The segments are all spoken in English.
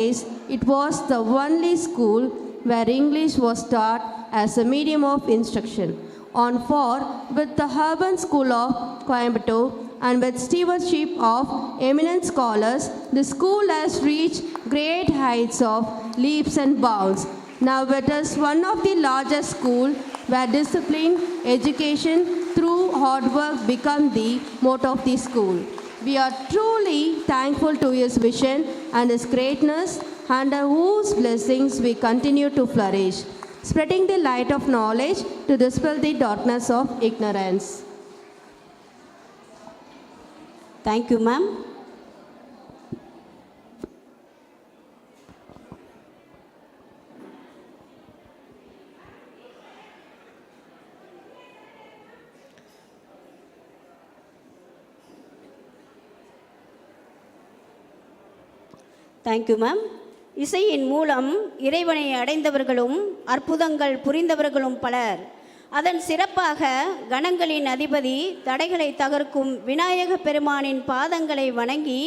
It was the only school where English was taught as a medium of instruction. On par with the urban school of Coimbatore and with stewardship of eminent scholars, the school has reached great heights of leaps and bounds. Now it is one of the largest schools where discipline, education through hard work become the motto of the school. We are truly thankful to his vision and his greatness, under whose blessings we continue to flourish, spreading the light of knowledge to dispel the darkness of ignorance. Thank you, ma'am. Thank you ma'am. இசையின் மூலம் இறைவனை அடைந்தவர்களும் அற்புதங்கள் புரிந்தவர்களும் பலர். அதன் சிறப்பாக கணங்களின் அதிபதி தடைகளை தகர்க்கும் விநாயக பெருமானின் பாதங்களை வணங்கி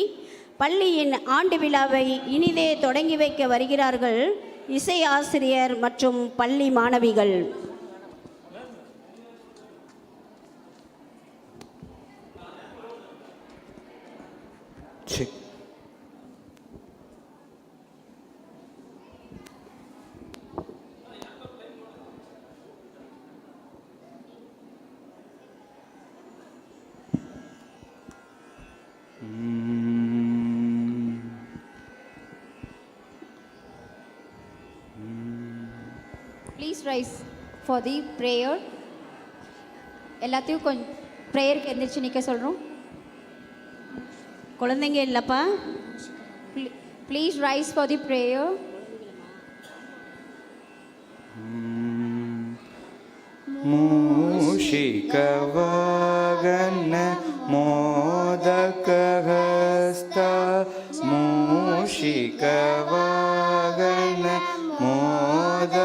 பள்ளியின் ஆண்டு விழாவை இனிதே தொடங்கி வைக்க வருகிறார்கள் இசை ஆசிரியர் மற்றும் பள்ளி மாணவிகள். Please rise for the prayer. எல்லாத்தையும் கொஞ்சம் ப்ரேயருக்கு எந்திரிச்சு நிற்க சொல்கிறோம். குழந்தைங்க இல்லைப்பா. Please rise for the prayer. மூஷிகவாகன மோதகஹஸ்த மூஷிகவாகன மோதகஹஸ்த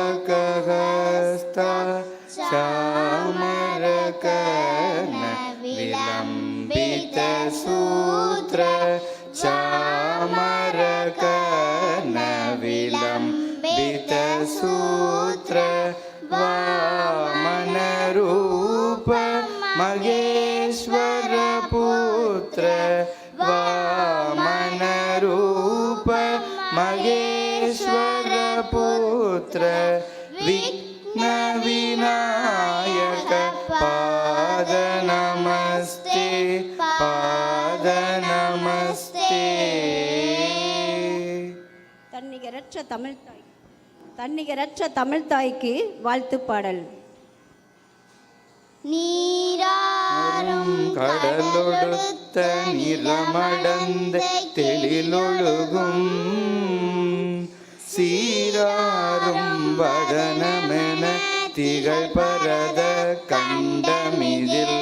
சாமரகன விலம்பித சூத்ர சாமரகன விலம்பித சூத்ர Vamana ரூப மகேஸ்வர புத்திர வாமன ரூப மகேஸ்வர புத்திர விக்ன விநாயக பாத நமஸ்தே பாத நமஸ்தே. தன்னிகரற்ற தமிழ்தாய்க்கு வாழ்த்து பாடல். நீராறும் கடலொடுத்த நிறமடந்த தெளிலொழுகும் சீராறும் வதனமென திகழ் பரத கண்டமிதில்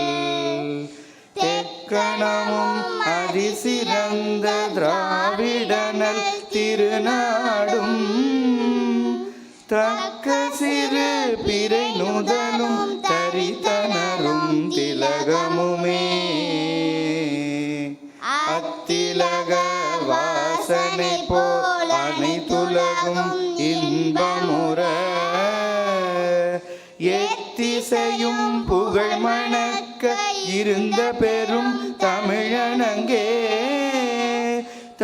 தெக்கணமும் அதிசிறந்த திராவிடனல் திருநாடும் தக்க சிறு பிறை நுதலும் தரித்தனரும் திலகமுமே அத்திலக வாசனை போல் அனைத்துலகும் இன்பமுற எத்திசையும் புகழ் மணக்க இருந்த பெரும் தமிழனங்கே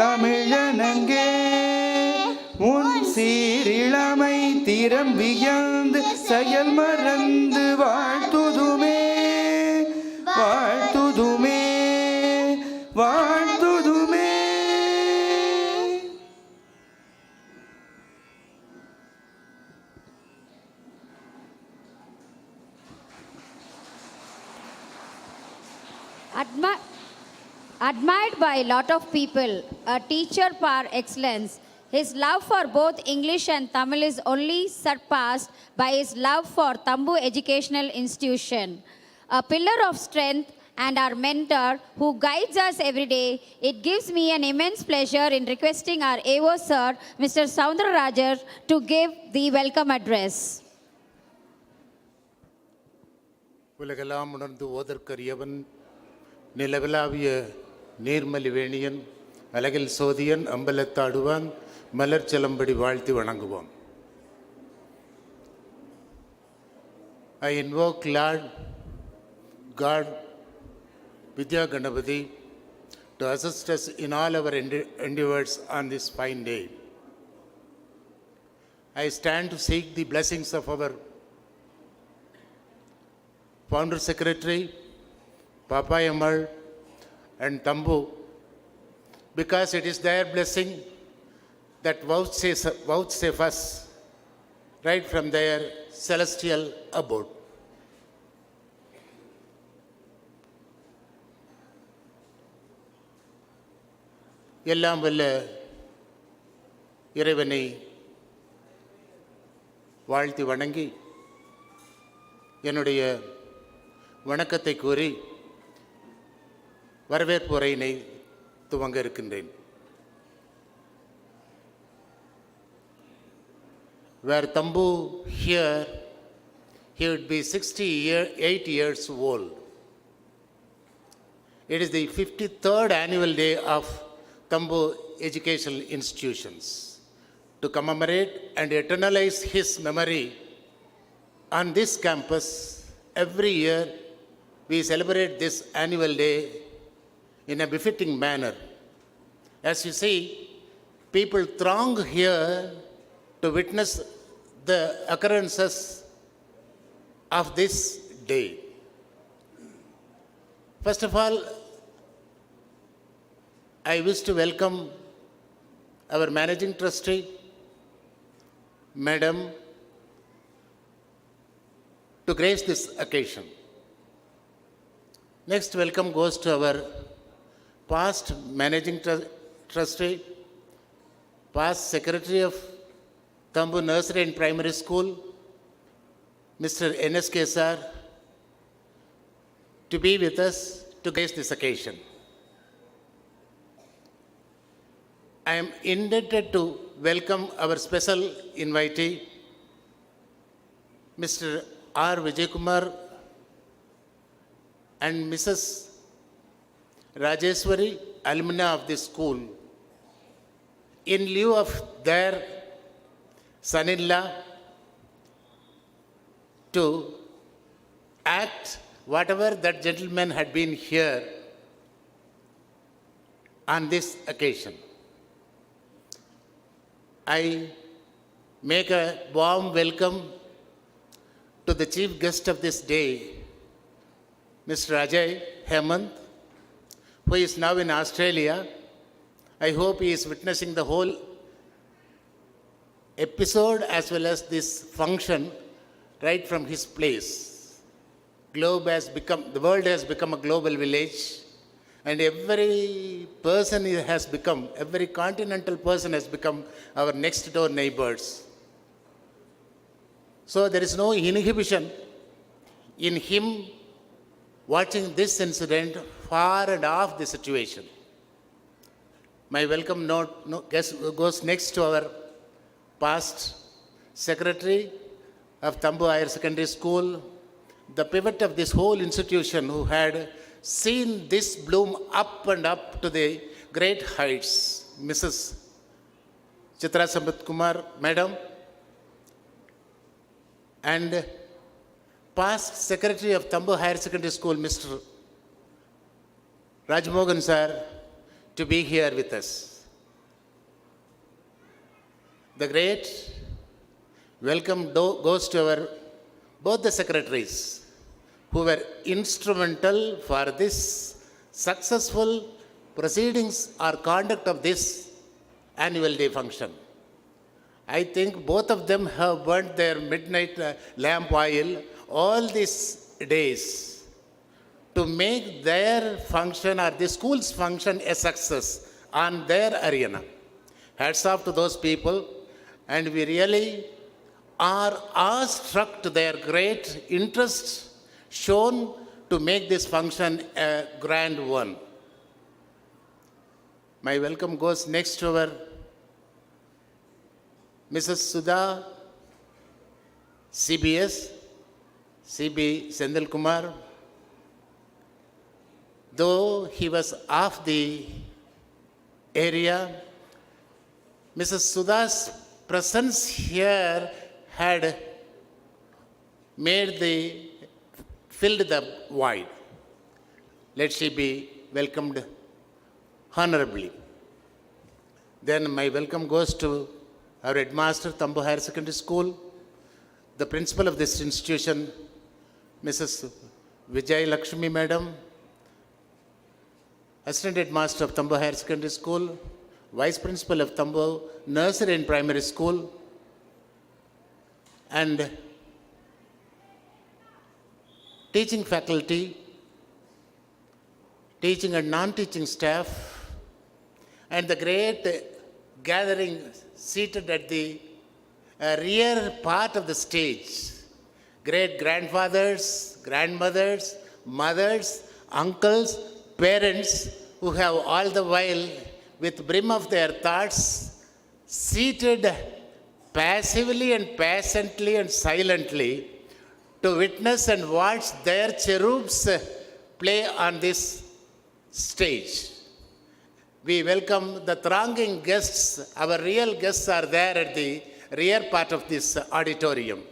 தமிழனங்கே உன் சீரிழமை திறம் வியந்து செயல் மறந்து வாழ்த்துதுமே வாழ்த்துதுமே வாழ்த்துதுமே. Admired by a lot of people, a teacher par excellence, his love for both English and Tamil is only surpassed by his love for THAMBU Educational Institution. A pillar of strength and our mentor who guides us every day, it gives me an immense pleasure in requesting our AO Sir, Mr. Soundararajan, to give the welcome address. உலகெல்லாம் உணர்ந்து ஓதற்கரியவன் நிலவிலாவிய நீர்மலி வேணியன் அலகில் சோதியன் அம்பலத்தாடுவான் மலர் செலம்படி வாழ்த்தி வணங்குவோம். I invoke Lord God Vidya Ganapati to assist us in all our endeavors on this fine day. I stand to seek the blessings of our Founder Secretary, Papa Yamal and THAMBU, because it is their blessing that vouchsafe us right from their celestial abode. எல்லாம் வல்ல இறைவனை வாழ்த்தி வணங்கி என்னுடைய வணக்கத்தை கூறி வரவேற்பு உரையினை துவங்க இருக்கின்றேன். Were THAMBU here, he would be 68 years old. It is the 53rd annual day of THAMBU educational institutions. To commemorate and eternalize his memory on this campus, every year we celebrate this annual day in a befitting manner. As you see, people throng here to witness the occurrences of this day. First of all, I wish to welcome our Managing Trustee, Madam, to grace this occasion. Next welcome goes to our past Managing Trustee, past Secretary of THAMBU Nursery and Primary School, Mr. NSK Sir, to be with us to grace this occasion. I am indebted to welcome our special invitee, Mr. R. Vijaykumar and Mrs. Rajeswari, alumna of this school, in lieu of their son-in-law, to act whatever that gentleman had been here on this occasion. I make a warm welcome to the chief guest of this day, Mr. Ajay Hemant, who is now in Australia. I hope he is witnessing the whole episode as well as this function right from his place. The world has become a global village, and every continental person has become our next door neighbors. So there is no inhibition in him watching this incident far and off the situation. My welcome note goes next to our past Secretary of THAMBU Higher Secondary School, the pivot of this whole institution, who had seen this bloom up and up to the great heights, Mrs. Chitra Sambat Kumar, Madam, and past Secretary of THAMBU Higher Secondary School, Mr. Rajmogan Sir, to be here with us. The great welcome goes to both the secretaries who were instrumental for this successful proceedings or conduct of this annual day function. I think both of them have burnt their midnight lamp oil all these days to make their function or the school's function a success on their arena. Hats off to those people, and we really are awestruck to their great interest shown to make this function a grand one. My welcome goes next to our Mrs. Sudha CBS, CB Sendil Kumar. Though he was off the area, Mrs. Sudha's presence here had filled the void. Let she be welcomed honorably. Then my welcome goes to our headmaster, THAMBU Higher Secondary School, the principal of this institution, Mrs. Vijay Lakshmi Madam, assistant headmaster of THAMBU Higher Secondary School, vice principal of THAMBU Nursery and Primary School, and teaching faculty, teaching and non-teaching staff, and the great gathering seated at the rear part of the stage. Great grandfathers, grandmothers, mothers, uncles, parents who have all the while, with brim of their thoughts, seated passively and patiently and silently to witness and watch their cherubs play on this stage. We welcome the thronging guests. Our real guests are there at the rear part of this auditorium.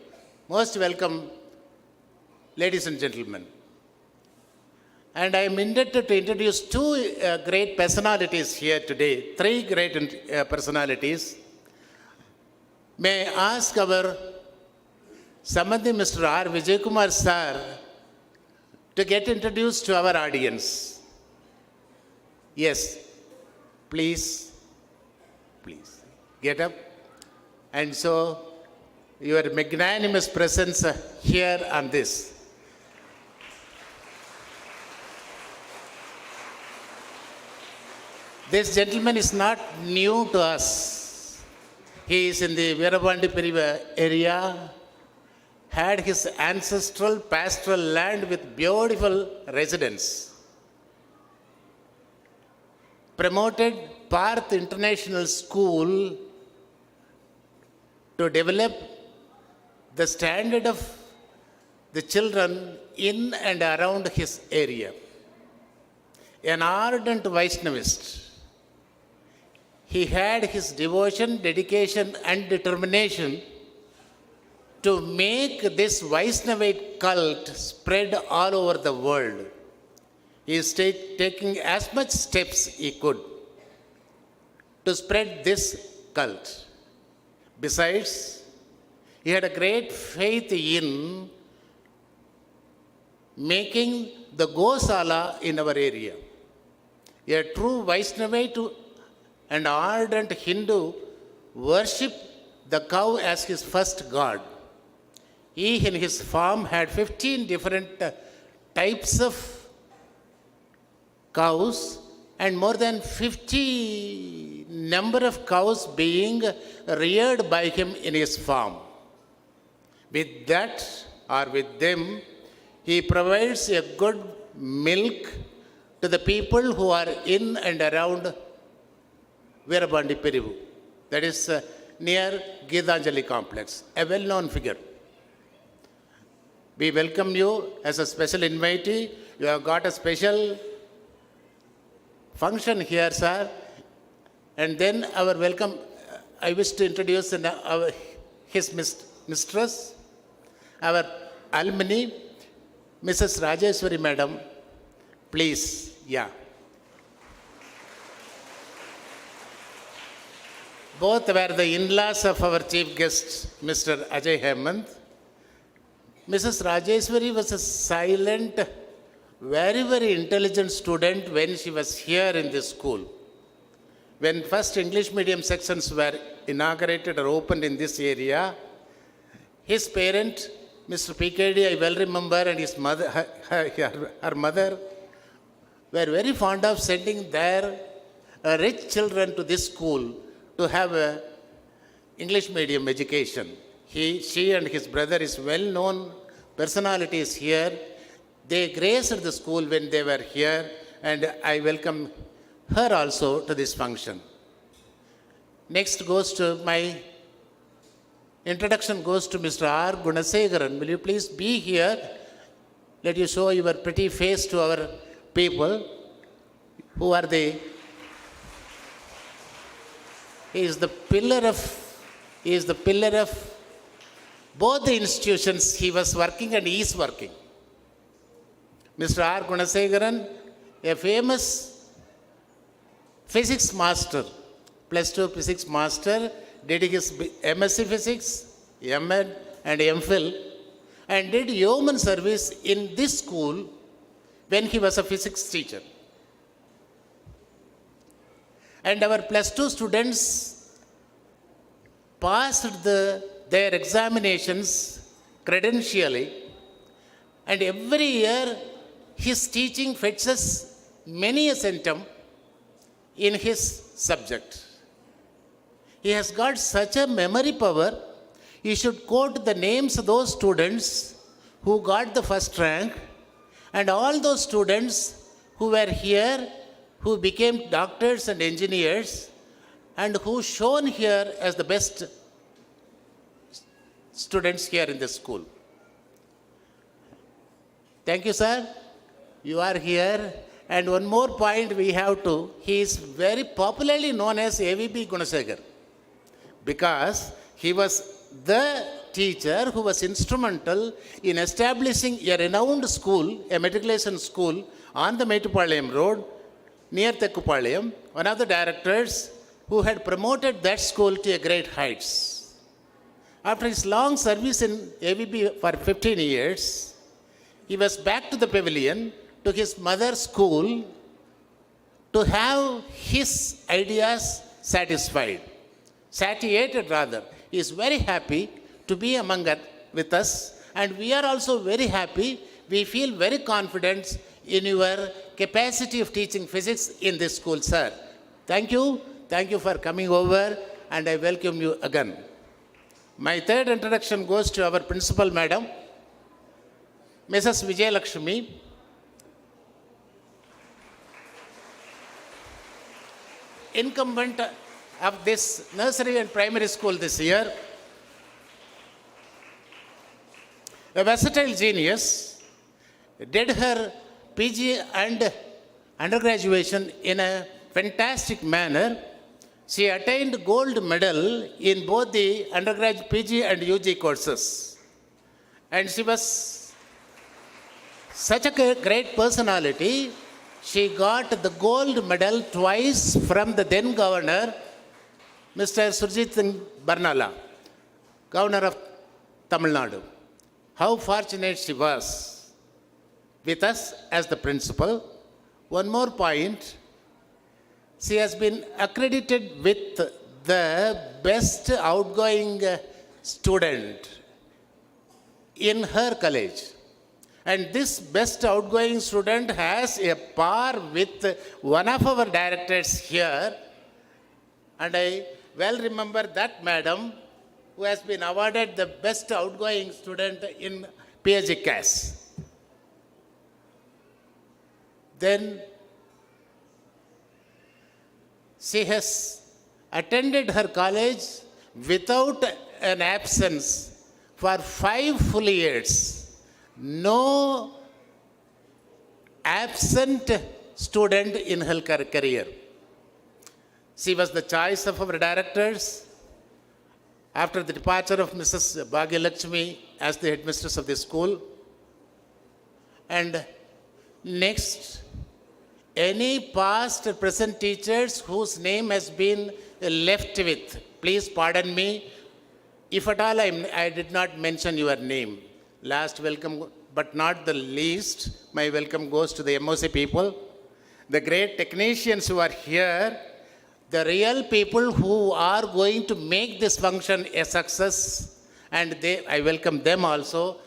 Most welcome, ladies and gentlemen. And I am indebted to introduce two great personalities here today, three great personalities. May I ask our Samandhi Mr. R. Vijaykumar sir to get introduced to our audience. Yes, please get up. And so your magnanimous presence here on this. This gentleman is not new to us. He is in the Veerabandipiriva area, had his ancestral pastoral land with beautiful residence. Promoted Parth International School to develop the standard of the children in and around his area. An ardent Vaishnavist, he had his devotion, dedication, and determination to make this Vaishnavite cult spread all over the world. He is taking as much steps he could to spread this cult. Besides, he had a great faith in making the Gosala in our area. A true Vaishnavite and ardent Hindu worship the cow as his first god. He in his farm had 15 different types of cows and more than 50 number of cows being reared by him in his farm. With that or with them, he provides a good milk to the people who are in and around Veerabandipirivu, that is near Geethanjali complex, a well-known figure. We welcome you as a special invitee. You have got a special function here, sir. And then our welcome, I wish to introduce his mistress, our alumni, Mrs. Rajeshwari Madam. Please, yeah. Both were the in-laws of our chief guest, Mr. Ajay Hemant. Mrs. Rajeshwari was a silent, very, very intelligent student when she was here in this school. When first English medium sections were inaugurated or opened in this area, his parent, Mr. PKD, I well remember, and his mother, her mother, were very fond of sending their rich children to this school to have a English medium education. She and his brother is well-known personalities here. They graced the school when they were here, and I welcome her also to this function. Next goes to my introduction goes to Mr. R. Gunasegaran. Will you please be here? Let you show your pretty face to our people. Who are they? He is the he is the pillar of both the institutions he was working and he is working. Mr. R. Gunasegaran, a famous physics master, plus 2 physics master, did his MSc Physics, MN and MPhil, and did yeoman service in this school when he was a physics teacher. And our plus 2 students passed their examinations credentially, and every year his teaching fetches many a centum in his subject. He has got such a memory power, you should quote the names of those students who got the first rank and all those students who were here, who became doctors and engineers, and who shown here as the best students here in the school. Thank you, sir. You are here. And one more point we have to, he is very popularly known as AVB Gunasegar, because he was the teacher who was instrumental in establishing a renowned school, a matriculation school on the Metupalayam Road near Tekkupalayam, one of the directors who had promoted that school to a great heights. After his long service in AVB for 15 years, he was back to the pavilion, to his mother's school, to have his ideas satiated rather. He is very happy to be among us, with us, and we are also very happy. We feel very confident in your capacity of teaching physics in this school, sir. Thank you for coming over, and I welcome you again. My third introduction goes to our principal madam, Mrs. Vijayalakshmi. Incumbent of this nursery and primary school this year, a versatile genius, did her PG and undergraduation in a fantastic manner. She attained gold medal in both the undergraduate PG and UG courses. And she was such a great personality. She got the gold medal twice from the then governor, Mr. Surjit Singh Barnala, governor of Tamil Nadu. How fortunate she was with us as the principal. One more point, she has been accredited with the best outgoing student in her college. And this best outgoing student has a par with one of our directors here. And I well remember that madam who has been awarded the best outgoing student in PhD CAS. Then she has attended her college without an absence for 5 full years. No absent student in her career. She was the choice of our directors after the departure of Mrs. Bhagyalakshmi as the headmistress of the school. And next, any past or present teachers whose name has been left with, please pardon me, if at all I did not mention your name. Last welcome, but not the least, my welcome goes to the MOC people, the great technicians who are here, the real people who are going to make this function a success, and I welcome them also,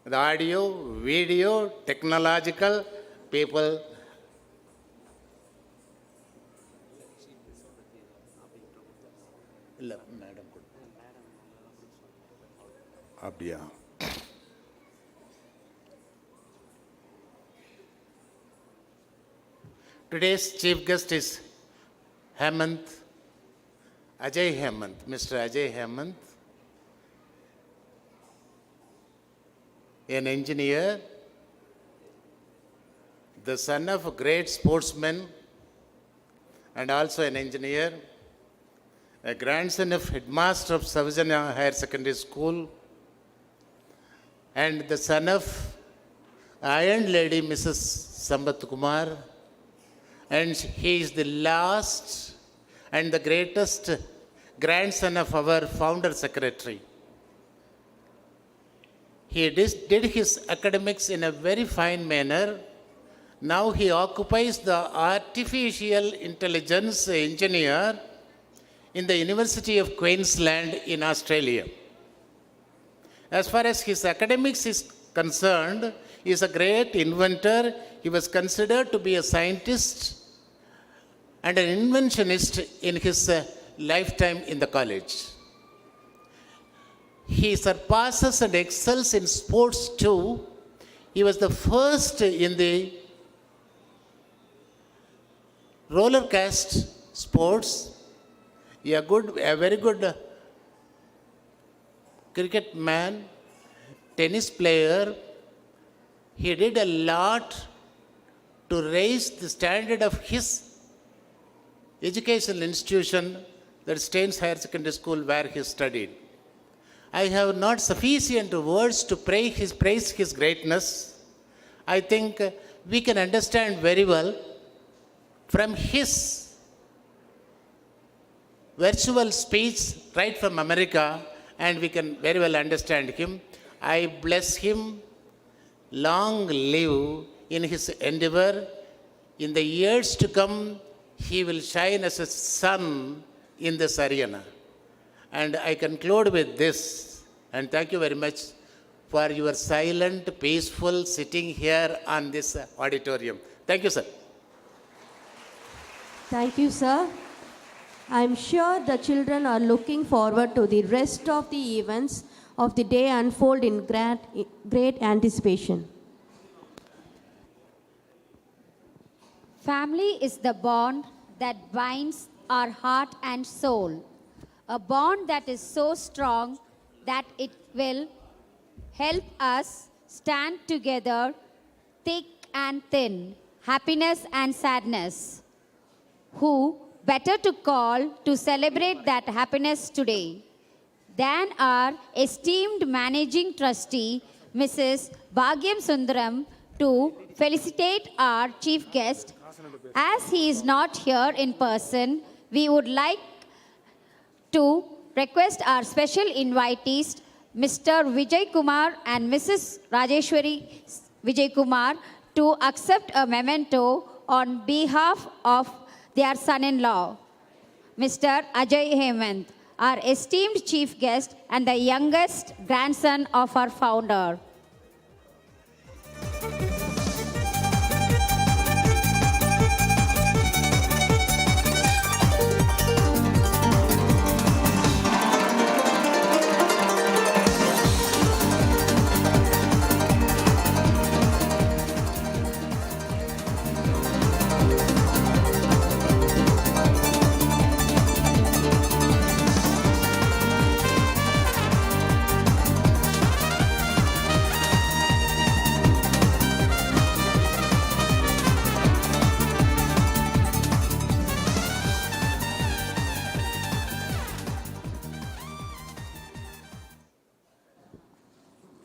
the audio, video, technological people. அப்படியா? Today's chief guest is Ajay Hemant, Mr. Ajay Hemant, an engineer, the son of a great sportsman and also an engineer, a grandson of headmaster of Savijana Higher Secondary School, and the son of Iron Lady Mrs. Sambat Kumar, and he is the last and the greatest grandson of our founder secretary. He did his academics in a very fine manner. Now he occupies the artificial intelligence engineer in the University of Queensland in Australia. As far as his academics is concerned, he is a great inventor. He was considered to be a scientist and an inventionist in his lifetime in the college. He surpasses and excels in sports too. He was the first in the roller cast sports. A very good cricket man, tennis player. He did a lot to raise the standard of his educational institution, that Staines Higher Secondary School, where he studied. I have not sufficient words to praise his greatness. I think we can understand very well from his virtual speech right from America, and we can very well understand him. I bless him. Long live in his endeavor. In the years to come, he will shine as a sun in this arena. And I conclude with this, and thank you very much for your silent, peaceful sitting here on this auditorium. Thank you, sir. Thank you, sir. I'm sure the children are looking forward to the rest of the events of the day unfold in great anticipation. Family is the bond that binds our heart and soul. A bond that is so strong that it will help us stand together, thick and thin, happiness and sadness. Who better to call to celebrate that happiness today than our esteemed managing trustee, Mrs. Bhagyam Sundaram, to felicitate our chief guest. As he is not here in person, we would like to request our special invitees, Mr. Vijay Kumar and Mrs. Rajeshwari Vijay Kumar, to accept a memento on behalf of their son-in-law, Mr. Ajay Hemant, our esteemed chief guest and the youngest grandson of our founder.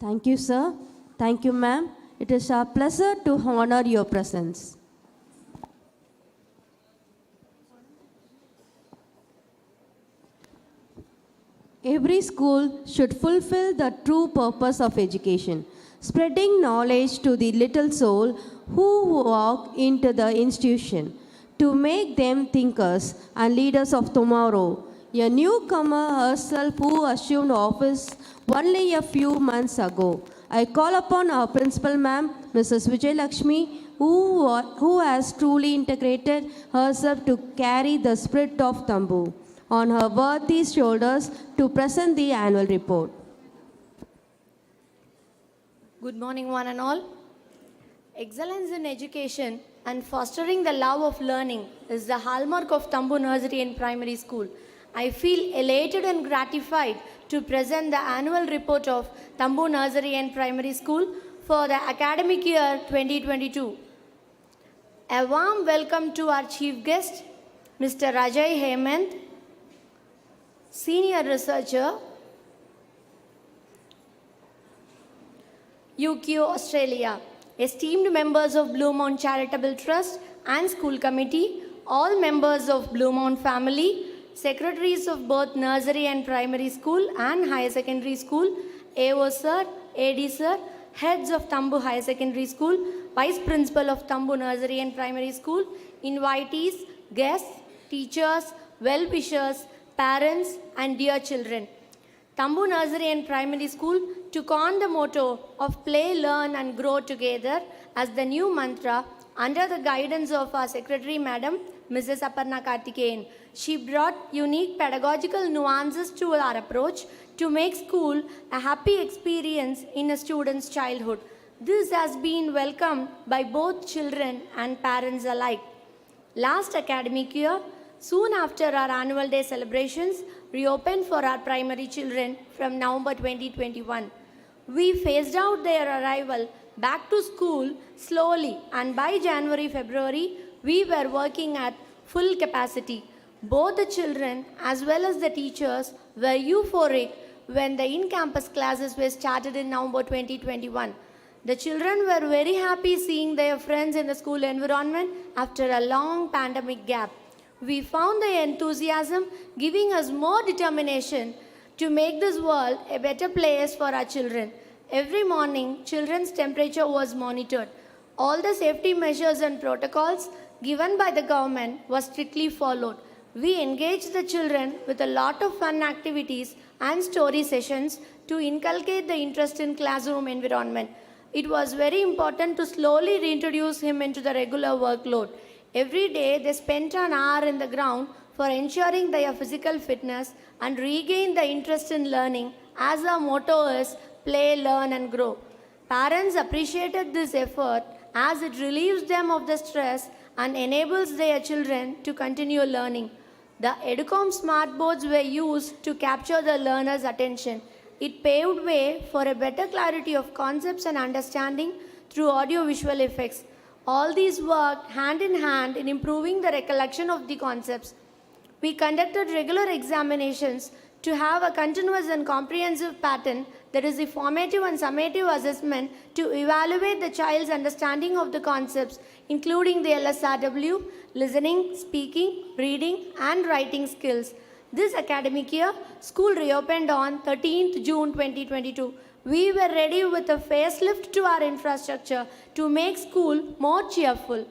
Thank you, sir. Thank you, ma'am. It is our pleasure to honor your presence. Every school should fulfill the true purpose of education, spreading knowledge to the little soul who walk into the institution, to make them thinkers and leaders of tomorrow. A newcomer herself who assumed office only a few months ago. I call upon our principal ma'am, Mrs. Vijay Lakshmi, who has truly integrated herself to carry the spirit of THAMBU on her worthy shoulders to present the annual report. Good morning, one and all. Excellence in education and fostering the love of learning is the hallmark of THAMBU Nursery and Primary School. I feel elated and gratified to present the annual report of THAMBU Nursery and Primary School for the academic year 2022. A warm welcome to our chief guest, Mr. Ajay Hemant, Senior Researcher, UK, Australia. Esteemed members of Blue Mount Charitable Trust and School Committee, all members of Blue Mount family, secretaries of both nursery and primary school and higher secondary school, AO sir, AD sir, heads of THAMBU Higher Secondary School, vice principal of THAMBU Nursery and Primary School, invitees, guests, teachers, well-wishers, parents and dear children. THAMBU Nursery and Primary School took on the motto of play, learn and grow together as the new mantra under the guidance of our Secretary Madam, Mrs. Aparna Karthikeyan. She brought unique pedagogical nuances to our approach to make school a happy experience in a student's childhood. This has been welcomed by both children and parents alike. Last academic year, soon after our annual day celebrations, reopened for our primary children from November 2021. We phased out their arrival back to school slowly, and by January-February, we were working at full capacity. Both the children as well as the teachers were euphoric when the in-campus classes were started in November 2021. The children were very happy seeing their friends in the school environment after a long pandemic gap. We found their enthusiasm giving us more determination to make this world a better place for our children. Every morning, children's temperature was monitored. All the safety measures and protocols given by the government were strictly followed. We engaged the children with a lot of fun activities and story sessions to inculcate the interest in classroom environment. It was very important to slowly reintroduce him into the regular workload. Every day, they spent an hour in the ground for ensuring their physical fitness and regain the interest in learning, as our motto is play, learn and grow. Parents appreciated this effort as it relieves them of the stress and enables their children to continue learning. The Educom smart boards were used to capture the learner's attention. It paved way for a better clarity of concepts and understanding through audio-visual effects. All these worked hand in hand in improving the recollection of the concepts. We conducted regular examinations to have a continuous and comprehensive pattern, that is the formative and summative assessment, to evaluate the child's understanding of the concepts, including the LSRW, listening, speaking, reading and writing skills. This academic year, school reopened on 13th June 2022. We were ready with a facelift to our infrastructure to make school more cheerful.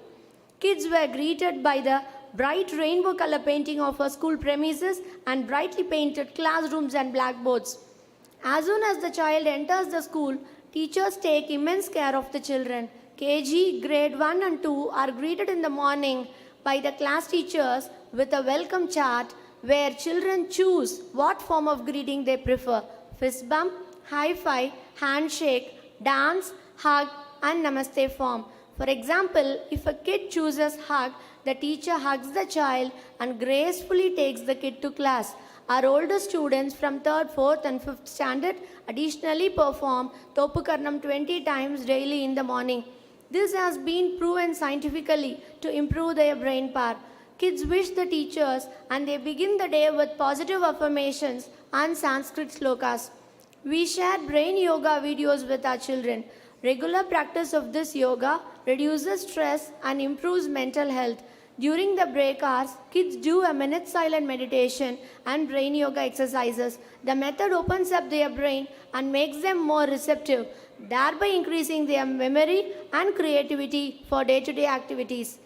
Kids were greeted by the bright rainbow color painting of our school premises and brightly painted classrooms and blackboards. As soon as the child enters the school, teachers take immense care of the children. KG, grade 1 and 2 are greeted in the morning by the class teachers with a welcome chart where children choose what form of greeting they prefer: fist bump, high five, handshake, dance, hug and namaste form. For example, if a kid chooses hug, the teacher hugs the child and gracefully takes the kid to class. Our older students from 3rd, 4th and 5th standard additionally perform Topukarnam 20 times daily in the morning. This has been proven scientifically to improve their brain power. Kids wish the teachers and they begin the day with positive affirmations and Sanskrit slokas. We shared brain yoga videos with our children. Regular practice of this yoga reduces stress and improves mental health. During the break hours, kids do a minute silent meditation and brain yoga exercises. The method opens up their brain and makes them more receptive, thereby increasing their memory and creativity for day-to-day activities.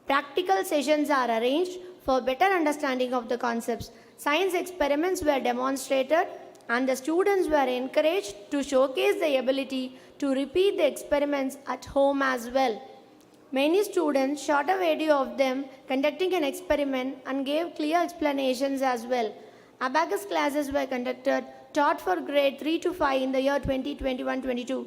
Practical sessions are arranged for better understanding of the concepts. Science experiments were demonstrated and the students were encouraged to showcase their ability to repeat the experiments at home as well. Many students shot a video of them conducting an experiment and gave clear explanations as well. Abacus classes were conducted, taught for grade 3 to 5 in the year 2021-22.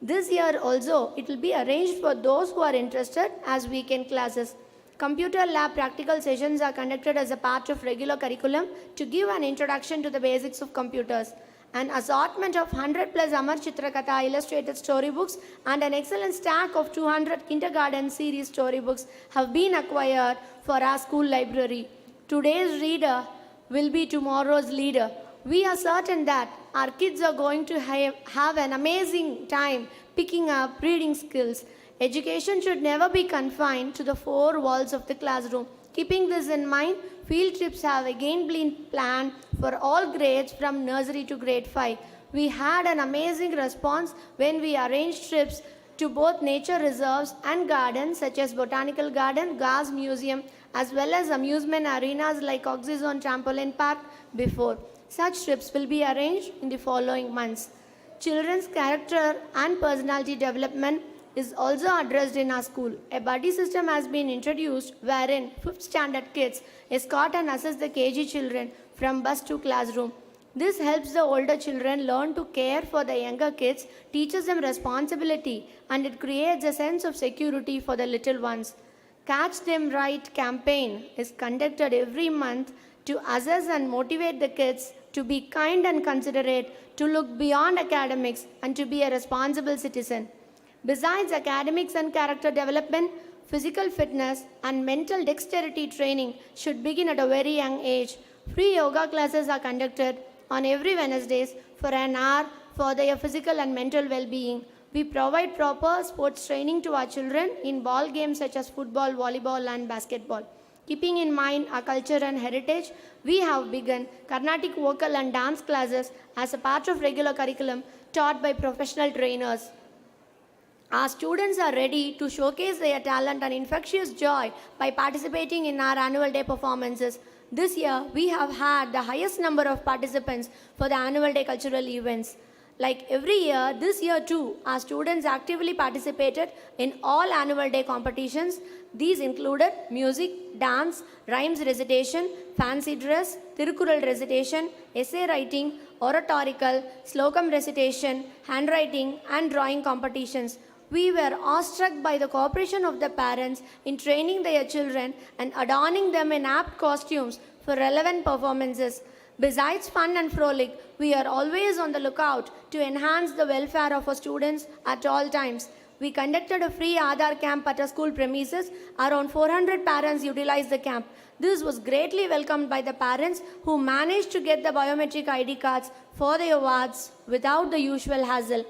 This year also, it will be arranged for those who are interested as weekend classes. Computer lab practical sessions are conducted as a part of regular curriculum to give an introduction to the basics of computers. An assortment of 100 plus Amar Chitrakatha illustrated storybooks and an excellent stack of 200 kindergarten series storybooks have been acquired for our school library. Today's reader will be tomorrow's leader. We are certain that our kids are going to have an amazing time picking up reading skills. Education should never be confined to the four walls of the classroom. Keeping this in mind, field trips have again been planned for all grades from nursery to grade 5. We had an amazing response when we arranged trips to both nature reserves and gardens such as Botanical Garden, Gas Museum, as well as amusement arenas like Oxyzone Trampoline Park before. Such trips will be arranged in the following months. Children's character and personality development is also addressed in our school. A buddy system has been introduced wherein 5th standard kids escort and assist the KG children from bus to classroom. This helps the older children learn to care for the younger kids, teaches them responsibility, and it creates a sense of security for the little ones. Catch Them Right campaign is conducted every month to assess and motivate the kids to be kind and considerate, to look beyond academics, and to be a responsible citizen. Besides academics and character development, physical fitness and mental dexterity training should begin at a very young age. Free yoga classes are conducted on every Wednesdays for an hour for their physical and mental well-being. We provide proper sports training to our children in ball games such as football, volleyball, and basketball. Keeping in mind our culture and heritage, we have begun Carnatic vocal and dance classes as a part of regular curriculum taught by professional trainers. Our students are ready to showcase their talent and infectious joy by participating in our annual day performances. This year, we have had the highest number of participants for the annual day cultural events. Like every year, this year too, our students actively participated in all annual day competitions. These included music, dance, rhymes recitation, fancy dress, Tirukural recitation, essay writing, oratorical, slokam recitation, handwriting, and drawing competitions. We were awestruck by the cooperation of the parents in training their children and adorning them in apt costumes for relevant performances. Besides fun and frolic, we are always on the lookout to enhance the welfare of our students at all times. We conducted a free Aadhaar camp at our school premises. Around 400 parents utilized the camp. This was greatly welcomed by the parents who managed to get the biometric ID cards for their wards without the usual hassle.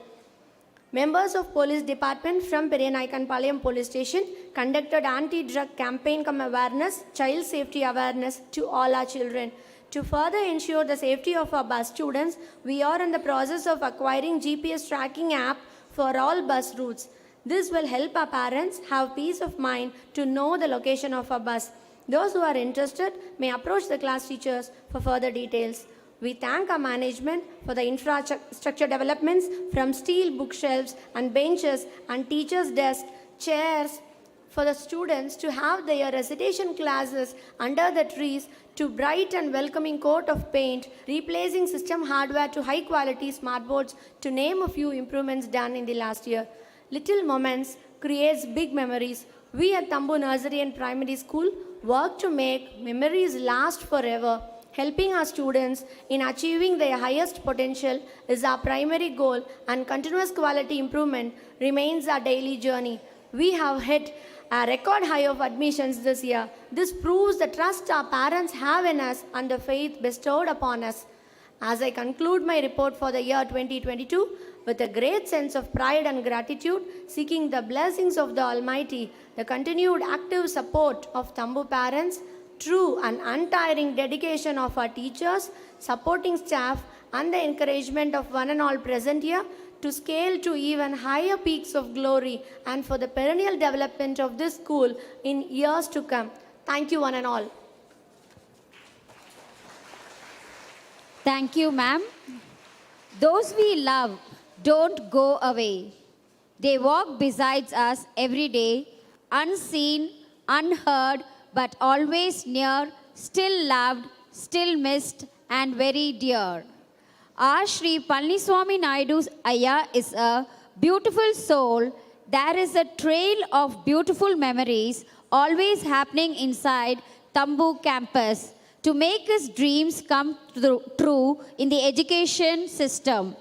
Members of police department from Periyanaikkanpalayam police station conducted anti-drug campaign awareness, child safety awareness to all our children. To further ensure the safety of our bus students, we are in the process of acquiring GPS tracking app for all bus routes. This will help our parents have peace of mind to know the location of our bus. Those who are interested may approach the class teachers for further details. We thank our management for the infrastructure developments from steel bookshelves and benches and teachers' desks, chairs for the students to have their recitation classes under the trees, to bright and welcoming coat of paint, replacing system hardware to high quality smart boards, to name a few improvements done in the last year. Little moments creates big memories. We at THAMBU Nursery and Primary School work to make memories last forever. Helping our students in achieving their highest potential is our primary goal, and continuous quality improvement remains our daily journey. We have hit a record high of admissions this year. This proves the trust our parents have in us and the faith bestowed upon us. As I conclude my report for the year 2022 with a great sense of pride and gratitude, seeking the blessings of the Almighty, the continued active support of THAMBU parents, true and untiring dedication of our teachers, supporting staff, and the encouragement of one and all present here to scale to even higher peaks of glory and for the perennial development of this school in years to come. Thank you, one and all. Thank you, ma'am. Those we love don't go away. They walk beside us every day, unseen, unheard, but always near, still loved, still missed, and very dear. Our Shri Palniswami Naidu's Ayya is a beautiful soul. There is a trail of beautiful memories always happening inside THAMBU campus to make his dreams come true in the education system.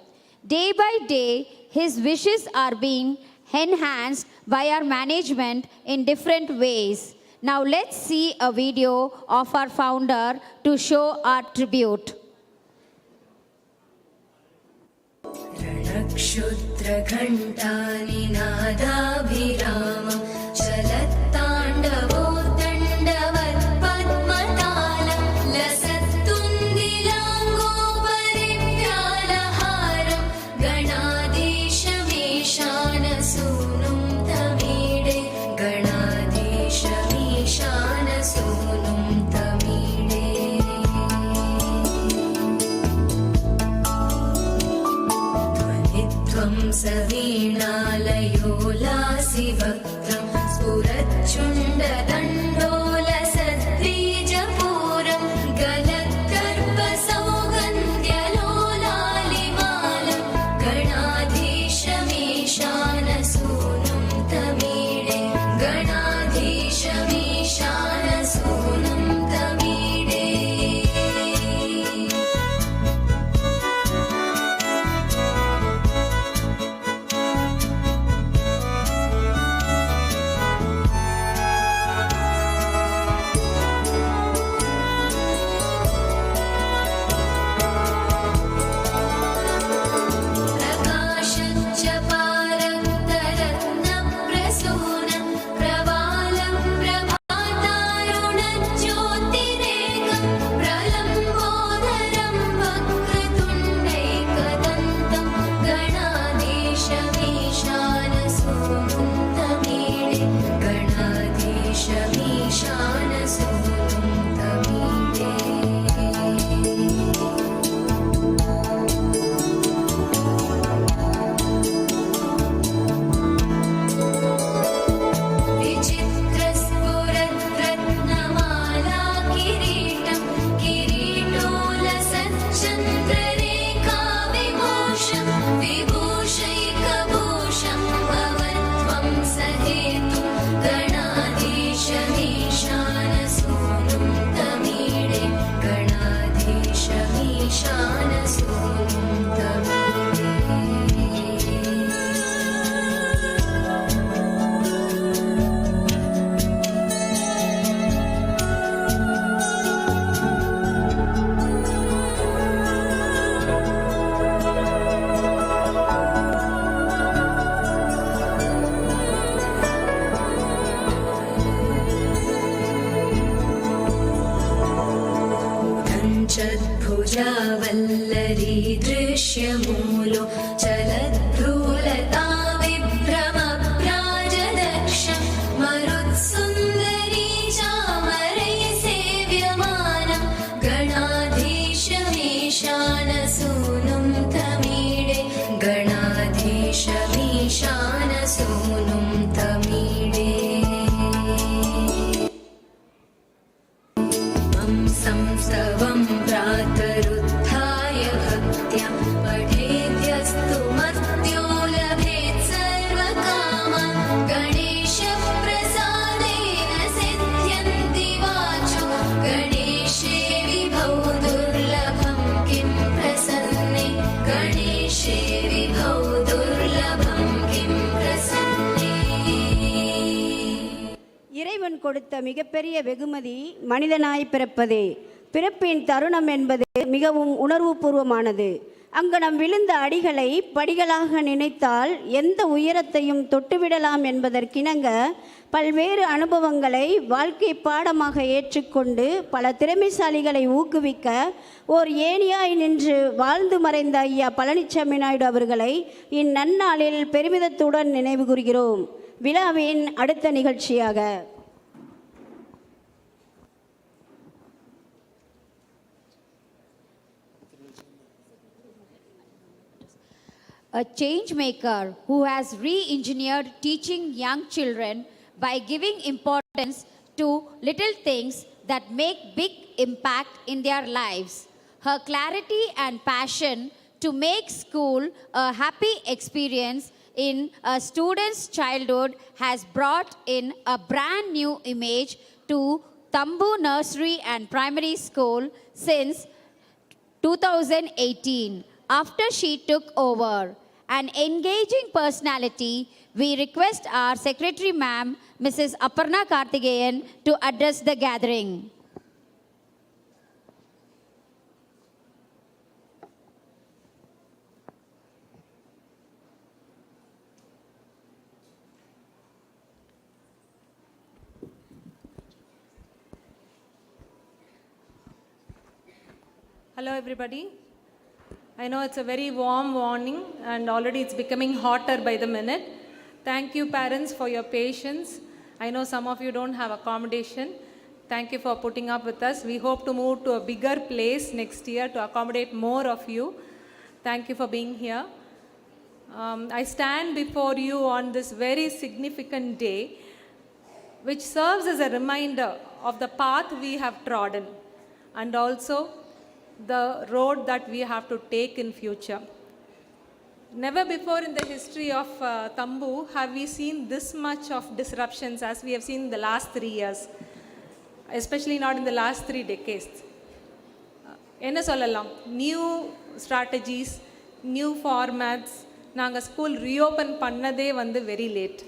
Day by day, his wishes are being enhanced by our management in different ways. Now let's see a video of our founder to show our tribute. रणक्षुद्रघण्टानिनादाभिरामं चलत्ताण्डवोत्तण्डवत्पद्मतालं लसत्तुन्दिलाङ्गोपरिव्यालहारं गणाधीशमीशानसूनुं तमीडे गणाधीशमीशानसूनुं तमीडे त्वं सवीणालयोलासि वक्त्रं स्फुरच्चुण्डदण्डोलसद्बीजपूरं गलत्कर्पसौगन्ध्यलोलालिमालं गणाधीशमीशानसूनुं तमीडे गणाधीशमीशानसूनुं तमीडे प्रकाशच्च पारक्तरत्नप्रसूनं प्रवालं प्रभातारुणज्योतिरेकं प्रलम्बोदरं वक्रतुण्डैकदन्तं गणाधीशमीशानसूनुं तमीडे गणाधीशमीशानसूनुं तमीडे विचित्रस्फुरद्रत्नमाला किरीटं किरीटोलसच्चन्द्ररेखाविभूषं विभूषैकभूषं भवत्वं सहेतुं गणाधीशमीशानसूनुं तमीडे गणाधीशमीशानसूनुं तमीडे भुजावल्लरी दृश्यमूलो चलद्भ्रूलताविभ्रमभ्राजदक्षं मरुत्सुन्दरी चामरैः सेव्यमानं गणाधीशमीशानसूनुं तमीडे गणाधीशमीशानसूनुं तमीडे संस्तवं प्रातरुत्थाय भक्त्या पठेद्यस्तु मर्त्यो लभेत् सर्वकामान् गणेशप्रसादेन सिद्ध्यन्ति वाचो गणेशे विभौ दुर्लभं किं प्रसन्ने गणेशे विभौ दुर्लभं किं प्रसन्ने இறைவன் கொடுத்த மிகப்பெரிய வெகுமதி மனிதனாய் பிறப்பதே. பிறப்பின் தருணம் என்பது மிகவும் உணர்வுபூர்வமானது. அங்கனம் விழுந்த அடிகளை படிகளாக நினைத்தால் எந்த உயரத்தையும் தொட்டுவிடலாம் என்பதற்கிணங்க பல்வேறு அனுபவங்களை வாழ்க்கை பாடமாக ஏற்றுக்கொண்டு பல திறமைசாலிகளை ஊக்குவிக்க ஓர் ஏணியாய் நின்று வாழ்ந்து மறைந்த ஐயா பழனிச்சாமி நாயுடு அவர்களை இந்நன்னாளில் பெருமிதத்துடன் நினைவு கூர்கிறோம். விழாவின் அடுத்த நிகழ்ச்சியாக A change maker who has re-engineered teaching young children by giving importance to little things that make big impact in their lives. Her clarity and passion to make school a happy experience in a student's childhood has brought in a brand new image to THAMBU Nursery and Primary School since 2018 after she took over. an engaging personality, we request our Secretary Ma'am, Mrs. Aparna Karthikeyan, to address the gathering. Hello everybody. I know it's a very warm morning and already it's becoming hotter by the minute. Thank you parents for your patience. I know some of you don't have accommodation. Thank you for putting up with us. We hope to move to a bigger place next year to accommodate more of you. Thank you for being here. I stand before you on this very significant day, which serves as a reminder of the path we have trodden and also the road that we have to take in future. Never before in the history of THAMBU have we seen this much of disruptions as we have seen in the last 3 years, especially not in the last 3 decades. என்ன சொல்லலாம், new strategies, new formats. நாங்கள் school reopen பண்ணதே வந்து very late.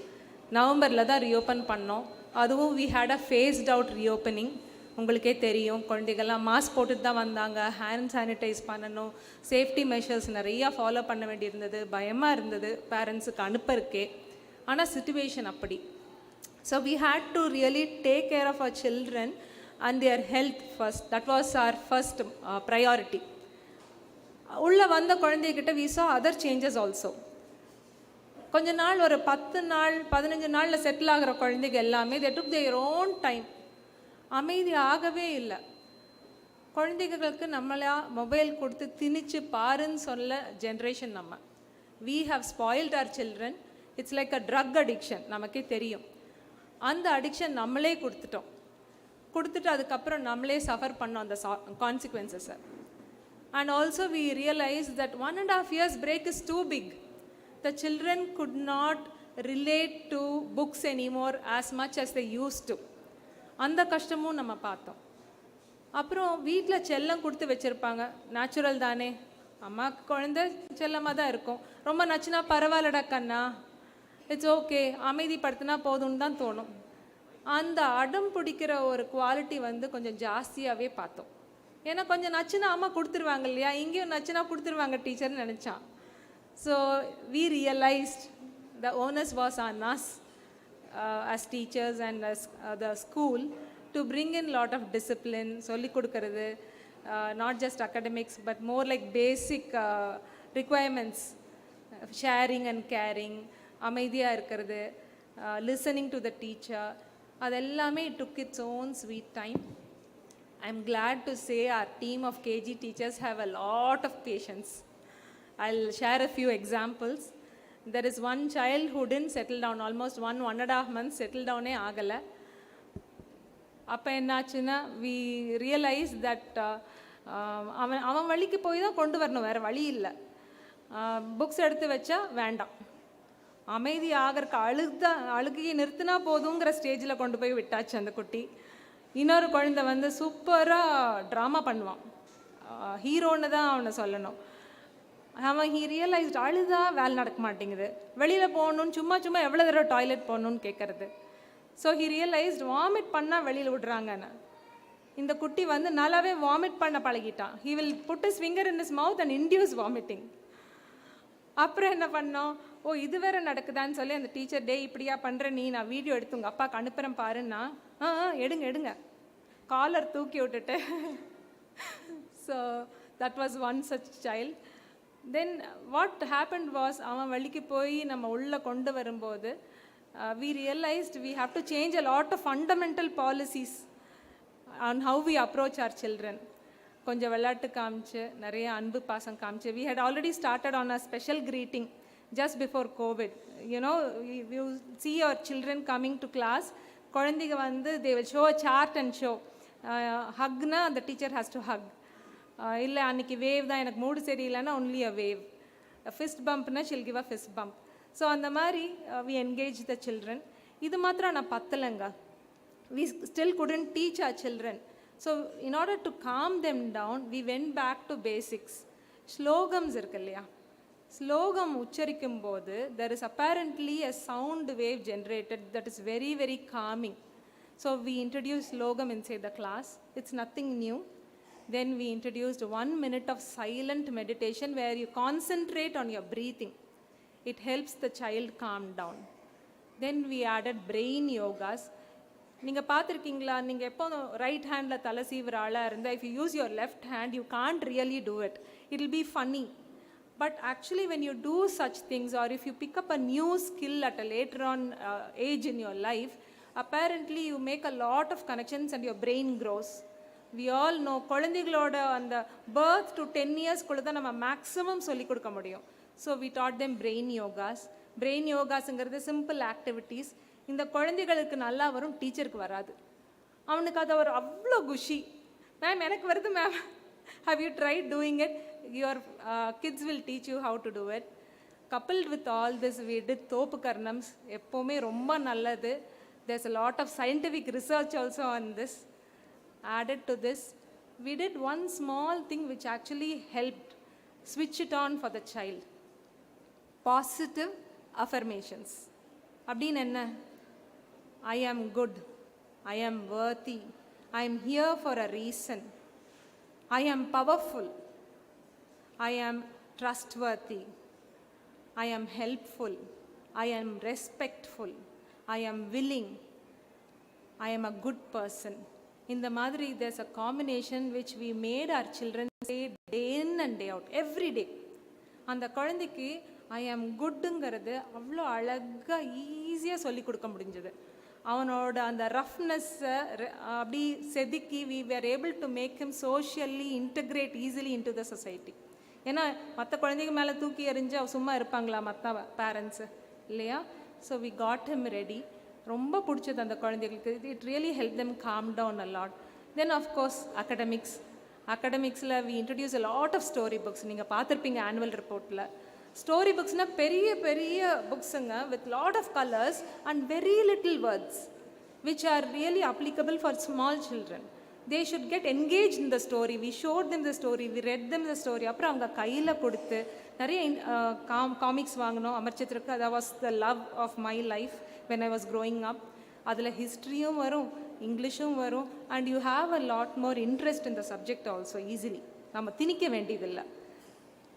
நவம்பரில் தான் reopen பண்ணோம். அதுவும் we had a phased out reopening. உங்களுக்கே தெரியும், குழந்தைகள்லாம் மாஸ்க் போட்டுட்டு தான் வந்தாங்க, ஹேண்ட் சானிடைஸ் பண்ணணும், சேஃப்டி மெஷர்ஸ் நிறையா ஃபாலோ பண்ண வேண்டியிருந்தது, பயமாக இருந்தது பேரண்ட்ஸுக்கு அனுப்பறக்கே. ஆனால் சிச்சுவேஷன் அப்படி. So we had to really take care of our children and their health first. That was our first priority. உள்ளே வந்த குழந்தைகிட்ட we saw other changes also. கொஞ்ச நாள் ஒரு 10 நாள் 15 நாளில் செட்டில் ஆகிற குழந்தைங்க எல்லாமே தே டுக் தேர் ஓன் டைம். அமைதி ஆகவே இல்லை. குழந்தைகளுக்கு நம்மளா மொபைல் கொடுத்து திணிச்சு பாருன்னு சொல்ல ஜென்ரேஷன் நம்ம. We have spoiled our children. It's like a drug addiction. நமக்கே தெரியும். அந்த அடிக்ஷன் நம்மளே கொடுத்துட்டு அதுக்கப்புறம் நம்மளே சஃபர் பண்ணோம் அந்த கான்சிக்வன்சஸை. And also we realise that 1.5 years break is too big. The children could not relate to books anymore as much as they used to. அந்த கஷ்டமும் நம்ம பார்த்தோம். அப்புறம் வீட்டில் செல்லம் கொடுத்து வச்சுருப்பாங்க. நேச்சுரல் தானே, அம்மாவுக்கு குழந்தை செல்லமாக தான் இருக்கும். ரொம்ப நச்சுனா பரவாயில்லடா கண்ணா, இட்ஸ் ஓகே, அமைதிப்படுத்தினா போதும்னு தான் தோணும். அந்த அடம் பிடிக்கிற ஒரு குவாலிட்டி வந்து கொஞ்சம் ஜாஸ்தியாகவே பார்த்தோம். ஏன்னா கொஞ்சம் நச்சுனா அம்மா கொடுத்துருவாங்க இல்லையா, இங்கேயும் நச்சுனா கொடுத்துருவாங்க டீச்சர்னு நினச்சான். So we realised the onus was on us as teachers and as the school to bring in lot of discipline. சொல்லிக் கொடுக்கறது, not just academics but more like basic requirements, sharing and caring, அமைதியாக இருக்கிறது, listening to the teacher. அதெல்லாமே it took its own sweet time. I'm glad to say our team of KG teachers have a lot of patience. I'll share a few examples. There is one child who didn't settle down, almost 1.5 months settle down ஆகலை. அப்போ என்னாச்சுன்னா we realized that அவன் வழிக்கு போய் தான் கொண்டு வரணும், வேறு வழி இல்லை. புக்ஸ் எடுத்து வச்சா வேண்டாம், அமைதி ஆகிறக்கு அழுகையை நிறுத்தினா போதுங்கிற ஸ்டேஜில் கொண்டு போய் விட்டாச்சு அந்த குட்டி. இன்னொரு குழந்தை வந்து சூப்பராக ட்ராமா பண்ணுவான், ஹீரோன்னு தான் அவனை சொல்லணும். அவன் ஹீ ரியலைஸ்ட் அழுதா வேலை நடக்க மாட்டேங்குது, வெளியில் போகணுன்னு சும்மா எவ்வளோ தடவை டாய்லெட் போகணுன்னு கேட்குறது. ஸோ ஹீ ரியலைஸ்ட் வாமிட் பண்ணால் வெளியில் விடுறாங்கன்னு. இந்த குட்டி வந்து நல்லாவே வாமிட் பண்ண பழகிட்டான். He will put his finger in his mouth and induce vomiting. அப்புறம் என்ன பண்ணோம், ஓ இது வேறு நடக்குதான்னு சொல்லி அந்த டீச்சர், டே இப்படியா பண்ணுற நீ, நான் வீடியோ எடுத்து உங்கள் அப்பாவுக்கு அனுப்புகிறேன் பாருன்னா, எடுங்க காலர் தூக்கி விட்டுட்டு. So that was one such child. Then what happened was, அவன் வழிக்கு போய் நம்ம உள்ளே கொண்டு வரும்போது we realized we have to change a lot of fundamental policies on how we approach our children. கொஞ்சம் விளையாட்டு காமிச்சு, நிறைய அன்பு பாசம் காமிச்சு. We had already started on a special greeting just before COVID. You know, you see your children coming to class, குழந்தைங்க வந்து they will show a chart and show. Hugna, the teacher has to hug. இல்லை அன்றைக்கி wave தான், எனக்கு மூடு சரியில்லைன்னா only a wave. A fist bumpனா she'll give a fist bump. So அந்த மாதிரி we engage the children. இது மாத்திரம் நான் பத்தலைங்க, we still couldn't teach our children. So in order to calm them down, we went back to basics. ஸ்லோகம்ஸ் இருக்கு இல்லையா, ஸ்லோகம் உச்சரிக்கும் போது there is apparently a sound wave generated that is very, very calming. So we introduced slogam inside the class. It's nothing new. Then we introduced 1 minute of silent meditation where you concentrate on your breathing. It helps the child calm down. Then we added brain yogas. நீங்கள் பார்த்துருக்கீங்களா, நீங்கள் எப்போ right handle தலை சீவுற ஆளாக இருந்தால் if you use your left hand you can't really do it. It will be funny. But actually when you do such things or if you pick up a new skill at a later on age in your life, apparently you make a lot of connections and your brain grows. We all know குழந்தைகளோட அந்த birth to 10 years குள்ள தான் நம்ம maximum சொல்லிக் கொடுக்க முடியும். So we taught them brain yogas. Brain yogasங்கிறது simple activities. இந்த குழந்தைகளுக்கு நல்லா வரும், டீச்சருக்கு வராது. அவனுக்கு அதை ஒரு அவ்வளோ குஷி. மேம் எனக்கு வருது ma'am, have you tried doing it? Your kids will teach you how to do it. Coupled with all this, we did தோப்பு கர்ணம்ஸ். எப்போவுமே ரொம்ப நல்லது. There's a lot of scientific research also on this. Added to this, we did one small thing which actually helped switch it on for the child. Positive affirmations. அப்படின்னு என்ன? I am good. I am worthy. I am here for a reason. I am powerful. I am trustworthy. I am helpful. I am respectful. I am willing. I am a good person. In the Madri, there's a combination which we made our children say day in and day out, every day. அந்த குழந்தைக்கு ஐ ஆம் குட்டுங்கிறது அவ்வளோ அழகாக ஈஸியாக சொல்லி கொடுக்க முடிஞ்சது. அவனோட அந்த ரஃப்னஸ்ஸை அப்படி செதுக்கி we were able to make him socially integrate easily into the society. ஏன்னா மற்ற குழந்தைங்க மேலே தூக்கி எறிஞ்சு சும்மா இருப்பாங்களா மற்ற பேரண்ட்ஸு இல்லையா? So we got him ready. ரொம்ப பிடிச்சது அந்த குழந்தைகளுக்கு. It really help them calm down a lot. Then of course அகடமிக்ஸில் we introduce a lot of story books. நீங்கள் பார்த்துருப்பீங்க ஆனுவல் ரிப்போர்ட்டில். ஸ்டோரி புக்ஸ்னால் பெரிய பெரிய புக்ஸுங்க with lot of colours and very little words which are really applicable for small children. they should get engaged in the story. We showed them the story, we read them the story. அப்புறம் அவங்க கையில் கொடுத்து நிறைய comics வாங்கினோம் அமர்ச்சித்திருக்கு. that was the love of my life when I was growing up. அதில் ஹிஸ்ட்ரியும் வரும், இங்கிலீஷும் வரும், and you have a lot more interest in the subject also easily. நம்ம திணிக்க வேண்டியதில்லை.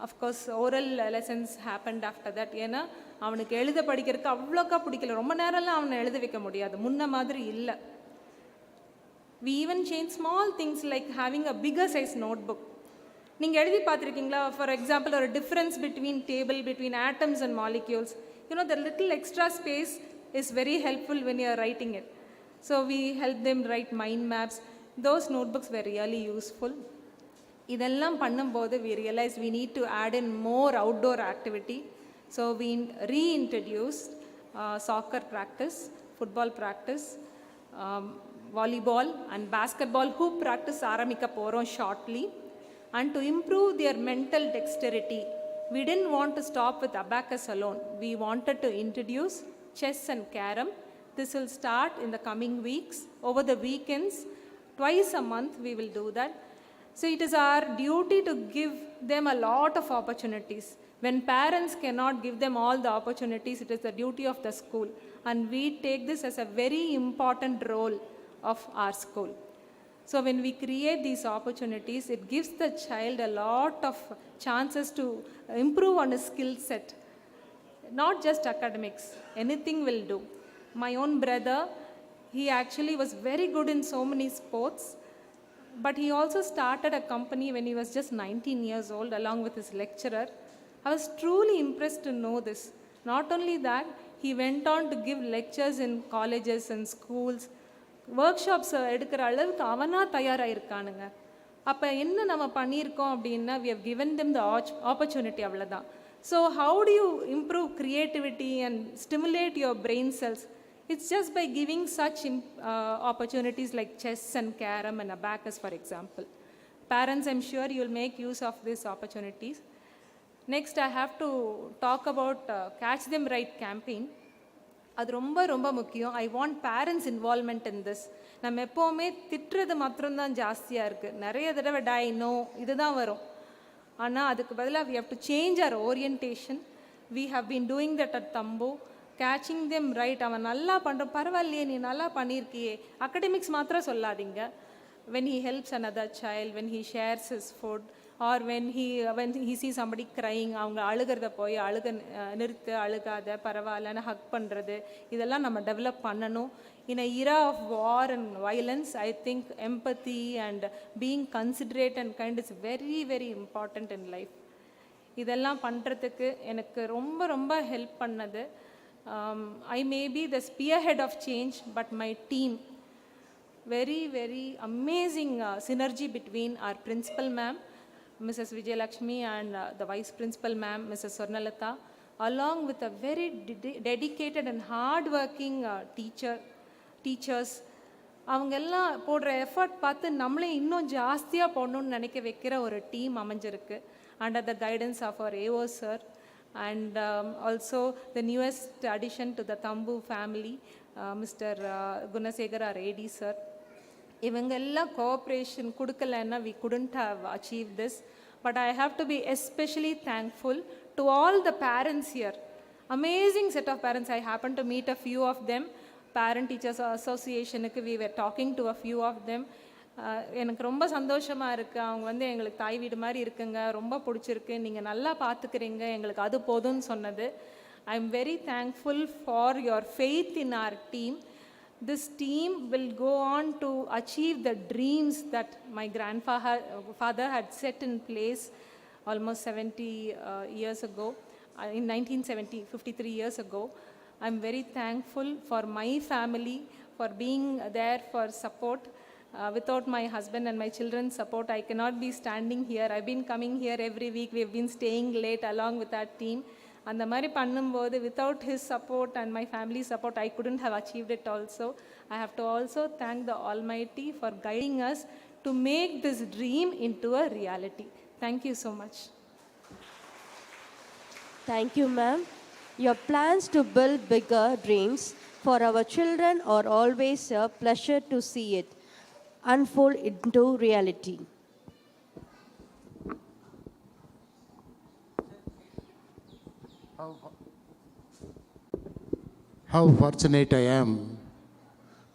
Of course oral lessons happened after that. ஏன்னா அவனுக்கு எழுத படிக்கிறதுக்கு அவ்வளோக்கா பிடிக்கல. ரொம்ப நேரம்லாம் அவனை எழுத வைக்க முடியாது, முன்ன மாதிரி இல்லை. We even changed small things like having a bigger size notebook. நீங்கள் எழுதி பார்த்துருக்கீங்களா? ஃபார் எக்ஸாம்பிள் ஒரு difference between atoms and molecules. You know, the little extra space is very helpful when you are writing it. So we helped them write mind maps. Those notebooks were really useful. இதெல்லாம் பண்ணும்போது we realized we need to add in more outdoor activity. So we reintroduced soccer practice, football practice, volleyball and basketball hoop practice ஆரம்பிக்க போகிறோம் shortly. And to improve their mental dexterity, we didn't want to stop with abacus alone. We wanted to introduce chess and carom. This will start in the coming weeks. Over the weekends, twice a month we will do that. So it is our duty to give them a lot of opportunities. When parents cannot give them all the opportunities, it is the duty of the school. And we take this as a very important role of our school. So when we create these opportunities, it gives the child a lot of chances to improve on his skill set. Not just academics, anything will do. My own brother, he actually was very good in so many sports, but he also started a company when he was just 19 years old along with his lecturer. I was truly impressed to know this. Not only that, he went on to give lectures in colleges and schools. ஒர்க்ஷாப்ஸ் எடுக்கிற அளவுக்கு அவனாக தயாராகிருக்கானுங்க. அப்போ என்ன நம்ம பண்ணியிருக்கோம் அப்படின்னா, we have given them the opportunity, அவ்வளோதான். So how do you improve creativity and stimulate your brain cells? It's just by giving such opportunities like chess and carom and abacus, for example. Parents, I'm sure you will make use of these opportunities. Next, I have to talk about Catch Them Right campaign. அது ரொம்ப ரொம்ப முக்கியம். I want parents involvement in this. நம்ம எப்போவுமே திட்டுறது மாத்திரம்தான் ஜாஸ்தியாக இருக்குது. நிறைய தடவை டை நோ இதுதான் வரும். ஆனால் அதுக்கு பதிலாக we have to change our orientation. We have been doing that at THAMBU, catching them right. அவன் நல்லா பண்ணுற பரவாயில்லையே, நீ நல்லா பண்ணியிருக்கியே, அகடமிக்ஸ் மாத்திரம் சொல்லாதீங்க. When he helps another child, when he shares his food, or when he sees somebody crying, அவங்க அழுகிறத போய் நிறுத்து, அழுகாத, பரவாயில்லன்னு ஹக் பண்ணுறது, இதெல்லாம் நம்ம டெவலப் பண்ணணும். In an era of war and violence, I think empathy and being considerate and kind is very, very important in life. இதெல்லாம் பண்ணுறதுக்கு எனக்கு ரொம்ப ரொம்ப ஹெல்ப் பண்ணது. I may be the spearhead of change, but my team, very, very amazing synergy between our principal ma'am, Mrs. Vijayalakshmi, and the vice principal ma'am, Mrs. Swarnalatha, along with a very dedicated and hard-working teachers. அவங்க எல்லாம் போடுற effort பார்த்து நம்மளே இன்னும் ஜாஸ்தியாக போடணும்னு நினைக்க வைக்கிற ஒரு டீம் அமைஞ்சிருக்கு, under the guidance of our AO sir, and also the newest addition to the THAMBU family, Mr. Gunasekar, our AD sir. இவங்க எல்லாம் கோஆப்ரேஷன் கொடுக்கலன்னா we couldn't have achieved this. But I have to be especially thankful to all the parents here. Amazing set of parents. I happened to meet a few of them. Parent Teachers Association, we were talking to a few of them. எனக்கு ரொம்ப சந்தோஷமாக இருக்குது. அவங்க எங்களுக்கு தாய் வீடு மாதிரி இருக்குங்க, ரொம்ப பிடிச்சிருக்கு, நீங்கள் நல்லா பார்த்துக்கிறீங்க, எங்களுக்கு அது போதும்னு சொன்னது. I am very thankful for your faith in our team. This team will go on to achieve the dreams that my grandfather had set in place almost 70 years ago, in 1970, 53 years ago. I'm very thankful for my family for being there for support. Without my husband and my children's support, I cannot be standing here. I've been coming here every week. We've been staying late along with our team. அந்த மாதிரி பண்ணும்போது without his support and my family support, I couldn't have achieved it also. I have to also thank the Almighty for guiding us to make this dream into a reality. Thank you so much. Thank you, ma'am. Your plans to build bigger dreams for our children are always a pleasure to see it unfold into reality. How fortunate I am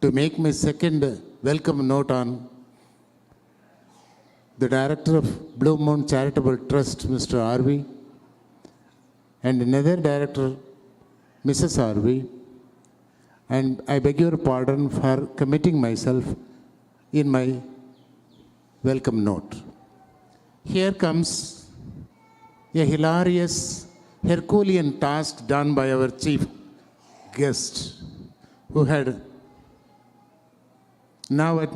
to make my second welcome note on the director of Blue Moon Charitable Trust, Mr. R.V., and another director, Mrs. R.V., and I beg your pardon for committing myself in my welcome note. Here comes a hilarious Herculean task done by our chief guest, who had now at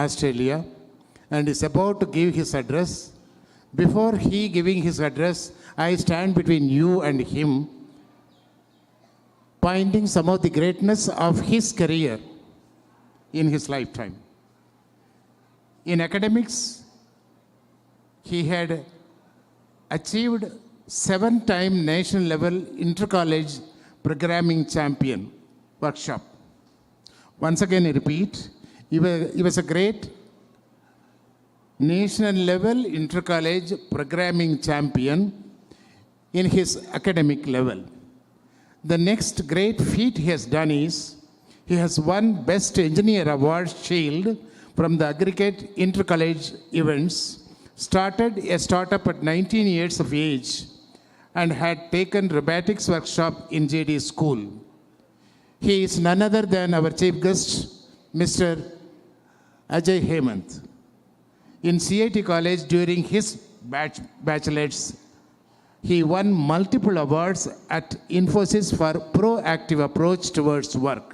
Australia and is about to give his address. Before he giving his address, I stand between you and him, pointing some of the greatness of his career in his lifetime. In academics, he had achieved 7-time national level inter-college programming champion workshop. Once again, I repeat, he was a great national level inter-college programming champion in his academic level. The next great feat he has done is he has won Best Engineer Award Shield from the aggregate inter-college events, started a startup at 19 years of age, and had taken robotics workshop in JD School. He is none other than our chief guest, Mr. Ajay Hemant. In CIT College during his bachelor's, he won multiple awards at Infosys for proactive approach towards work.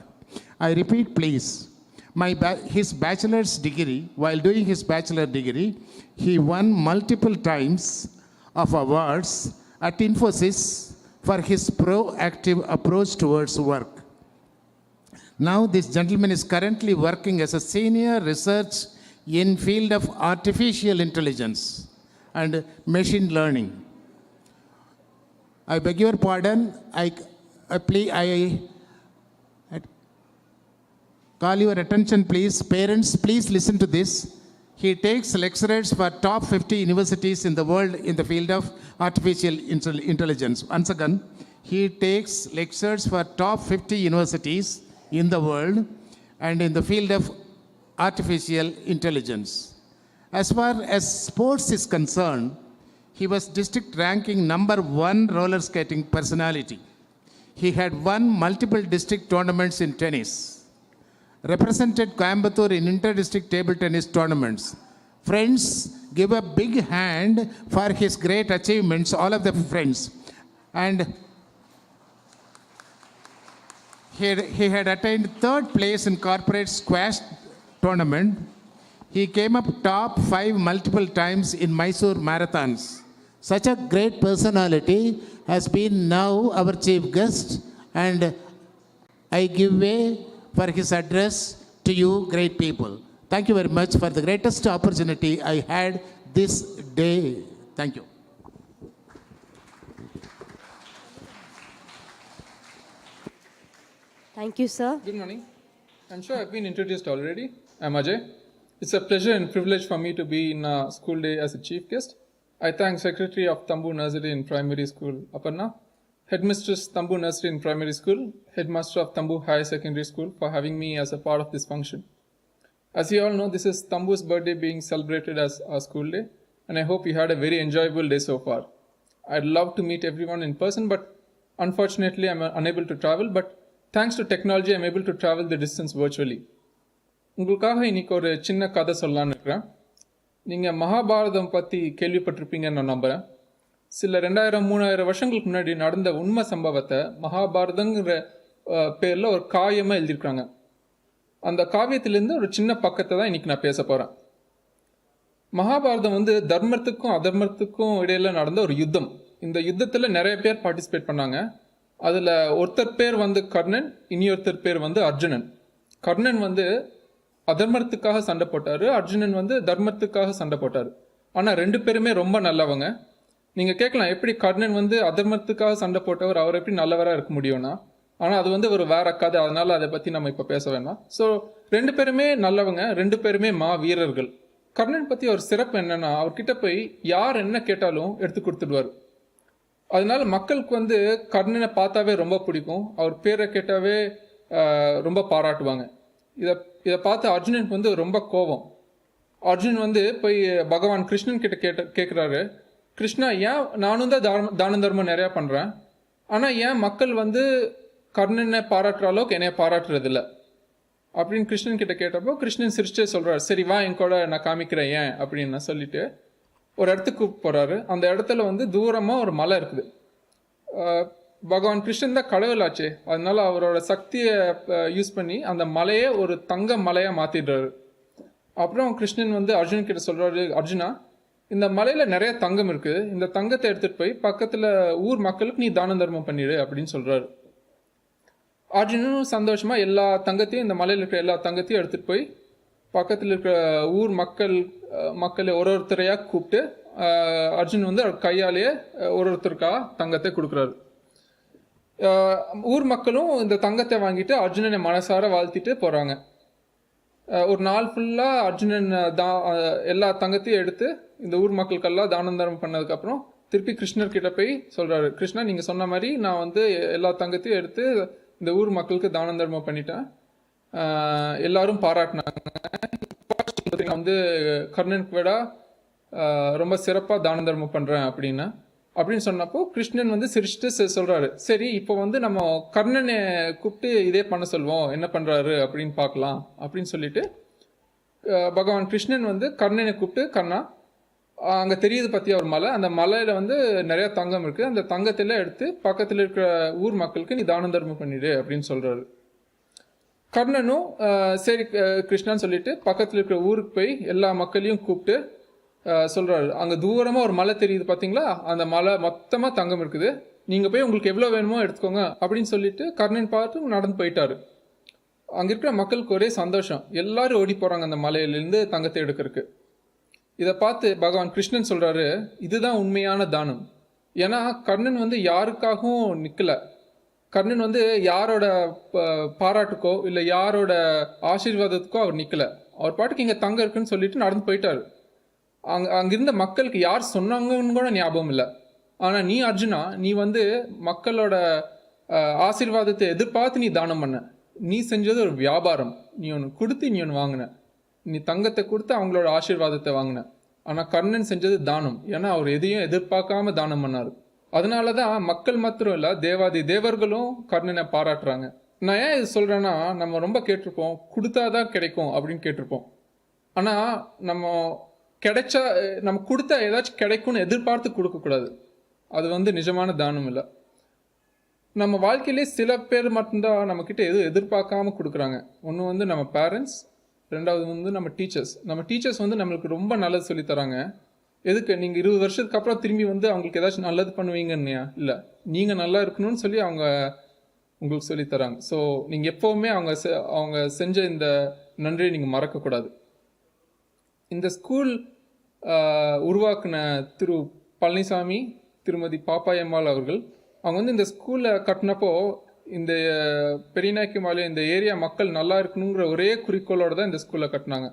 I repeat, please, his bachelor's degree, while doing his bachelor degree, he won multiple times of awards at Infosys for his proactive approach towards work. Now this gentleman is currently working as a senior research in field of artificial intelligence and machine learning. I beg your pardon, I call your attention, please. Parents, please listen to this. He takes lecturers for top 50 universities in the world in the field of artificial intelligence. Once again, he takes lectures for top 50 universities in the world and in the field of artificial intelligence. As far as sports is concerned, he was district ranking number 1 roller skating personality. He had won multiple district tournaments in tennis, represented Coimbatore in inter-district table tennis tournaments. Friends, give a big hand for his great achievements, all of the friends. And he had attained 3rd place in corporate squash tournament. He came up top 5 multiple times in Mysore marathons. Such a great personality has been now our chief guest, and I give way for his address to you great people. Thank you very much for the greatest opportunity I had this day. Thank you. Thank you, sir. Good morning. I'm sure I've been introduced already. I'm Ajay. It's a pleasure and privilege for me to be in a school day as a chief guest. I thank Secretary of THAMBU Nursery in Primary School, Aparna, Headmistress THAMBU Nursery in Primary School, Headmaster of THAMBU Higher Secondary School for having me as a part of this function. As you all know, this is THAMBU's birthday being celebrated as our school day, and I hope you had a very enjoyable day so far. I'd love to meet everyone in person, but unfortunately I'm unable to travel, but thanks to technology I'm able to travel the distance virtually. உங்களுக்காக இன்னைக்கு ஒரு சின்ன கதை சொல்லலான்னு இருக்கிறேன். நீங்கள் மகாபாரதம் பற்றி கேள்விப்பட்டிருப்பீங்கன்னு நான் நம்புகிறேன். சில 2000-3000 வருஷங்களுக்கு முன்னாடி நடந்த உண்மை சம்பவத்தை மகாபாரதங்கிற பேரில் ஒரு காவியமாக எழுதியிருக்காங்க. அந்த காவியத்திலேருந்து ஒரு சின்ன பக்கத்தை தான் இன்றைக்கி நான் பேச போகிறேன். மகாபாரதம் தர்மத்துக்கும் அதர்மத்துக்கும் இடையில நடந்த ஒரு யுத்தம். இந்த யுத்தத்தில் நிறைய பேர் பார்ட்டிசிபேட் பண்ணாங்க. அதில் ஒருத்தர் பேர் கர்ணன், இனியொருத்தர் பேர் அர்ஜுனன். கர்ணன் அதர்மத்துக்காக சண்டை போட்டார், அர்ஜுனன் தர்மத்துக்காக சண்டை போட்டார். ஆனால் 2 பேருமே ரொம்ப நல்லவங்க. நீங்கள் கேட்கலாம், எப்படி கர்ணன் அதர்மத்துக்காக சண்டை போட்டவர் அவர் எப்படி நல்லவராக இருக்க முடியும்னா? ஆனால் அது ஒரு வேற கதை, அதனால் அதை பற்றி நம்ம இப்போ பேச வேண்டாம். ஸோ 2 பேருமே நல்லவங்க, 2 பேருமே வீரர்கள். கர்ணன் பற்றி ஒரு சிறப்பு என்னென்னா, அவர்கிட்ட போய் யார் என்ன கேட்டாலும் எடுத்து கொடுத்துடுவார். அதனால மக்களுக்கு கர்ணனை பார்த்தாவே ரொம்ப பிடிக்கும், அவர் பேரை கேட்டாவே ரொம்ப பாராட்டுவாங்க. இதை பார்த்து அர்ஜுனனுக்கு ரொம்ப கோபம். அர்ஜுனன் போய் பகவான் கிருஷ்ணன் கிட்ட கேட்குறாரு, கிருஷ்ணா, ஏன் நானும் தான் தான தர்மம் நிறையா பண்ணுறேன், ஆனால் ஏன் மக்கள் கர்ணனை பாராட்டுற அளவுக்கு என்னைய பாராட்டுறதில்ல அப்படின்னு கிருஷ்ணன் கிட்ட கேட்டப்போ கிருஷ்ணன் சிரிச்சே சொல்கிறார், சரி வா என் கூட நான் காமிக்கிறேன் ஏன் அப்படின்னு சொல்லிட்டு ஒரு இடத்துக்கு போகிறாரு. அந்த இடத்துல தூரமாக ஒரு மலை இருக்குது. பகவான் கிருஷ்ணன் தான் கடவுளாச்சே, அதனால அவரோட சக்தியை யூஸ் பண்ணி அந்த மலையை ஒரு தங்க மலையாக மாற்றிடுறாரு. அப்புறம் கிருஷ்ணன் அர்ஜுனன் கிட்ட சொல்கிறாரு, அர்ஜுனா, இந்த மலையில் நிறைய தங்கம் இருக்குது, இந்த தங்கத்தை எடுத்துகிட்டு போய் பக்கத்தில் ஊர் மக்களுக்கு நீ தான தர்மம் பண்ணிடு அப்படின்னு சொல்கிறாரு. அர்ஜுனனும் சந்தோஷமாக எல்லா தங்கத்தையும், இந்த மலையில் இருக்கிற எல்லா தங்கத்தையும் எடுத்துகிட்டு போய் பக்கத்தில் இருக்கிற ஊர் மக்களை ஒருத்தரையாக கூப்பிட்டு அர்ஜுன் கையாலேயே ஒருத்தருக்காக தங்கத்தை கொடுக்குறாரு. ஊர் மக்களும் இந்த தங்கத்தை வாங்கிட்டு அர்ஜுனனை மனசார வாழ்த்திட்டு போகிறாங்க. ஒரு நாள் ஃபுல்லாக அர்ஜுனன் எல்லா தங்கத்தையும் எடுத்து இந்த ஊர் மக்களுக்கெல்லாம் தானம் தர்மம் பண்ணதுக்கப்புறம் திருப்பி கிருஷ்ணர்கிட்ட போய் சொல்கிறாரு, கிருஷ்ணா, நீங்கள் சொன்ன மாதிரி நான் எல்லா தங்கத்தையும் எடுத்து இந்த ஊர் மக்களுக்கு தானம் தர்மம் பண்ணிட்டேன், எல்லாரும் பாராட்டினாங்க, கர்ணனுக்கு விட ரொம்ப சிறப்பாக தான தர்மம் பண்ணுறேன் அப்படின்னு சொன்னப்போ கிருஷ்ணன் சிரிச்சுட்டு சொல்கிறாரு, சரி இப்போ நம்ம கர்ணனை கூப்பிட்டு இதே பண்ண சொல்வோம், என்ன பண்ணுறாரு அப்படின்னு பார்க்கலாம் அப்படின்னு சொல்லிட்டு பகவான் கிருஷ்ணன் கர்ணனை கூப்பிட்டு, கர்ணா, அங்கே தெரியுது பற்றியா ஒரு மலை, அந்த மலையில் நிறையா தங்கம் இருக்குது, அந்த தங்கத்தில் எடுத்து பக்கத்தில் இருக்கிற ஊர் மக்களுக்கு நீ தான தர்மம் பண்ணிடு அப்படின்னு சொல்கிறாரு. கர்ணனும் சரி கிருஷ்ணான்னு சொல்லிட்டு பக்கத்தில் இருக்கிற ஊருக்கு போய் எல்லா மக்களையும் கூப்பிட்டு சொல்கிறாரு, அங்கே தூரமாக ஒரு மலை தெரியுது பார்த்தீங்களா, அந்த மலை மொத்தமாக தங்கம் இருக்குது, நீங்கள் போய் உங்களுக்கு எவ்வளோ வேணுமோ எடுத்துக்கோங்க அப்படின்னு சொல்லிட்டு கர்ணன் பார்த்து நடந்து போயிட்டாரு. அங்கே இருக்கிற மக்களுக்கு ஒரே சந்தோஷம், எல்லாரும் ஓடி போகிறாங்க அந்த மலையிலேருந்து தங்கத்தை எடுக்கிறதுக்கு. இதை பார்த்து பகவான் கிருஷ்ணன் சொல்கிறாரு, இதுதான் உண்மையான தானம். ஏன்னா கர்ணன் யாருக்காகவும் நிற்கலை, கர்ணன் யாரோட பாராட்டுக்கோ இல்லை யாரோட ஆசீர்வாதத்துக்கோ அவர் நிற்கலை, அவர் பாட்டுக்கு இங்கே தங்க இருக்குன்னு சொல்லிட்டு நடந்து போயிட்டாரு. அங்கிருந்த மக்களுக்கு யார் சொன்னாங்கன்னு கூட ஞாபகம் இல்லை. ஆனால் நீ அர்ஜுனா, நீ வந்து மக்களோட ஆசீர்வாதத்தை எதிர்பார்த்து நீ தானம் பண்ண. நீ செஞ்சது ஒரு வியாபாரம். நீ ஒன்று கொடுத்து நீ ஒன்று வாங்கின. நீ தங்கத்தை கொடுத்து அவங்களோட ஆசீர்வாதத்தை வாங்கின. ஆனால் கர்ணன் செஞ்சது தானம். ஏன்னா அவர் எதையும் எதிர்பார்க்காம தானம் பண்ணார். அதனால தான் மக்கள் மாத்திரம் இல்லை, தேவாதி தேவர்களும் கர்ணனை பாராட்டுறாங்க. நான் ஏன் இது சொல்கிறேன்னா, நம்ம ரொம்ப கேட்டிருப்போம், கொடுத்தாதான் கிடைக்கும் அப்படின்னு கேட்டிருப்போம். ஆனால் நம்ம கொடுத்தா ஏதாச்சும் கிடைக்கும்னு எதிர்பார்த்து கொடுக்கக்கூடாது. அது வந்து நிஜமான தானம் இல்லை. நம்ம வாழ்க்கையிலே சில பேர் மட்டும்தான் நம்மக்கிட்ட எதுவும் எதிர்பார்க்காம கொடுக்குறாங்க. ஒன்று வந்து நம்ம பேரண்ட்ஸ், ரெண்டாவது வந்து நம்ம டீச்சர்ஸ். நம்ம டீச்சர்ஸ் வந்து நம்மளுக்கு ரொம்ப நல்லது சொல்லித்தராங்க. எதுக்கு? நீங்கள் 20 வருஷத்துக்கு அப்புறம் திரும்பி வந்து அவங்களுக்கு ஏதாச்சும் நல்லது பண்ணுவீங்கன்னையா? இல்லை, நீங்கள் நல்லா இருக்கணும்னு சொல்லி அவங்க உங்களுக்கு சொல்லித்தராங்க. ஸோ நீங்கள் எப்போவுமே அவங்க செஞ்ச இந்த நன்றியை நீங்கள் மறக்கக்கூடாது. இந்த ஸ்கூல் உருவாக்குன திரு பழனிசாமி, திருமதி பாப்பாயம்மாள் அவர்கள், அவங்க வந்து இந்த ஸ்கூலில் கட்டினப்போ இந்த பெரியநாய்க்குமாலே இந்த ஏரியா மக்கள் நல்லா இருக்கணுங்கிற ஒரே குறிக்கோளோடு தான் இந்த ஸ்கூலில் கட்டினாங்க.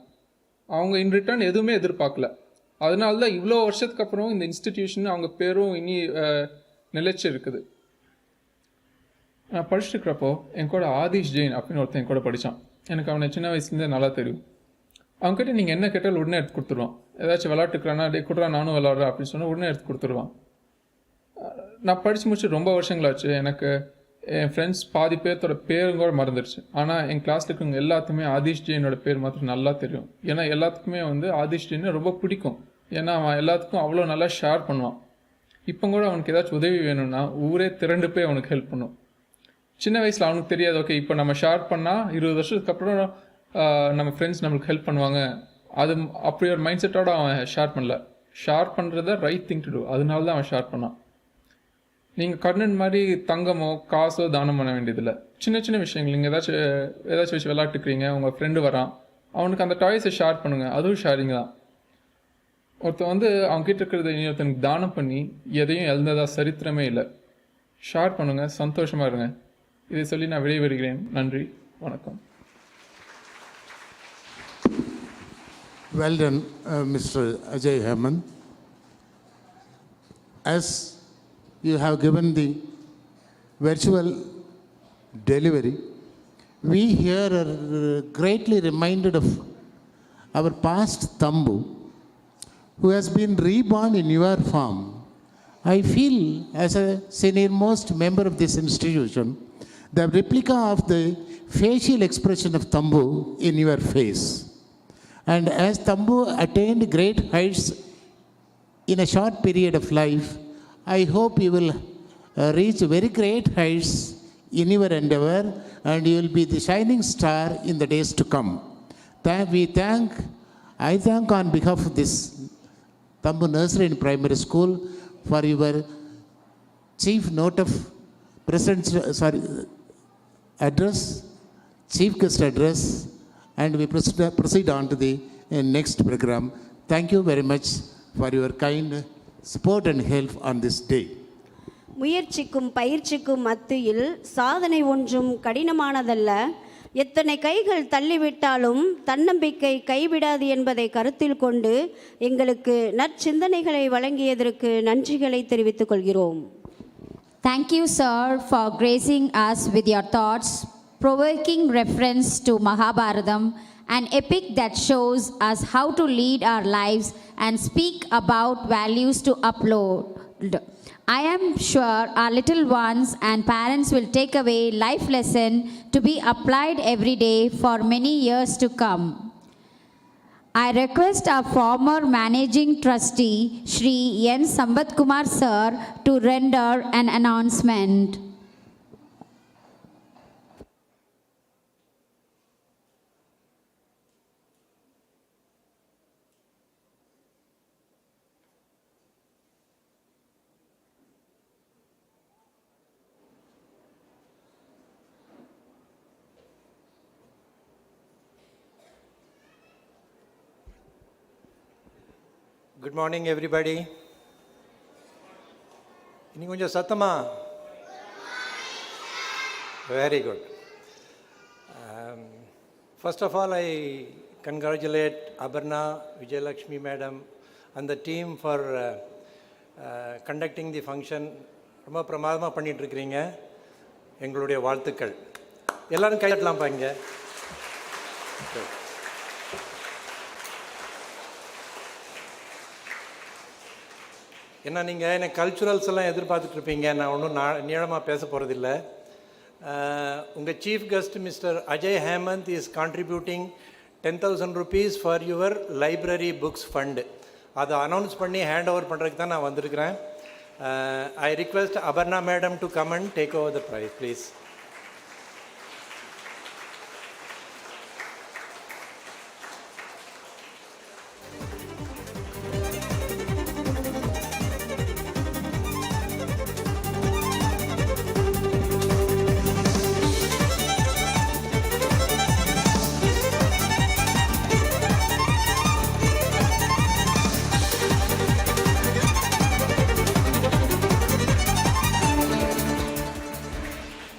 அவங்க இன் ரிட்டர்ன் எதுவுமே எதிர்பார்க்கல. அதனால தான் இவ்வளோ வருஷத்துக்கு அப்புறம் இந்த இன்ஸ்டிடியூஷன் அவங்க பேரும் இனி நிலைச்சி இருக்குது. நான் படிச்சுருக்கிறப்போ என் கூட ஆதிஷ் ஜெயின் அப்படின்னு ஒருத்தன் என் கூட படித்தான். எனக்கு அவனை சின்ன வயசுலேருந்தே நல்லா தெரியும். அவங்ககிட்ட நீங்கள் என்ன கேட்டாலும் உடனே எடுத்து கொடுத்துருவான். ஏதாச்சும் விளாட்டுக்கிறானா, டே கொடுறா நானும் விளாட்றேன் அப்படின்னு சொன்னால் உடனே எடுத்து கொடுத்துருவான். நான் படித்து முடிச்சு ரொம்ப வருஷங்களாச்சு. எனக்கு என் ஃப்ரெண்ட்ஸ் பாதி பேர்த்தோட பேரும் கூட மறந்துடுச்சு. ஆனால் என் கிளாஸில் இருக்கிறவங்க எல்லாத்துக்குமே ஆதிஷ் ஜெயினோட பேர் மாத்திரம் நல்லா தெரியும். ஏன்னா எல்லாத்துக்குமே வந்து ஆதிஷ் ஜெயினை ரொம்ப பிடிக்கும். ஏன்னா அவன் எல்லாத்துக்கும் அவ்வளோ நல்லா ஷேர் பண்ணுவான். இப்போ கூட அவனுக்கு ஏதாச்சும் உதவி வேணும்னா ஊரே திரண்டு போய் அவனுக்கு ஹெல்ப் பண்ணும். சின்ன வயசில் அவனுக்கு தெரியாது, ஓகே இப்போ நம்ம ஷேர் பண்ணால் 20 வருஷத்துக்கு அப்புறம் நம்ம ஃப்ரெண்ட்ஸ் நம்மளுக்கு ஹெல்ப் பண்ணுவாங்க. அது அப்படி ஒரு மைண்ட் செட்டோட அவன் ஷேர் பண்ணல. ஷேர் பண்ணுறத ரைட் திங் டு டூ. அதனால தான் அவன் ஷேர் பண்ணான். நீங்கள் கர்ணன் மாதிரி தங்கமோ காசோ தானம் பண்ண வேண்டியதில்லை. சின்ன சின்ன விஷயங்கள், நீங்கள் ஏதாச்சும் வச்சு விளாட்டுக்கிறீங்க, உங்கள் ஃப்ரெண்டு வரான், அவனுக்கு அந்த டாய்ஸை ஷேர் பண்ணுங்கள். அதுவும் ஷேரிங் தான். ஒருத்தன் வந்து அவங்ககிட்ட இருக்கிறத இன்னொருத்தனுக்கு தானம் பண்ணி எதையும் எழுந்ததா சரித்திரமே இல்லை. ஷேர் பண்ணுங்கள், சந்தோஷமாக இருங்க. இதை சொல்லி நான் விடைபெறுகிறேன். நன்றி, வணக்கம். Well done, Mr. Ajay Hemant. As you have given the virtual delivery, we here are greatly reminded of our past THAMBU, who has been reborn in your form. I feel, as a senior-most member of this institution, the replica of the facial expression of THAMBU in your face. And as THAMBU attained great heights in a short period of life, I hope you will reach very great heights in your endeavor, and you will be the shining star in the days to come. I thank on behalf of this THAMBU Nursery and Primary School for your chief note of address, chief guest address, and we proceed on to the next program. Thank you very much for your kind support and help on this day. முயற்சிக்கும் பயிற்சிக்கும் மத்தியில் சாதனை ஒன்றும் கடினமானதல்ல. எத்தனை கைகள் தள்ளிவிட்டாலும் தன்னம்பிக்கை கைவிடாது என்பதை கருத்தில் கொண்டு எங்களுக்கு நற்சிந்தனைகளை வழங்கியதற்கு நன்றிகளை தெரிவித்துக் கொள்கிறோம். Thank you, sir, for gracing us with your thoughts, provoking reference to Mahabharatam, an epic that shows us how to lead our lives and speak about values to uphold. I am sure our little ones and parents will take away life lesson to be applied every day for many years to come. I request our former managing trustee, Shri N. Sambat Kumar sir, to render an announcement. Good morning, everybody. இன்னும் கொஞ்சம் சத்தமா? Very good. First of all, I congratulate Aparna, Vijayalakshmi madam and the team for conducting the function. ரொம்ப பிரமாதமாக பண்ணிகிட்ருக்கிறீங்க. எங்களுடைய வாழ்த்துக்கள். எல்லோரும் கையெட்டலாம் பாருங்க. ஏன்னா நீங்கள் எனக்கு கல்ச்சுரல்ஸ் எல்லாம் எதிர்பார்த்துட்ருப்பீங்க. நான் ஒன்றும் நீளமாக பேச போகிறதில்ல. உங்கள் chief guest mister Ajay Hemant is contributing 10,000 rupees for your library books fund. அதை அனௌன்ஸ் பண்ணி ஹேண்ட் ஓவர் பண்ணுறதுக்கு தான் நான் வந்திருக்கிறேன். I request Aparna madam to come and take over the prize please.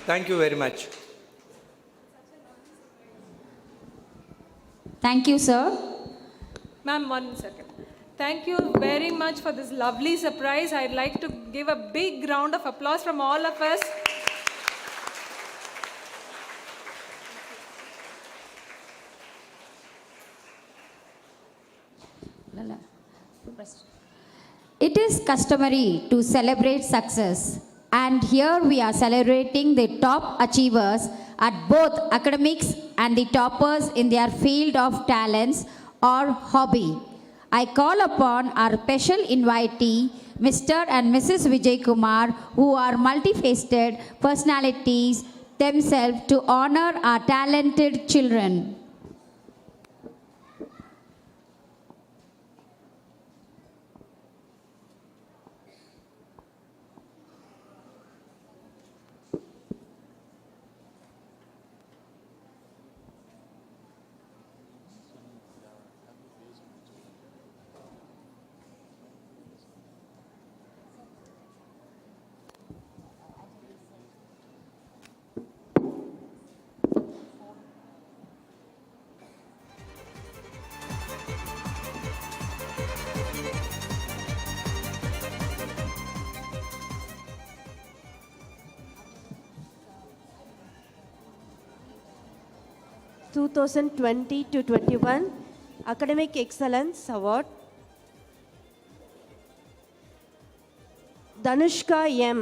Thank you very much. Thank you, sir. Ma'am, 1 second. Thank you very much for this lovely surprise. I'd like to give a big round of applause from all of us. It is customary to celebrate success, and here we are celebrating the top achievers at both academics and the toppers in their field of talents or hobby. I call upon our special invitee, Mr. and Mrs. Vijay Kumar, who are multifaceted personalities themselves, to honor our talented children. (2020-21) Academic Excellence Award, Dhanushka M.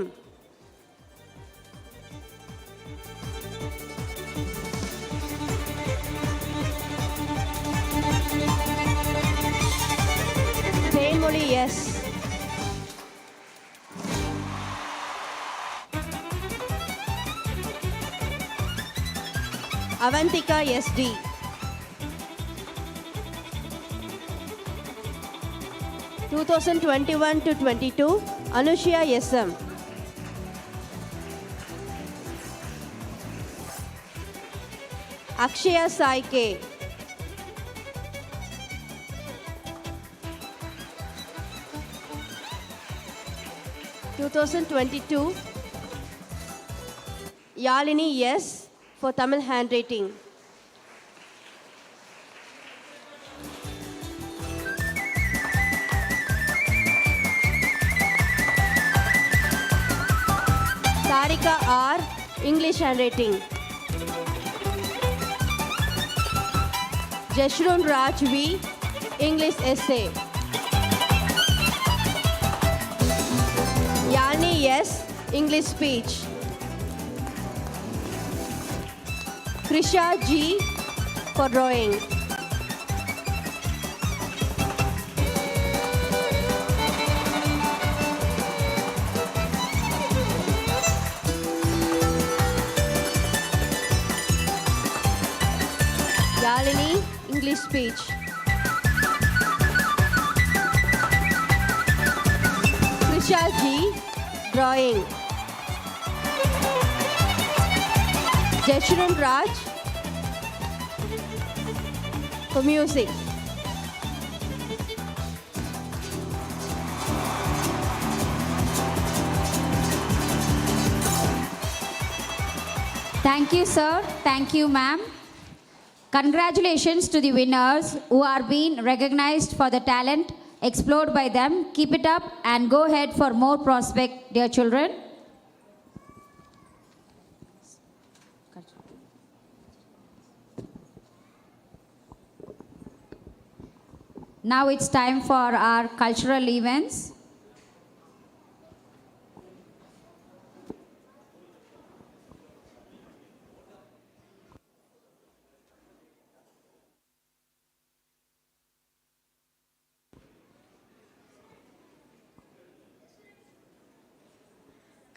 Painmoli S. Avantika SD. (2021-22) Anushya SM. Akshaya Sai K. (2022) Yalini S. for Tamil handwriting. Sarika R. English handwriting. Jashrun Raj V. English essay. Yani S. English speech. Krisha G. for drawing. Yalini, English speech. Krisha G. drawing. Jashrun Raj for music. Thank you, sir. Thank you, ma'am. Congratulations to the winners who are being recognized for the talent explored by them. Keep it up and go ahead for more prospect, dear children. Now it's time for our cultural events.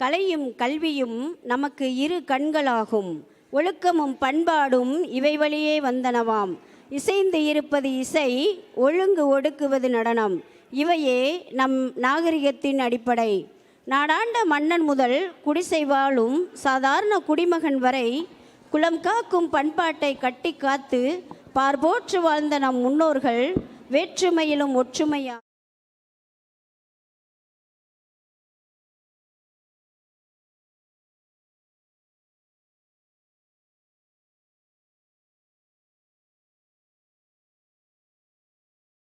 கலையும் கல்வியும் நமக்கு இரு கண்களாகும். ஒழுக்கமும் பண்பாடும் இவை வழியே வந்தனவாம். இசைந்து இருப்பது இசை, ஒழுங்கு ஒடுக்குவது நடனம். இவையே நம் நாகரிகத்தின் அடிப்படை. நாடாண்ட மன்னன் முதல் குடிசை வாழும் சாதாரண குடிமகன் வரை குலம் காக்கும் பண்பாட்டை கட்டி காத்து பார்போற்று வாழ்ந்த நம் முன்னோர்கள் வேற்றுமையிலும் ஒற்றுமையா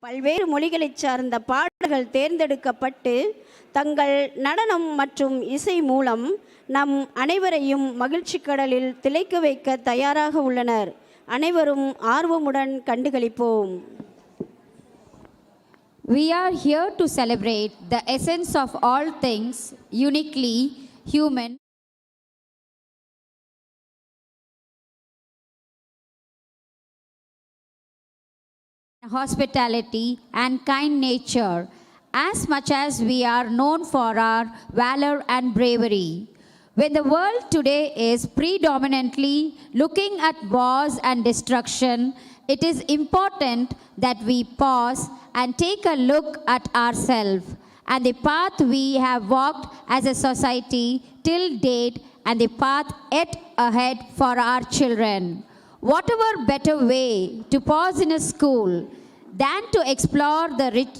பல்வேறு மொழிகளைச் சார்ந்த பாடல்கள் தேர்ந்தெடுக்கப்பட்டு தங்கள் நடனம் மற்றும் இசை மூலம் நம் அனைவரையும் மகிழ்ச்சி கடலில் திளைக்க வைக்க தயாராக உள்ளனர். அனைவரும் ஆர்வமுடன் கண்டுகளிப்போம். We are here to celebrate the essence of all things uniquely human. Hospitality and kind nature, as much as we are known for our valor and bravery. When the world today is predominantly looking at wars and destruction, it is important that we pause and take a look at ourselves and the path we have walked as a society till date and the path yet ahead for our children. Whatever better way to pause in a school than to explore the rich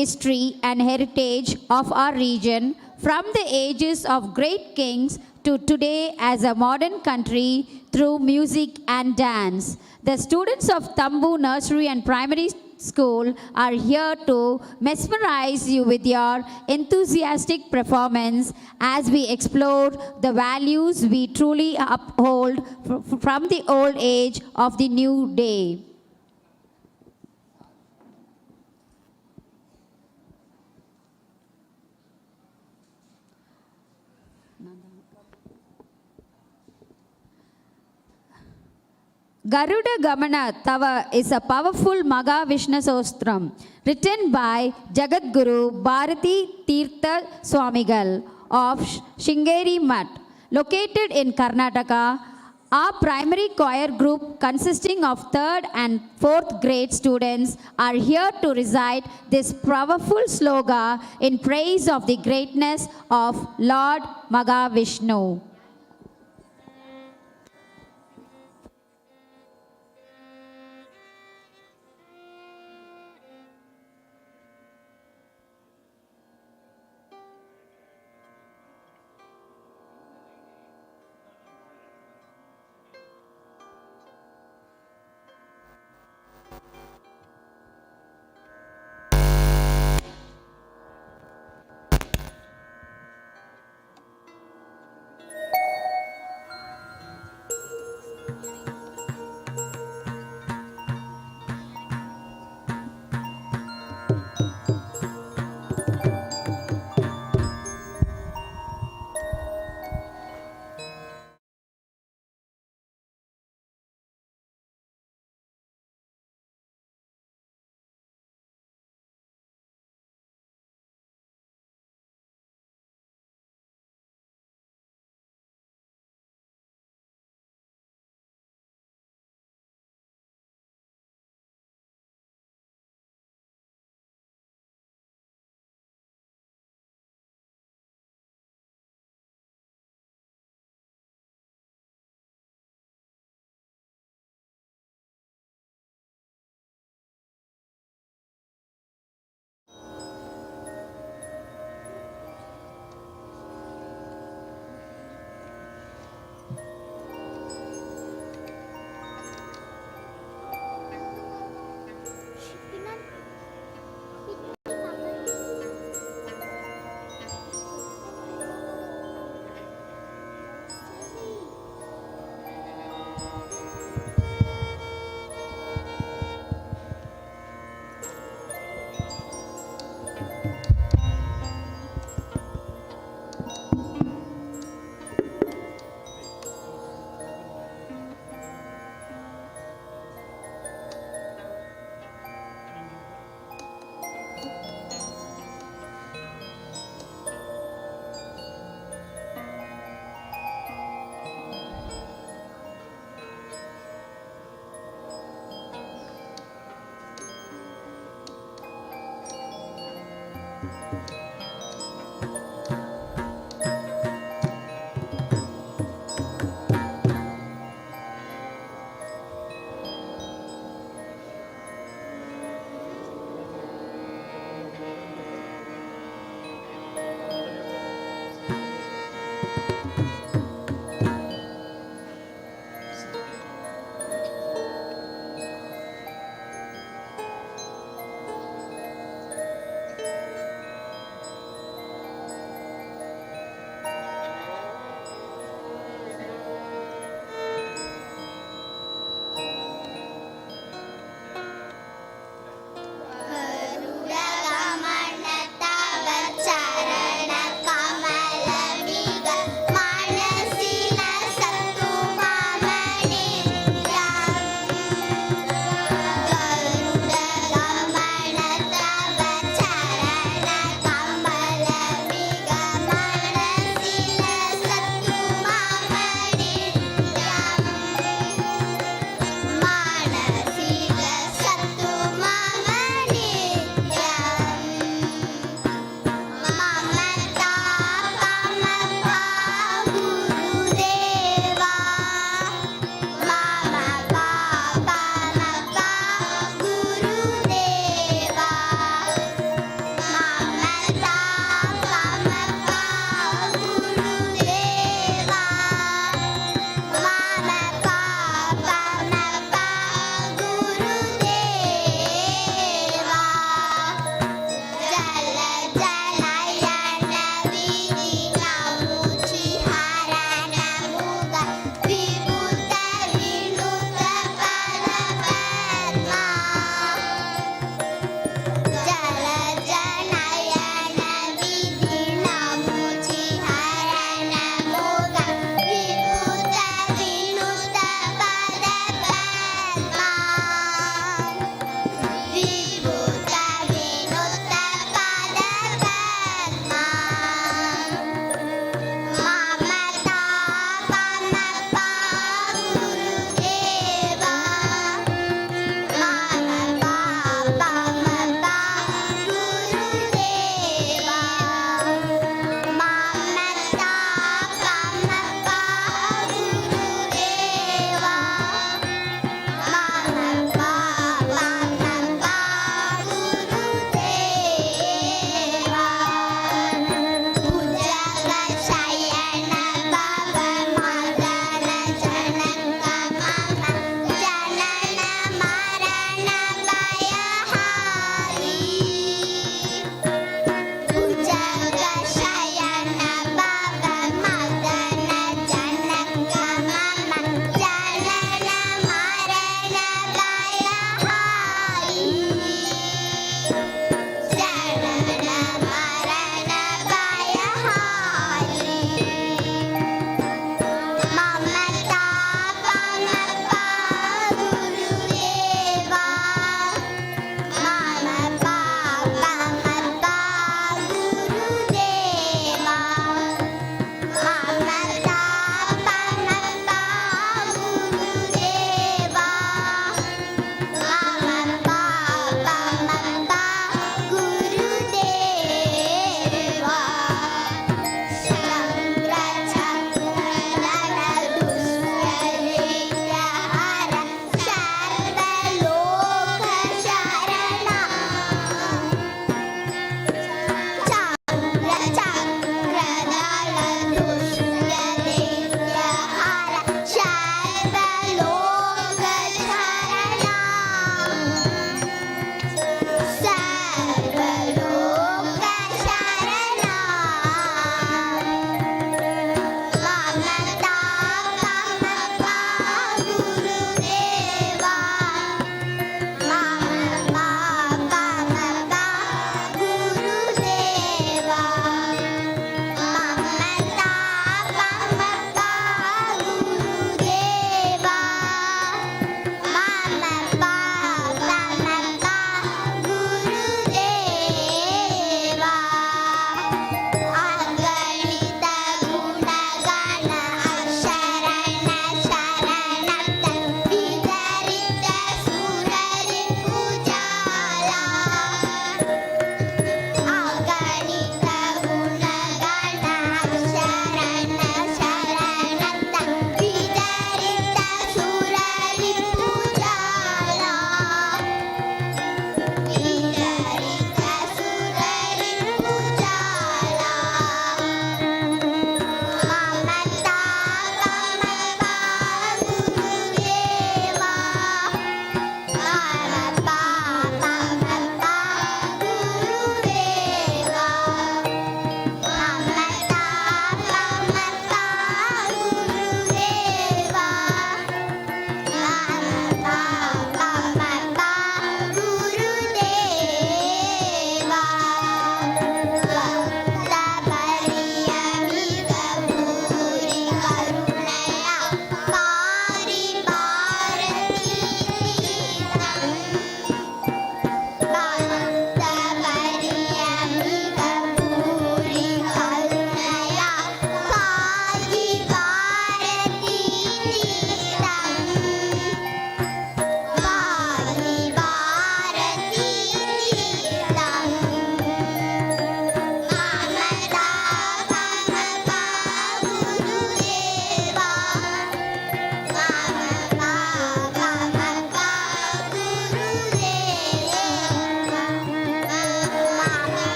history and heritage of our region from the ages of great kings to today as a modern country through music and dance. The students of THAMBU Nursery and Primary School are here to mesmerize you with your enthusiastic performance as we explore the values we truly uphold from the old age of the new day. Garuda Gamana Tava is a powerful Maga Vishnu Sostram written by Jagadguru Bharati Tirtha Swamigal of Shingeri Mutt, located in Karnataka. Our primary choir group consisting of 3rd and 4th grade students are here to recite this powerful sloga in praise of the greatness of Lord Maga Vishnu.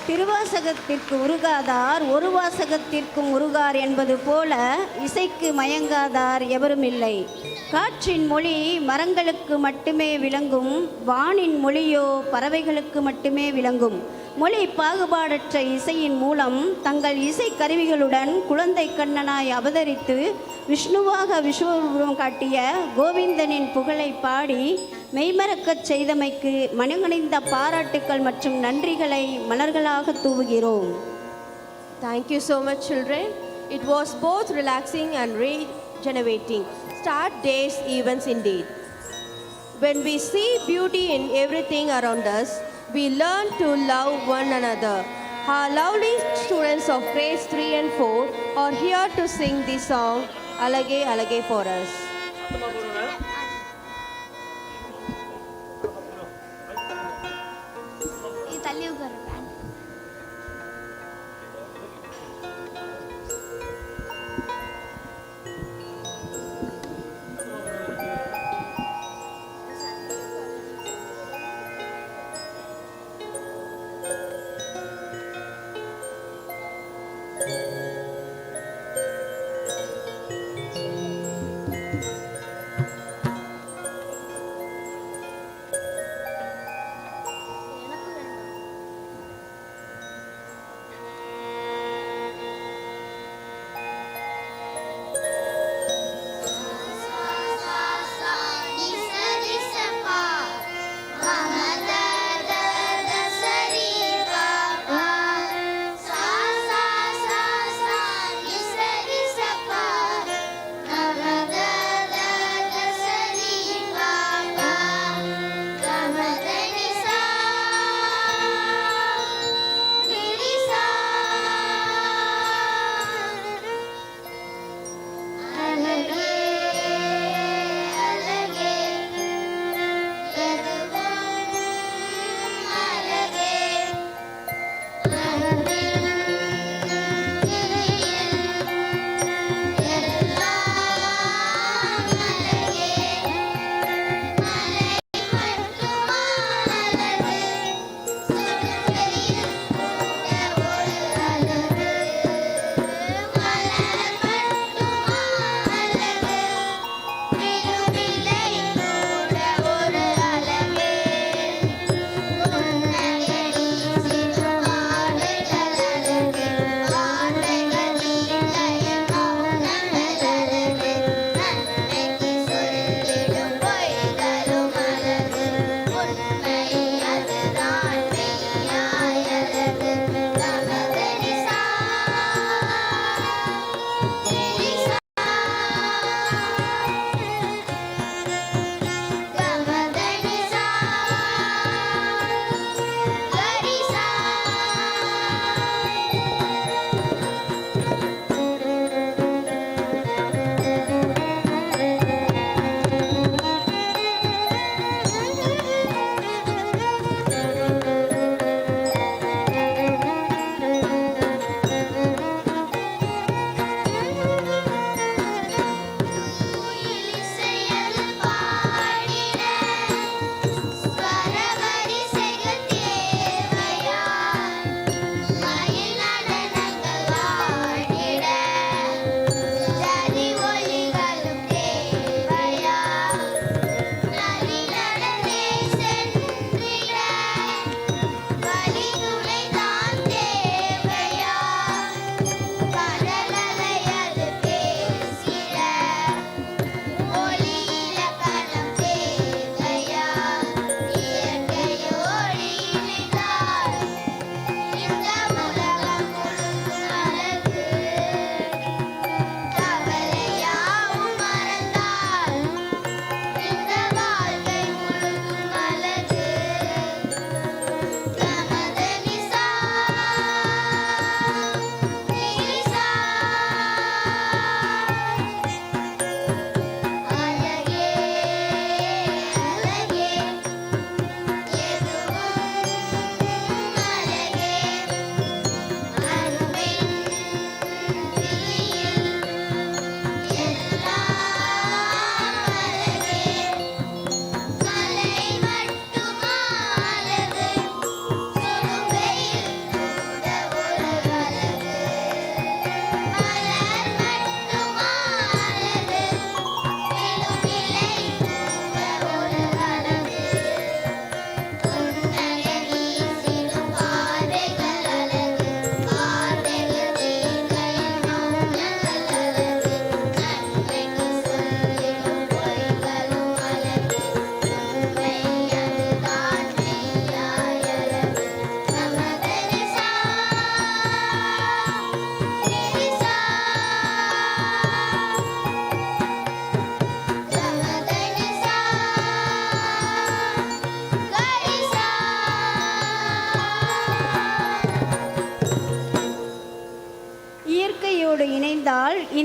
திருவாசகத்திற்கு உருகாதார் ஒரு வாசகத்திற்கும் உருகார் என்பது போல இசைக்கு மயங்காதார் எவரும் இல்லை. காற்றின் மொழி மரங்களுக்கு மட்டுமே விளங்கும், வானின் மொழியோ பறவைகளுக்கு மட்டுமே விளங்கும். மொழி பாகுபாடற்ற இசையின் மூலம் தங்கள் இசை கருவிகளுடன் குழந்தை கண்ணனாய் அவதரித்து விஷ்ணுவாக விஸ்வரூபம் காட்டிய கோவிந்தனின் புகழை பாடி மெய்மறக்கச் செய்தமைக்கு மனங்கனிந்த பாராட்டுக்கள் மற்றும் நன்றிகளை மலர்களாக தூவுகிறோம். Thank you so much, children. It was both relaxing and regenerating. Start days events indeed. When we see beauty in everything around us, we learn to love one another. Our lovely students of grades 3 and 4 are here to sing the song Alage Alage for us.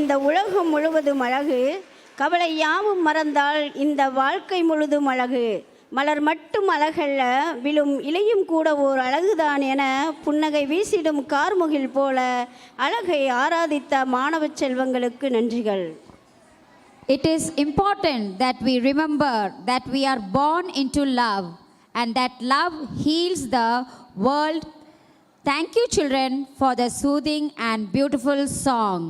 இந்த உலகம் முழுவதும் அழகு, கவலை யாவும் மறந்தால் இந்த வாழ்க்கை முழுதும் அழகு. மலர் மட்டும் அழகல்ல, விழும் இலையும் கூட ஓர் அழகுதான் என புன்னகை வீசிடும் கார்முகில் போல அழகை ஆராதித்த மாணவ செல்வங்களுக்கு நன்றிகள். It is important that we remember that we are born into love and that love heals the world. Thank you, children, for the soothing and beautiful song.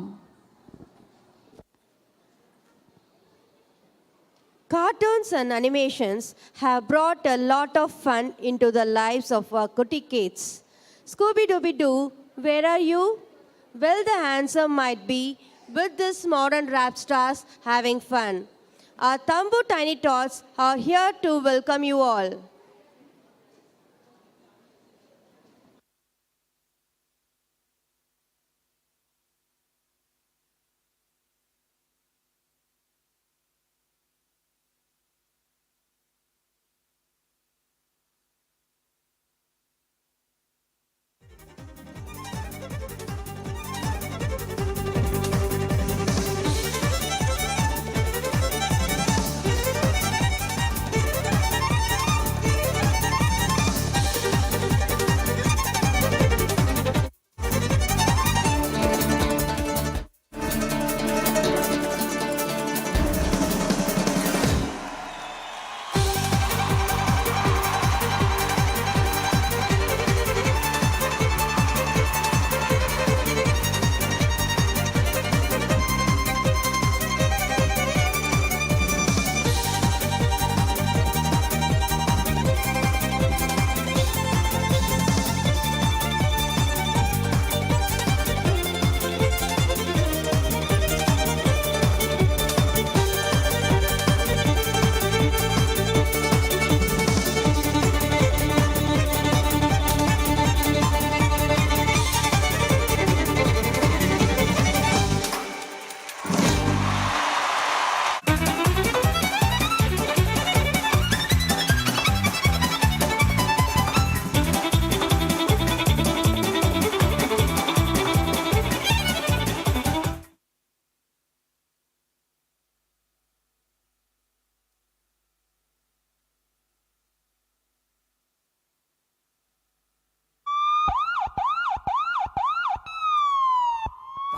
Cartoons and animations have brought a lot of fun into the lives of our cutie kids. Scooby-Dooby-Doo, where are you? Well, the answer might be with this modern rap stars having fun. Our THAMBU Tiny Tots are here to welcome you all.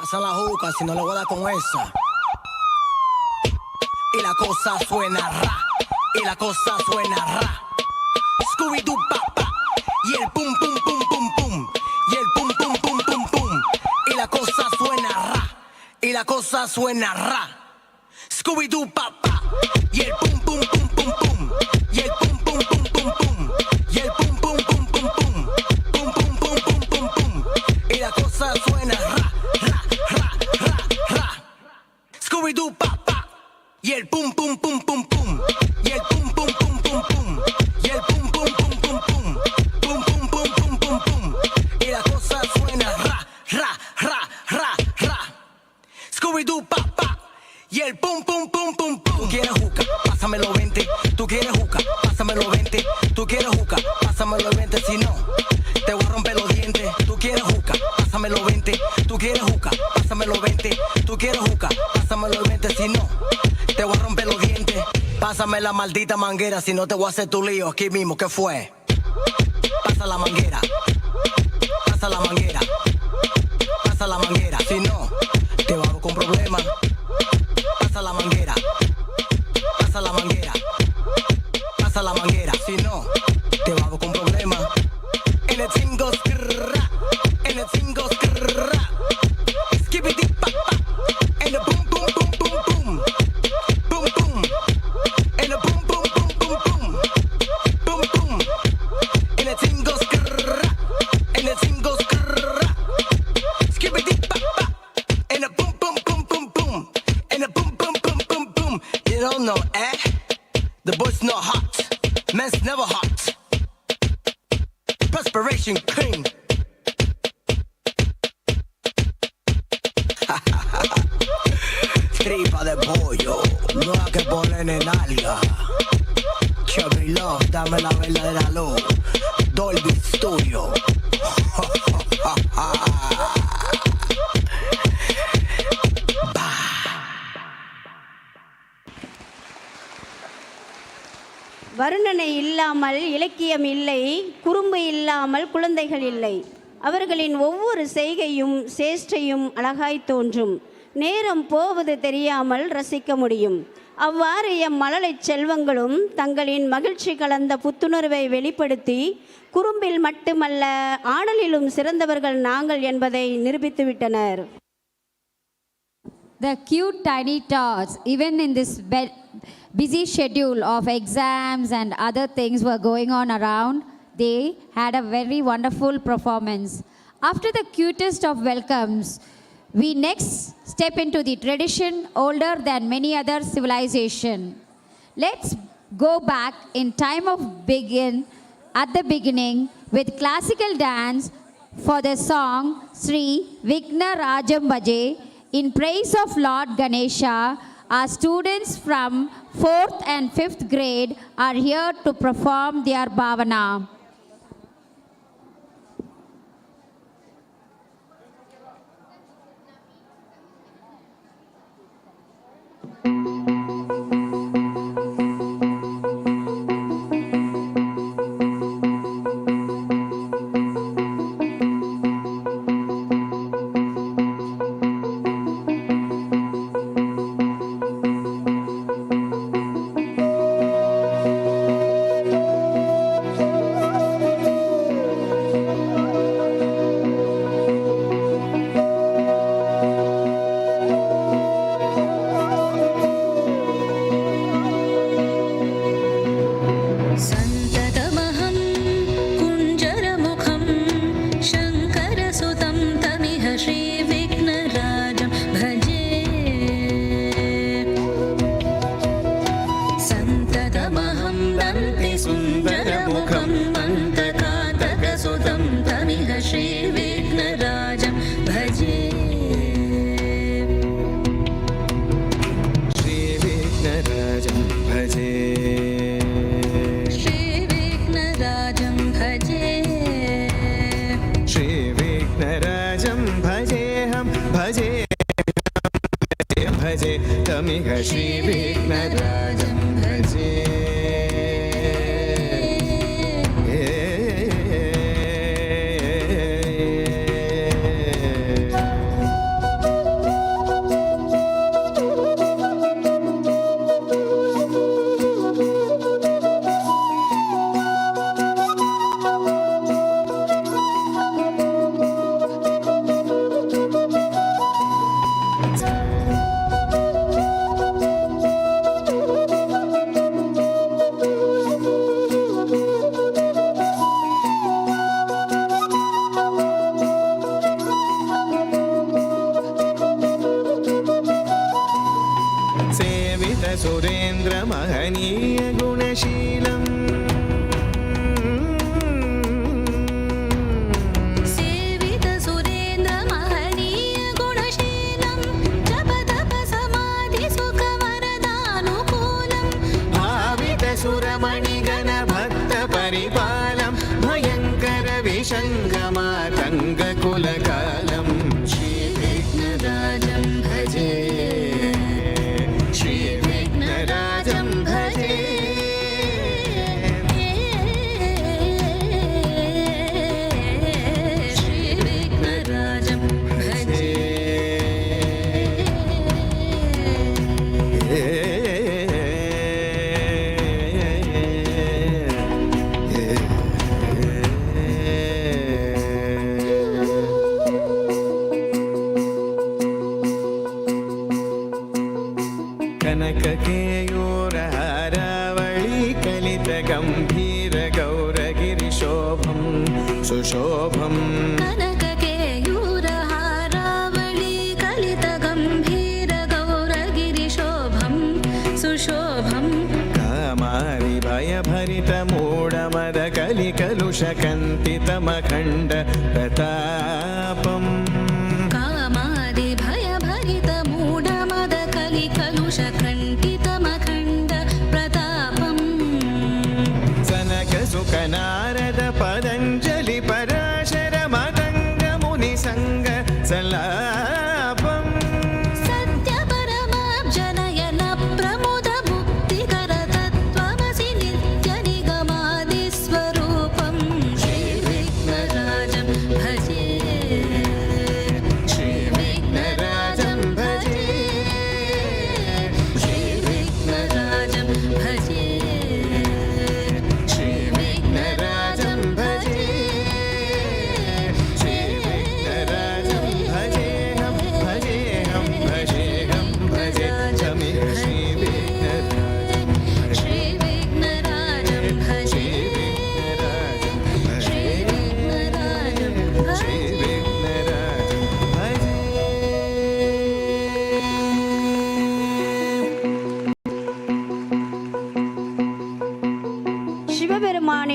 Pasa la juca si no le voy a dar con esa. Y la cosa suena ra, y la cosa suena ra. Scooby-Doo pa pa, y el pum pum pum pum pum, y el pum pum pum pum pum. Y la cosa suena ra, y la cosa suena ra. Scooby-Doo pa pa, y el pum pum pum pum pum, y el pum pum pum pum pum, y el pum pum pum pum pum, pum pum pum pum pum pum. Y la cosa suena ra. Scooby-Doo pa pa, y el pum pum pum pum pum, y el pum pum pum pum pum, y el pum pum pum pum pum, pum pum pum pum pum pum, y la cosa suena ra ra ra ra ra. Scooby-Doo pa pa, y el pum pum pum pum pum. Tú quieres juca, pásamelo 20. Tú quieres juca, pásamelo 20. Tú quieres juca, pásamelo 20. Si no, te voy a romper los dientes. Tú quieres juca, pásamelo 20. Tú quieres juca, pásamelo 20. Tú quieres juca, pásamelo 20. Si no, te voy a romper los dientes. Pásame la maldita manguera, si no te voy a hacer tu lío aquí mismo. ¿Qué fue? Pasa la manguera, pasa la manguera, pasa la manguera. Si no, te vamos con problemas. Pasa la manguera, pasa la manguera, pasa la manguera. Si no, te vamos con problemas. En el single skrrra, en el single skrrra. Skibbity pa pa, en el boom boom boom boom boom, boom boom. En el boom boom boom boom boom, boom boom. En el single skrrra, en el single skrrra. Skibbity pa pa, en el boom boom boom boom boom, en el boom boom boom boom boom. You don't know, eh? The boy's not hot, man's never hot. Perspiration cream. Tripa de pollo, no hay que poner en alga. Chevy Love, dame la verdadera luz. Dolby Studio. Bye. வருணனை இல்லாமல் இலக்கியம் இல்லை, குறும்பு இல்லாமல் குழந்தைகள் இல்லை. அவர்களின் ஒவ்வொரு செய்கையும் சேஷ்டையும் அழகாய் தோன்றும். நேரம் போவது தெரியாமல் ரசிக்க முடியும். அவ்வாறு மழலை செல்வங்களும் தங்களின் மகிழ்ச்சி கலந்த புத்துணர்வை வெளிப்படுத்தி குறும்பில் மட்டுமல்ல ஆடலிலும் சிறந்தவர்கள் நாங்கள் என்பதை நிரூபித்துவிட்டனர். The cute tiny tots, even in this busy schedule of exams and other things were going on around, they had a very wonderful performance. After the cutest of welcomes, we next step into the tradition older than many other civilization. Let's go back in time of at the beginning with classical dance for the song Sri Vigna Rajam Bhaje in praise of Lord Ganesha. Our students from 4th and 5th grade are here to perform their bhavana. कलिकलुषकन्तितमखण्ड प्रतापम् कामादि भयभरित मूढमद कलिकलुषकण्टितमखण्ड प्रतापम् सनक सुख नारद पतञ्जलि पराशर मदङ्ग मुनि संग सलापम् सत्य परमाब्जनयन प्रमुद मुक्तिकर तत्त्वमसि नित्य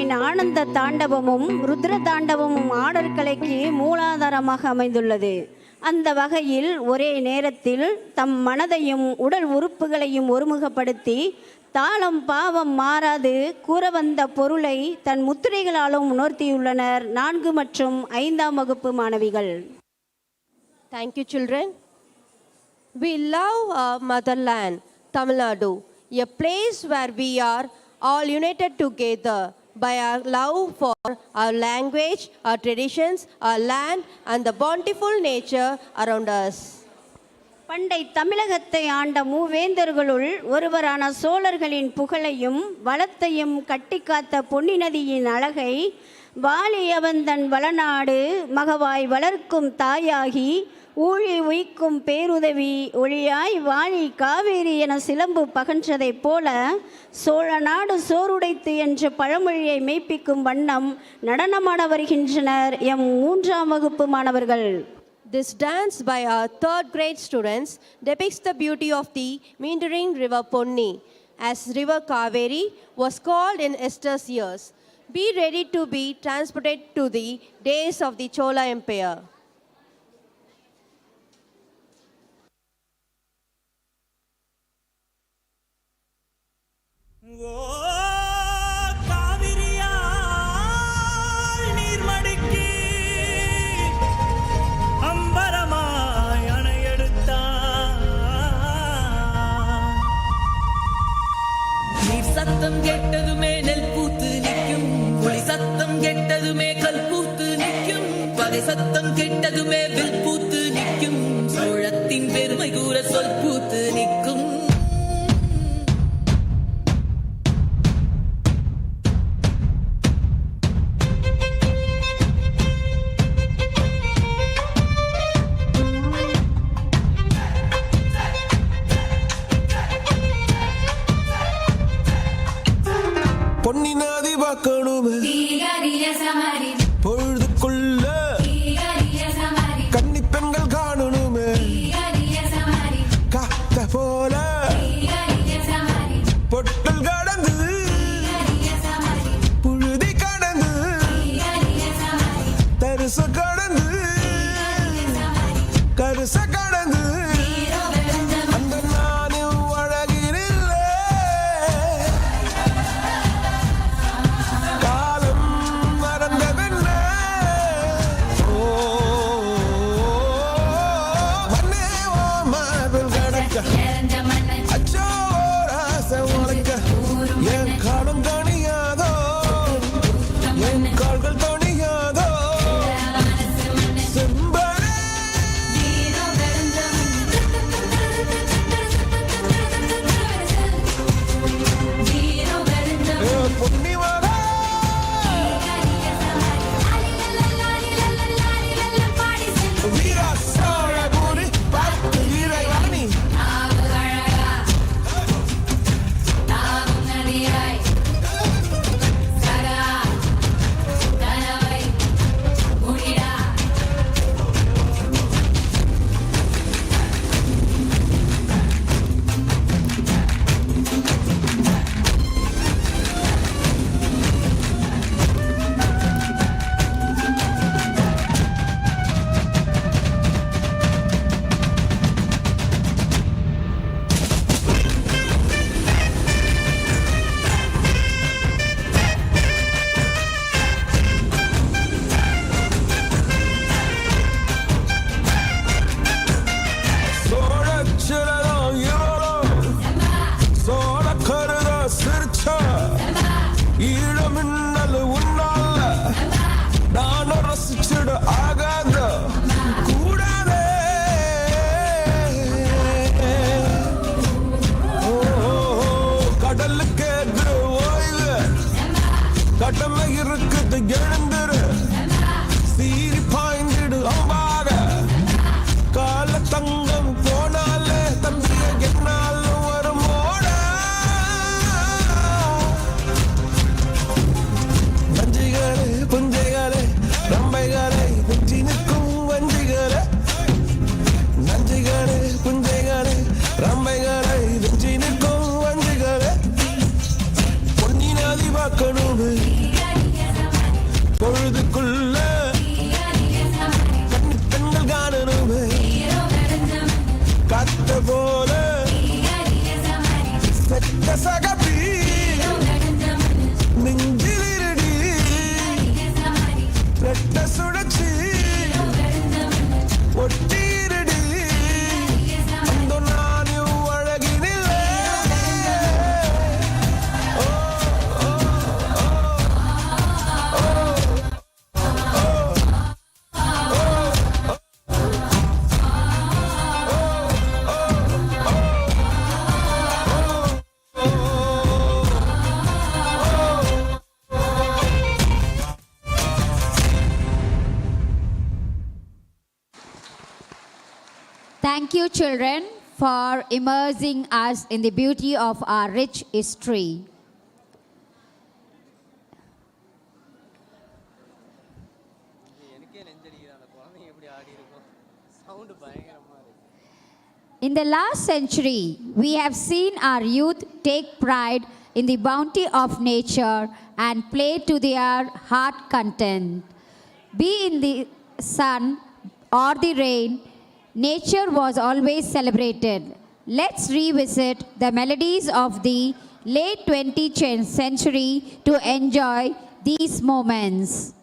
பெருமானின் ஆனந்த தாண்டவமும் ருத்ர தாண்டவமும் ஆடற்கலைக்கு மூலாதாரமாக அமைந்துள்ளது. அந்த வகையில் ஒரே நேரத்தில் தம் மனதையும் உடல் உறுப்புகளையும் ஒருமுகப்படுத்தி தாளம் பாவம் மாறாது கூற வந்த பொருளை தன் முத்திரைகளாலும் உணர்த்தியுள்ளனர் 4 மற்றும் 5ஆம் வகுப்பு மாணவிகள். Thank you, children. We love our motherland, Tamil Nadu, a place where we are all united together by our love for our language, our traditions, our land, and the bountiful nature around us. பண்டை தமிழகத்தை ஆண்ட மூவேந்தர்களுள் ஒருவரான சோழர்களின் புகழையும் வளத்தையும் கட்டிக்காத்த பொன்னி நதியின் அழகை வாலியவன் தன் வளநாடு மகவாய் வளர்க்கும் தாயாகி ஊழி உய்க்கும் பேருதவி ஒளியாய் வாழி காவேரி என சிலம்பு பகன்றதைப் போல சோழ நாடு சோறுடைத்து என்ற பழமொழியை மெய்ப்பிக்கும் வண்ணம் நடனமாட வருகின்றனர் எம் 3ஆம் வகுப்பு மாணவர்கள். This dance by our 3rd grade students depicts the beauty of the meandering river Ponni, as river Kaveri was called in Esther's years. Be ready to be transported to the days of the Chola Empire. சத்தம் கெட்டதுமே நெல் பூத்து நிற்கும், ஒளி சத்தம் கெட்டதுமே கல் பூத்து நிற்கும், பகை சத்தம் கெட்டதுமே வில் பூத்து நிற்கும், சோழத்தின் பெருமை கூற சொல் பூத்து நிற்கும். பொன்னி நதி பார்க்கணுமே பொழுதுக்குள்ள கன்னி பெண்கள் காணணுமே காத்த போல பொட்டல் கடந்து புழுதி கடந்து தரிச கடந்து கருச கடந்து அந்த நானும் அழகினில்லை காலம் மறந்ததென்ன ஓ மண்ணே ஓ மார்பில் கடக்க அச்சோ ராச உனக்க என் காலம் தணியாதோ என் கால்கள் தணியாதோ செம்பரே பொன்னிவரா வீரா சோழபுரி பார்த்து வீரவாணி சோழச்சிலதோ இவளோ சோழ கருதா சிரிச்சா ஈழமின்னல் உன்னால நானும் ரசிச்சிட ஆகாத கூடாதே கடலுக்கு எதிர் ஓய்வு கடமை இருக்குது எழுந்துரு சீறி பாய்ந்திடு அம்பாக கால தங்கம் போனாலே தம்பிய என்னாலும் வருமோட வஞ்சிகளே புஞ்சைகளே ரம்பைகளே வெற்றி நிற்கும் வஞ்சிகளே நஞ்சிகளே புஞ்சைகளே ரம்பைகளே வெற்றி நிற்கும் வஞ்சிகளே பொன்னி நதி பார்க்கணுமே பொழுதுக்குள்ள கண்கள் காணணுமே கத்த போல செத்த சகப்பி நெஞ்சிலிருடி ரெட்ட சுழற்சி ஒட்டீரடி அந்த நானும் அழகினில்லை Thank you, children, for immersing us in the beauty of our rich history. In the last century, we have seen our youth take pride in the bounty of nature and play to their heart content. Be in the sun or the rain, nature was always celebrated. Let's revisit the melodies of the late 20th century to enjoy these moments.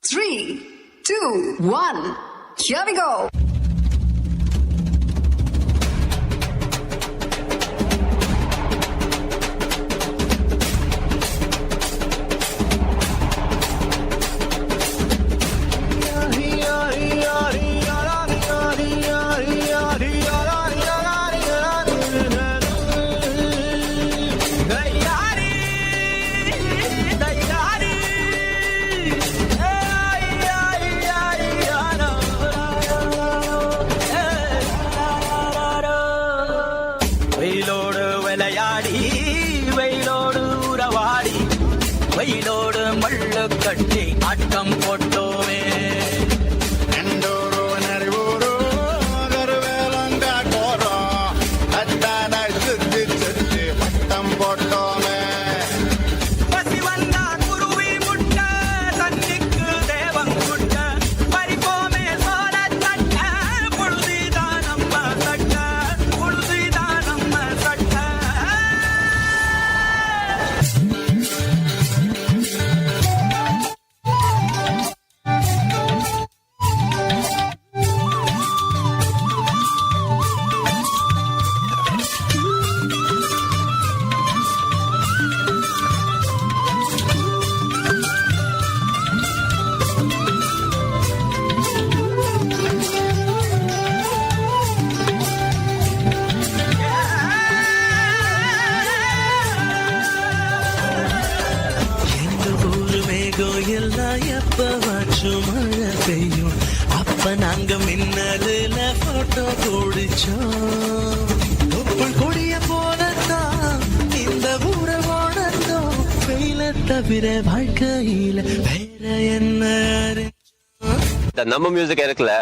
Three, two, one, here we go. வெயிலோடு மள்ளு கட்டி ஆட்டம் போட்டோமே எண்டூரு நரிவூரு கருவேலங்க கோரம் அத்தான சுத்தி சுத்தி பட்டம் போட்டோமே பசி வந்தா குருவி முட்ட தண்ணிக்கு தேவம் குட்ட பறிப்போமே சோழ தட்ட புழுதிதான் நம்ம சட்ட புழுதிதான் நம்ம சட்ட மழை பெய்யும் அப்ப நாங்க மின்னலுல போட்டோ பிடிச்சோம் கொடிய போலத்தான் இந்த ஊரை ஓடத்தோம் வெயில தவிர வாழ்க்கையில வேற என்ன நம்ம மியூசிக் இருக்குல்ல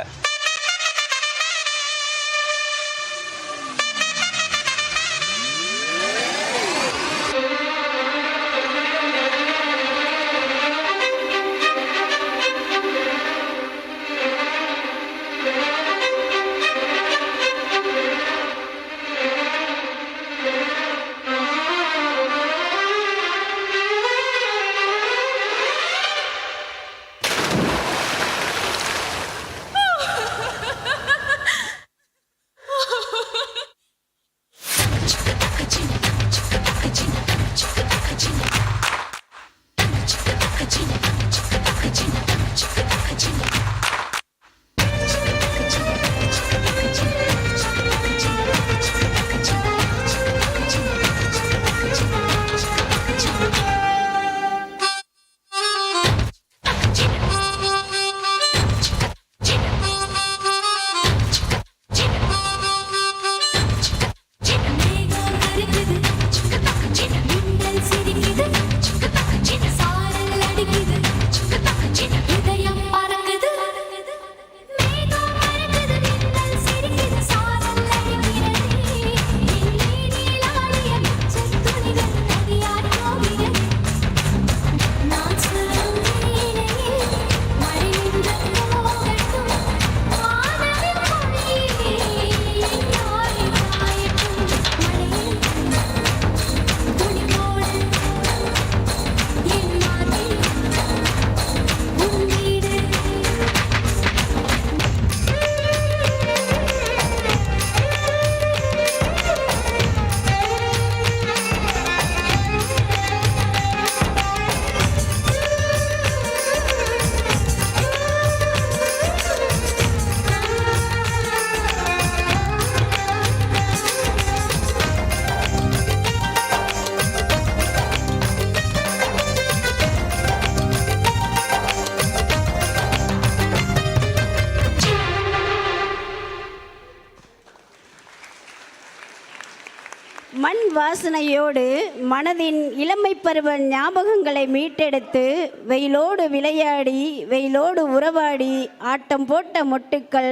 மண் வாசனையோடு மனதின் இளமை பருவ ஞாபகங்களை மீட்டெடுத்து வெயிலோடு விளையாடி வெயிலோடு உறவாடி ஆட்டம் போட்ட மொட்டுக்கள்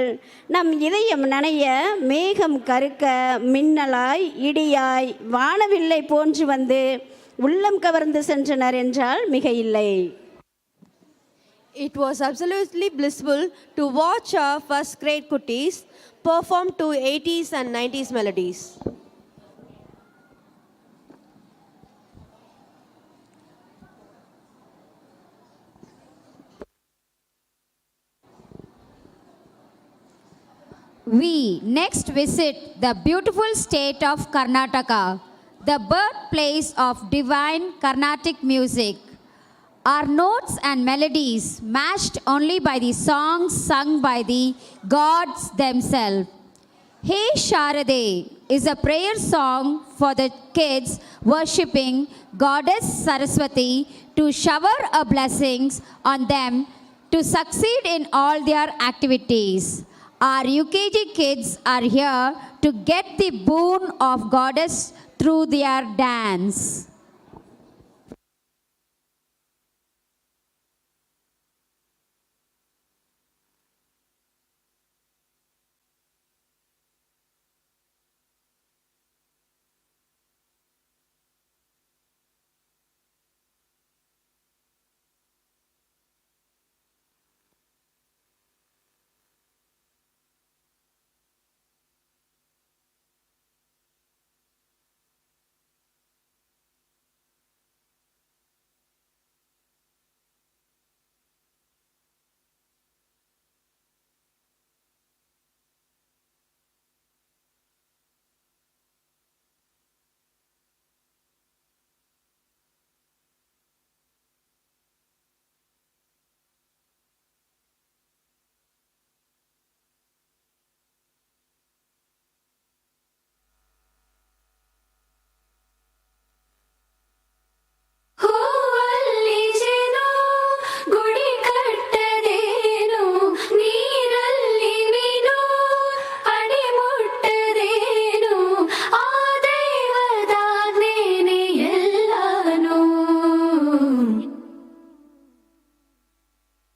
நம் இதயம் நனைய மேகம் கருக்க மின்னலாய் இடியாய் வானவில்லை போன்று வந்து உள்ளம் கவர்ந்து சென்றனர் என்றால் மிக இல்லை. It was absolutely blissful to watch our first grade cuties perform to 80s and 90s melodies. We next visit the beautiful state of Karnataka, the birthplace of divine Carnatic music. Our notes and melodies matched only by the songs sung by the gods themselves. Hey Sharade is a prayer song for the kids worshipping Goddess Saraswati to shower her blessings on them to succeed in all their activities. Our UKG kids are here to get the boon of Goddess through their dance.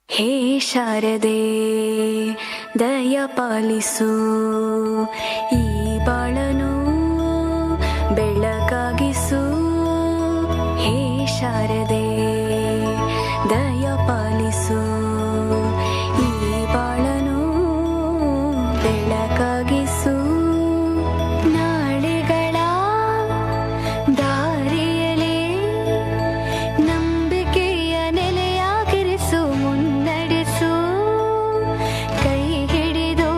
ಹೇ ಶಾರದೆ ದಯ ಪಾಲಿಸು ಈ ಬಾಳನು ಬೆಳಕಾಗಿಸು ಹೇ ಶಾರದೆ ದಯ ಪಾಲಿಸು ಈ ಬಾಳನು ಬೆಳಕಾಗಿಸು ನಾಳೆಗಳ ದಾರಿಯಲೇ ನಂಬಿಕೆಯ ನೆಲೆಯಾಗಿರಿಸು ಮುನ್ನಡೆಸು ಕೈ ಹಿಡಿದು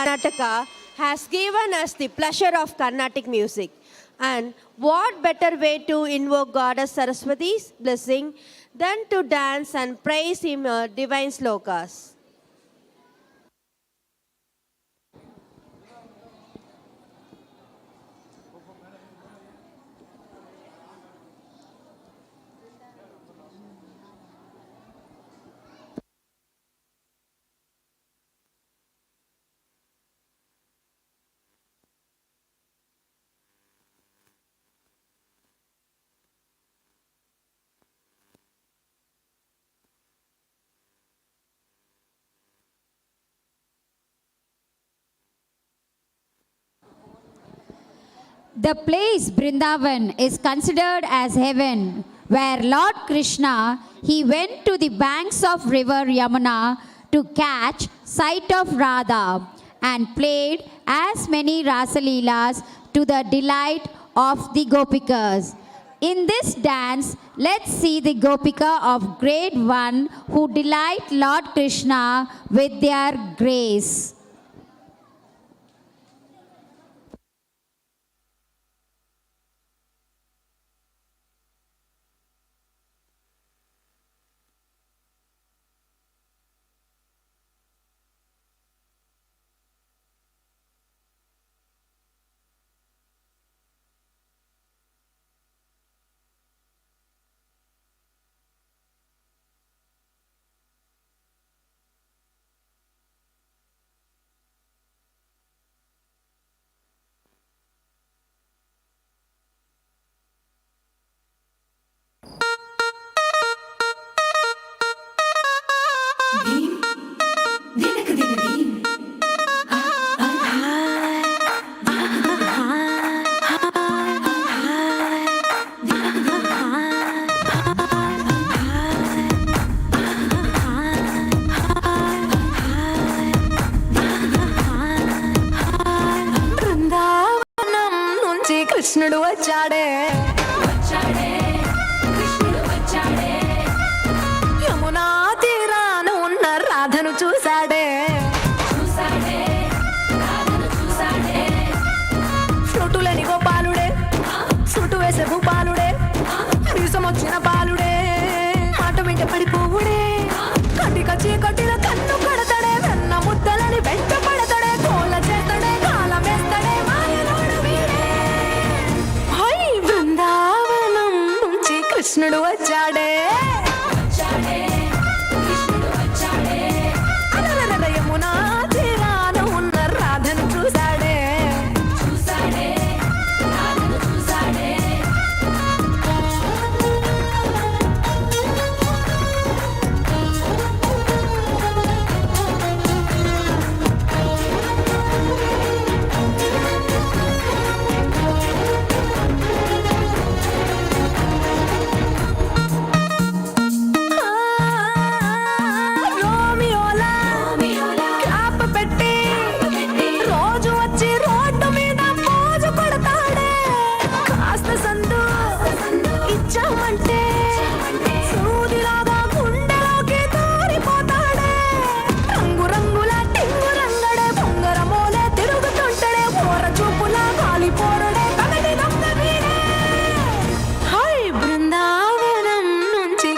Karnataka has given us the pleasure of Carnatic music. And what better way to invoke Goddess Saraswati's blessing than to dance and praise him divine slokas. The place Brindavan is considered as heaven, where Lord Krishna, he went to the banks of river Yamuna to catch sight of Radha and played as many Rasaleelas to the delight of the Gopikas. In this dance, let's see the Gopika of grade 1 who delight Lord Krishna with their grace. కృష్ణుడు వచ్చాడే యమునా తీరాన ఉన్న రాధను చూశాడే ఫ్లూటులని గోపాలుడే సుటు వేసే భూపాలుడే మీసం వచ్చిన పాలుడే మాట వెంట పడిపోవుడే కటిక చీకటిల కన్ను కడతాడే వెన్న ముద్దలని వెంట పడతాడే కోల చేస్తాడే కాలం వేస్తాడే మాయలోడు వీడే బృందావనం నుంచి కృష్ణుడు వచ్చాడే యమునా తీరాన ఉన్న రాధను చూశాడే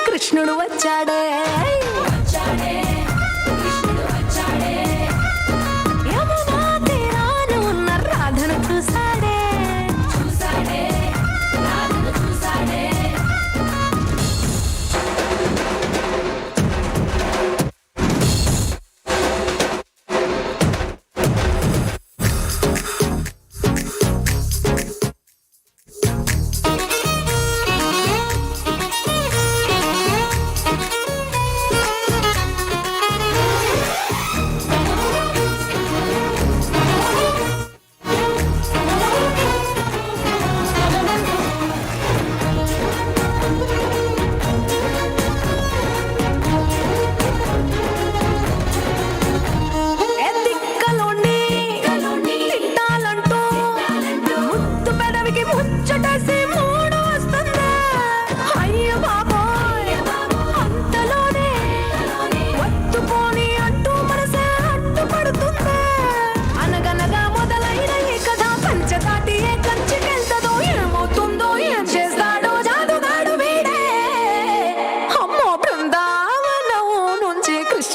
కృష్ణుడు వచ్చాడే యమునా తీరాన ఉన్న రాధను చూశాడే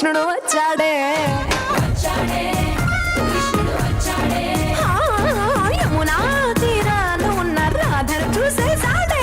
కృష్ణుడు వచ్చాడే యమునా తీరాన ఉన్న రాధను చూసేసాడే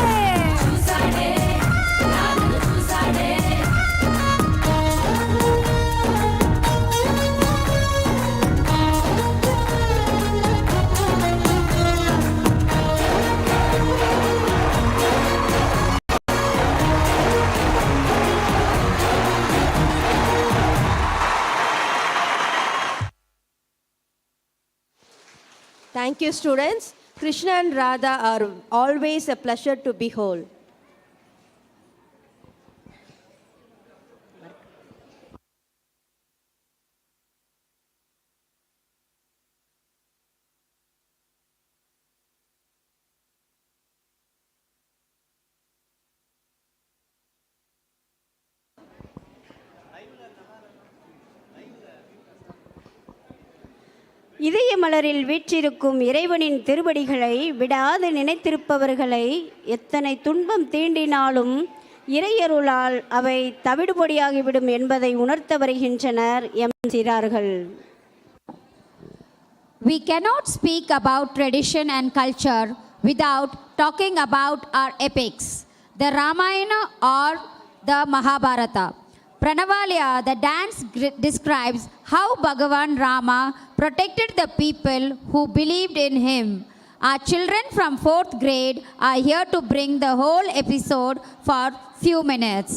Thank you, students. Krishna and Radha are always a pleasure to behold. இதய மலரில் வீற்றிருக்கும் இறைவனின் திருவடிகளை விடாது நினைத்திருப்பவர்களை எத்தனை துன்பம் தீண்டினாலும் இறையருளால் அவை தவிடுபொடியாகிவிடும் என்பதை உணர்த்த வருகின்றனர் எம் சிறார்கள். We cannot speak about tradition and culture without talking about our epics, the Ramayana or the Mahabharata. Pranavalya, the dance describes how Bhagavan Rama protected the people who believed in him. Our children from 4th grade are here to bring the whole episode for few minutes.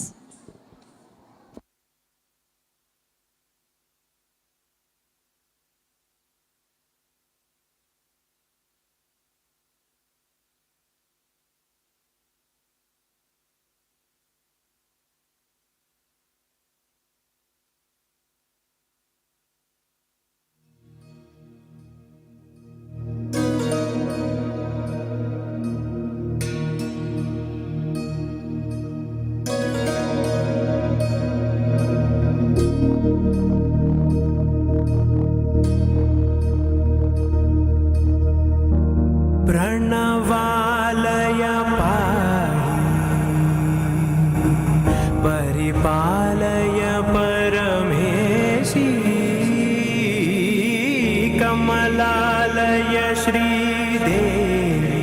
प्रणवालय पाहि परिपालय परमेशी कमलालय श्रीदेवी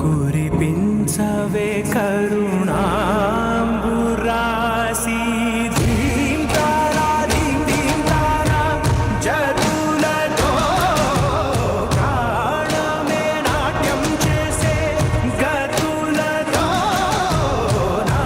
कुरिपिंचवे करुणांबुरासी धीम तारा जदुलतो ప్రాణమే నాట్యం చేసే గతులతో నా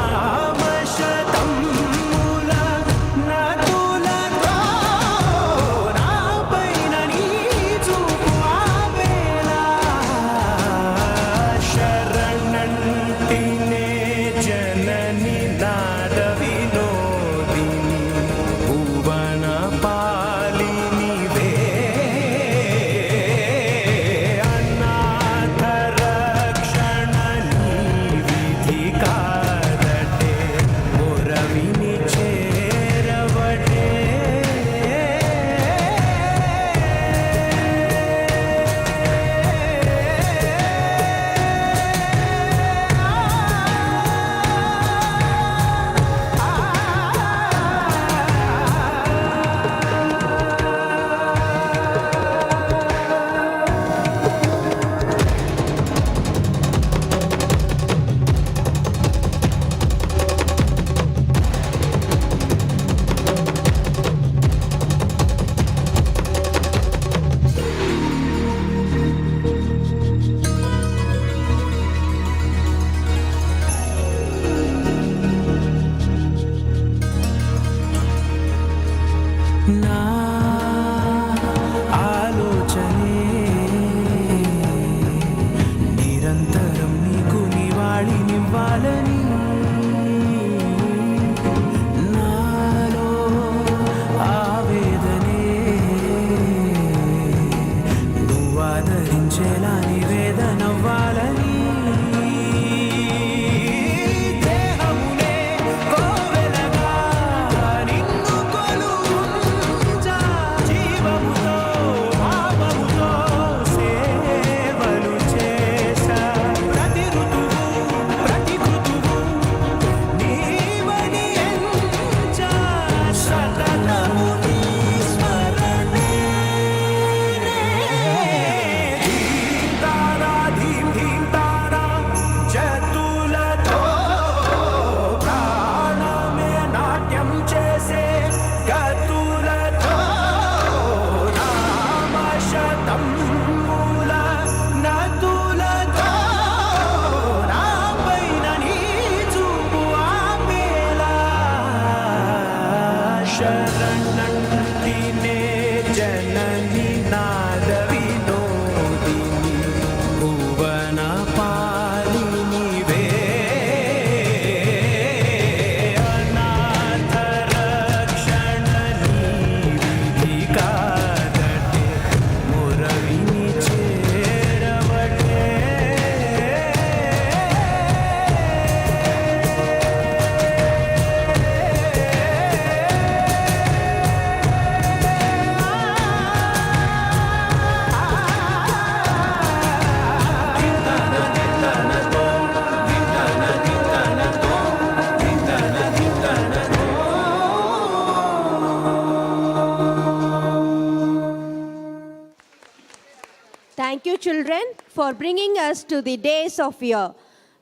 for bringing us to the days of year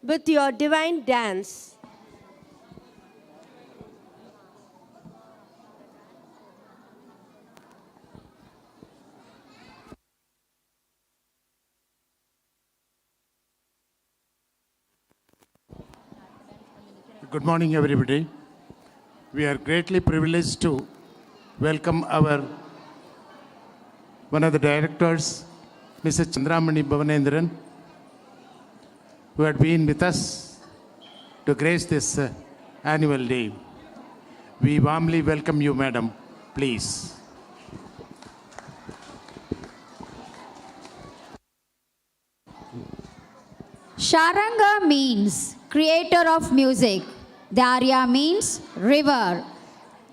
with your divine dance. Good morning, everybody. We are greatly privileged to welcome one of the directors, Mrs. Chandramani Bhavanendran, who had been with us to grace this annual day. We warmly welcome you, madam. Please. Sharanga means creator of music. Darya means river.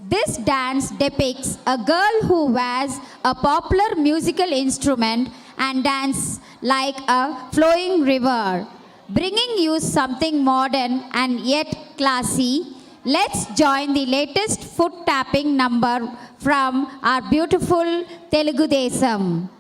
This dance depicts a girl who wears a popular musical instrument and dances like a flowing river. Bringing you something modern and yet classy, let's join the latest foot tapping number from our beautiful Telugu Desam.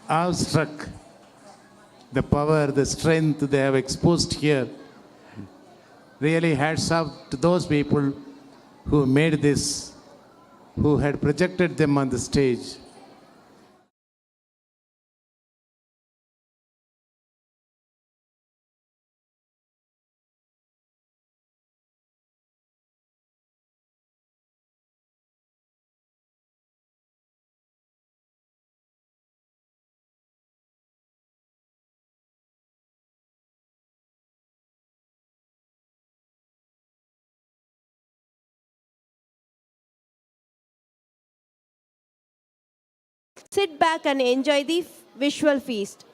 awestruck. The power, the strength they have exposed here. Really hats off to those people who made this, who had projected them on the stage. Sit back and enjoy the visual feast.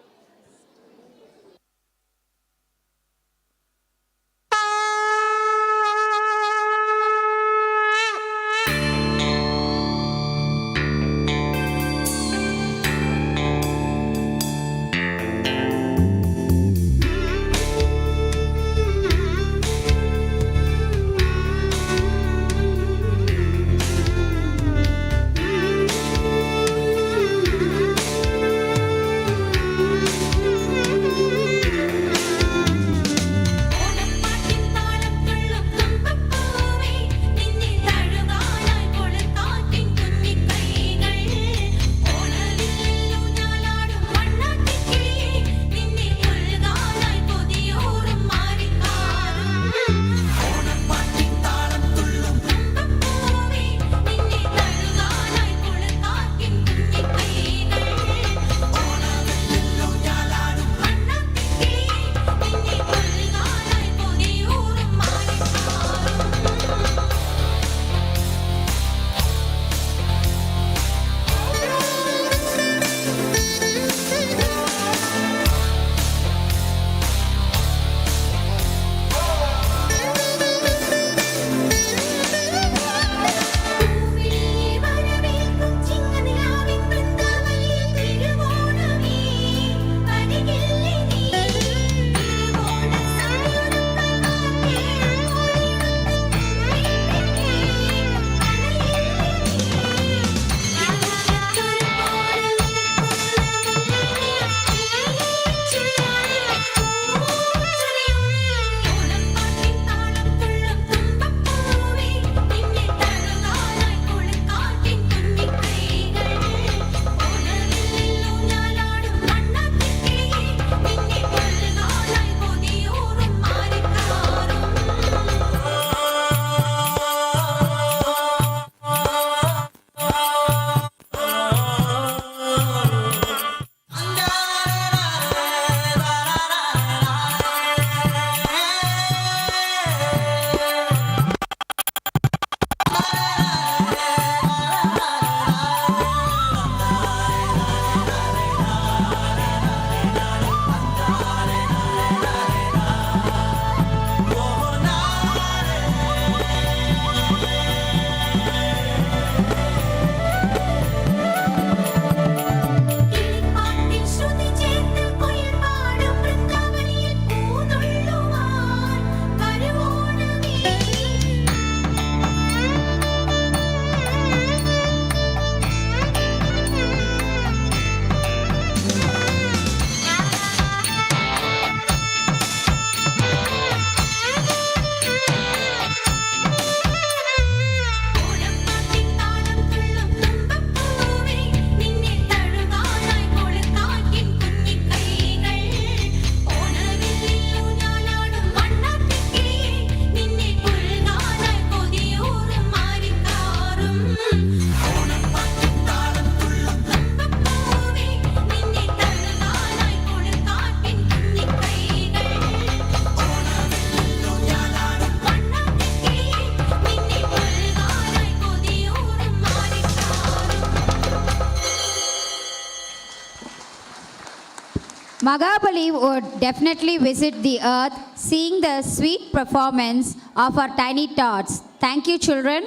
Magabali would definitely visit the earth, seeing the sweet performance of our tiny tots. Thank you, children.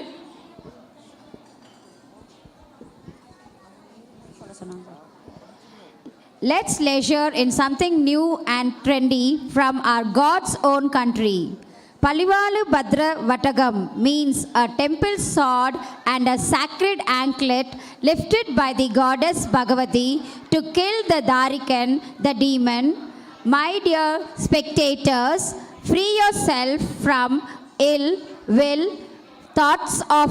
Let's leisure in something new and trendy from our God's own country. Palivalu Badra Vatagam means a temple sword and a sacred anklet lifted by the goddess Bhagavati to kill the Darikan, the demon. My dear spectators, free yourself from ill will thoughts of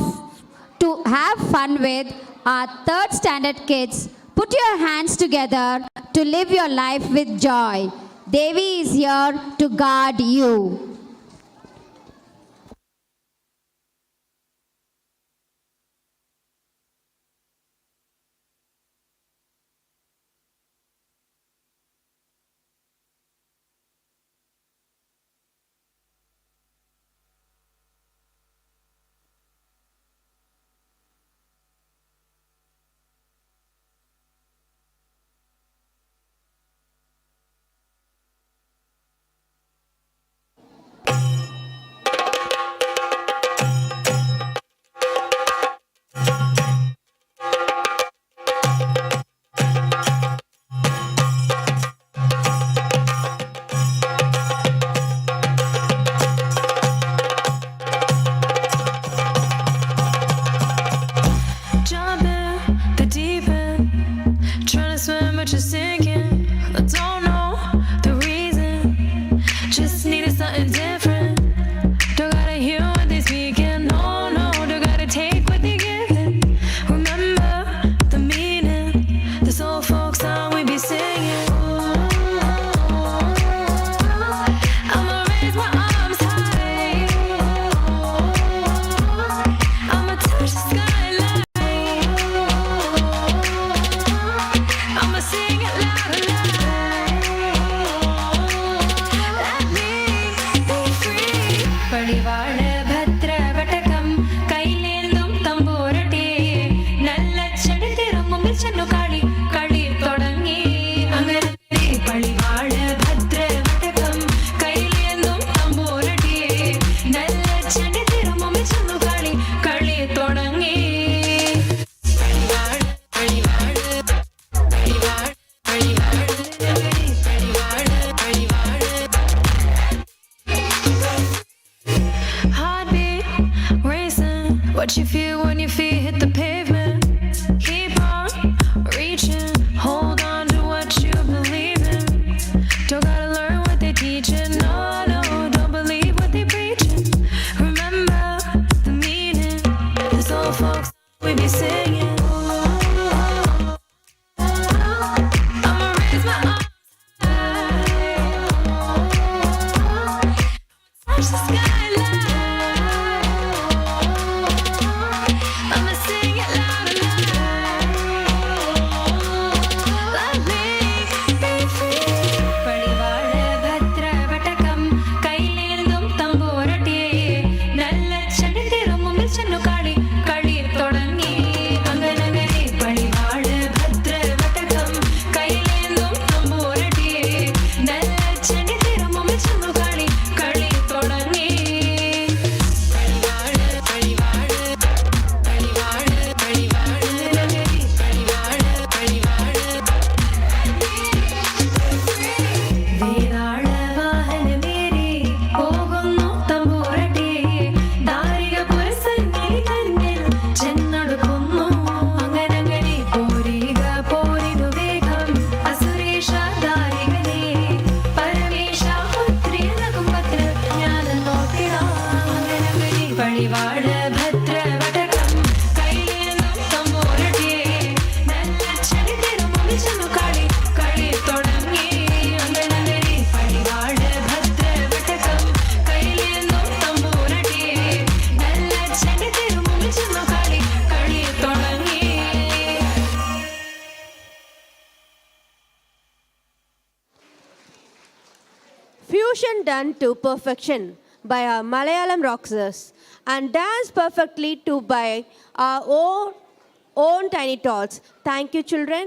to have fun with our third standard kids. Put your hands together to live your life with joy. Devi is here to guard you. Jump in the deep end, trying to swim but you're sinking. I don't know the reason, just needed something different. Don't gotta hear what they speaking, no, no, don't gotta take what they giving. Remember the meaning, this old folk song we be singing. I'ma raise my arms high, I'ma touch the skyline. I'ma sing it loud and loud. Let me be free. Palivaal Bhadra Vatakam kailendum tamborate nalla chadithirum milchanu kali kali thodangi angare Palivaal Bhadra Vatakam kailendum tamborate nalla chadithirum milchanu kali kali thodangi Heartbeat racing, what you feel when your feet hit the pavement. Keep on reaching, hold on to what you believe in. Don't gotta learn what they teaching, no, no, don't believe what they preaching. Remember the meaning, this old folks we be singing. I'ma raise my arms high, touch the skyline. I'ma sing it loud and loud. Let me be free. Palivaal Bhadra Vatakam kailendum tamborate nalla chadithirum milchanu kali kali thodangi anganagare Palivaal Bhadra Vatakam kailendum tamborate nalla chadithirum milchanu kali kali thodangi വേതാള വാഹനമേറി പോകുന്നു തമ്പുരട്ടി ദാരിക പുരസന്നിധി തന്നിൽ ചെന്നടുക്കുന്നു അങ്ങനങ്ങനെ പോരിക പോരിനു വേഗം അസുരേഷ ദാരികനെ പരമേശ പുത്രിയ നകുംപത്ര ജ്ഞാന നോക്കിടാം അങ്ങനങ്ങനെ പളിവാള ഭദ്ര വടകം കൈലേന്തും തമ്പുരട്ടി നല്ല ചരിതിരും ഒളിച്ചെന്നു കളി കളി തുടങ്ങി അങ്ങനങ്ങനെ പളിവാള ഭദ്ര വടകം കൈലേന്തും തമ്പുരട്ടി നല്ല ചരിതിരും ഒളിച്ചെന്നു കളി കളി തുടങ്ങി. Fusion done to perfection by our Malayalam rockers and danced perfectly to by our own tiny tots. Thank you, children.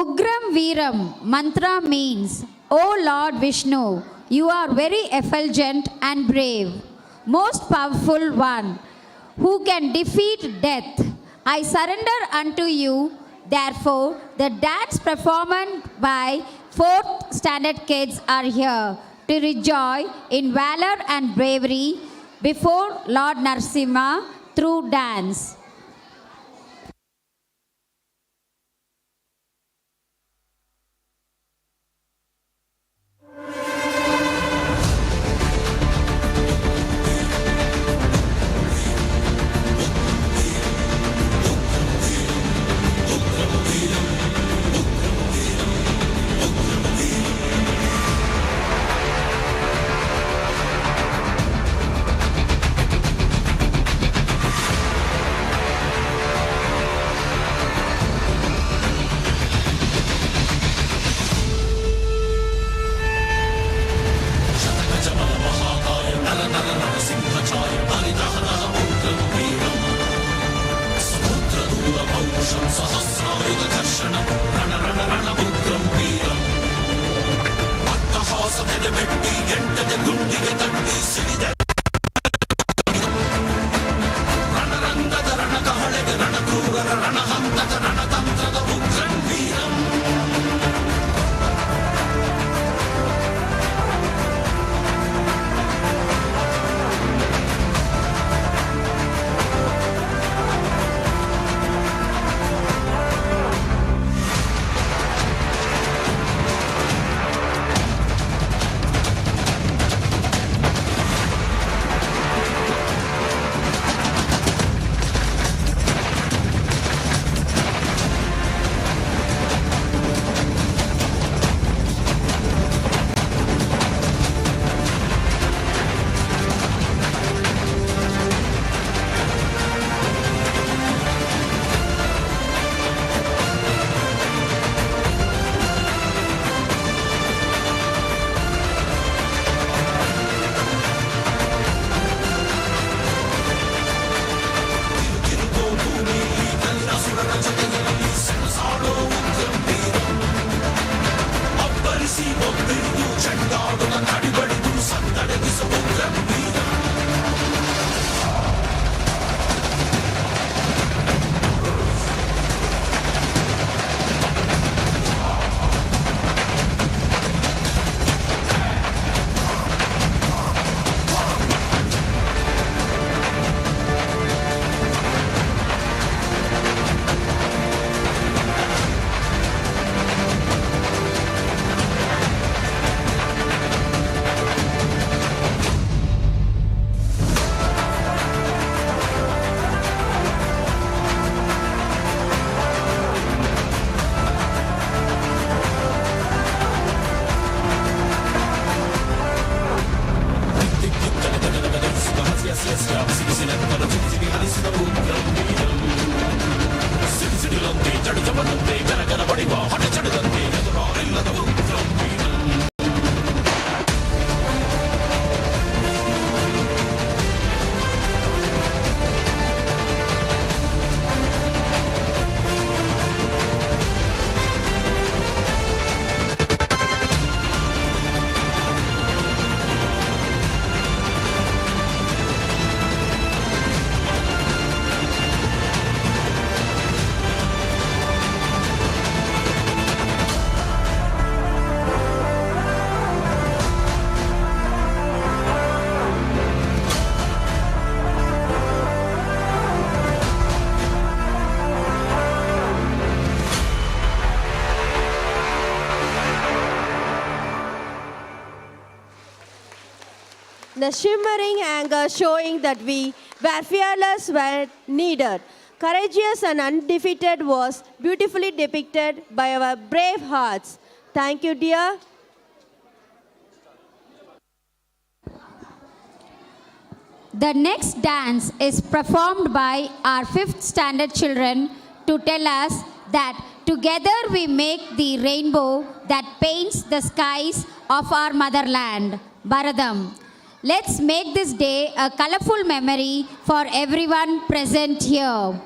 Ugram Veeram mantra means, O Lord Vishnu, you are very effulgent and brave, most powerful one, who can defeat death. I surrender unto you. Therefore, the dance performed by 4th standard kids are here to rejoice in valor and bravery before Lord Narasimha through dance. The shimmering anger showing that we were fearless when needed. Courageous and undefeated was beautifully depicted by our brave hearts. Thank you, dear. The next dance is performed by our 5th standard children to tell us that together we make the rainbow that paints the skies of our motherland, Bharadam. Let's make this day a colorful memory for everyone present here.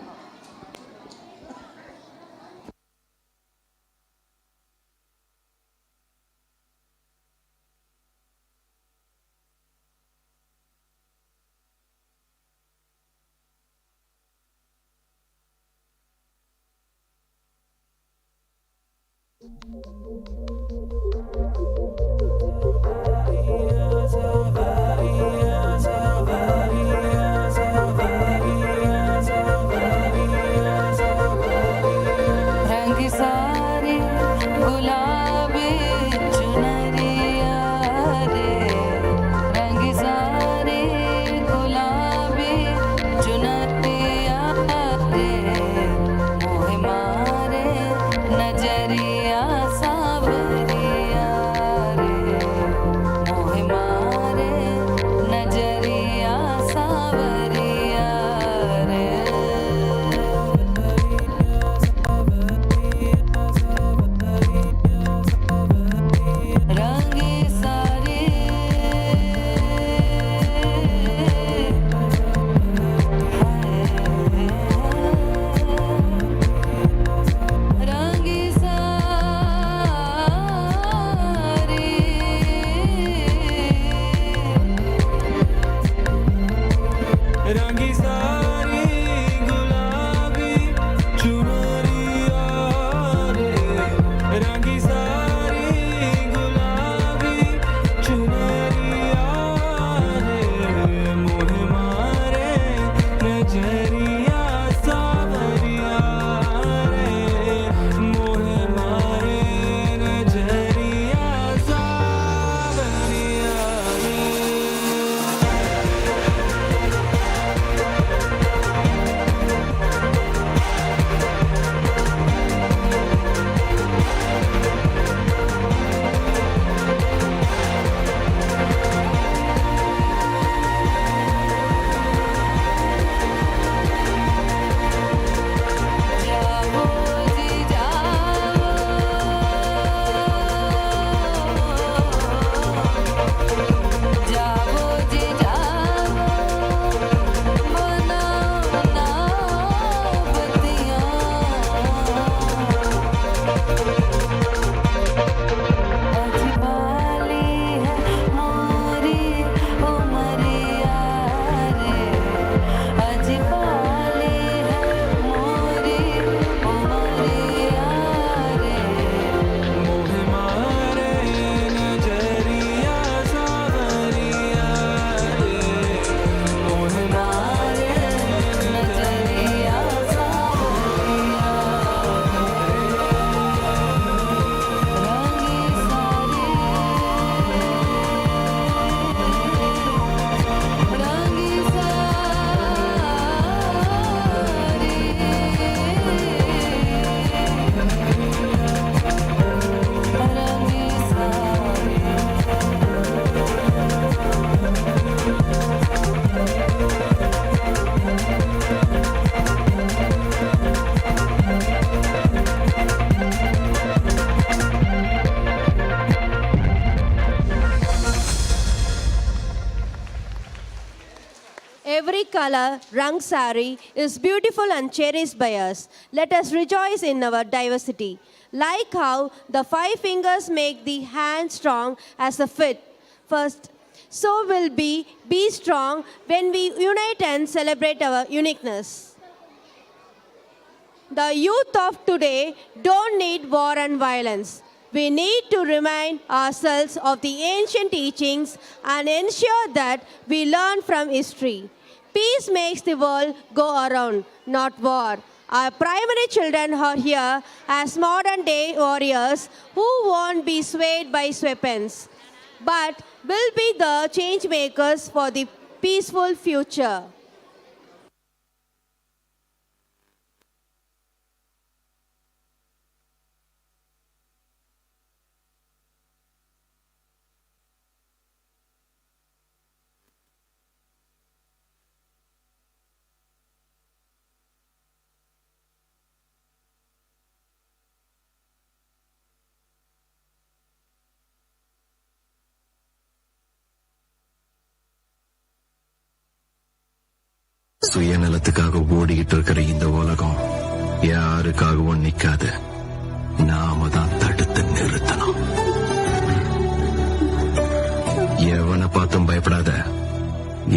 Every color, rang sari is beautiful and cherished by us. Let us rejoice in our diversity. Like how the 5 fingers make the hand strong as a fit. First, so will be strong when we unite and celebrate our uniqueness. The youth of today don't need war and violence. We need to remind ourselves of the ancient teachings and ensure that we learn from history. Peace makes the world go around, not war. Our primary children are here as modern day warriors who won't be swayed by weapons, but will be the change makers for the peaceful future. சுயநலத்துக்காக ஓடிக்கிட்டு இருக்கிற இந்த உலகம் யாருக்காகவும் நிக்காது. நாம தான் தடுத்து நிறுத்தணும். எவனை பார்த்தும் பயப்படாத.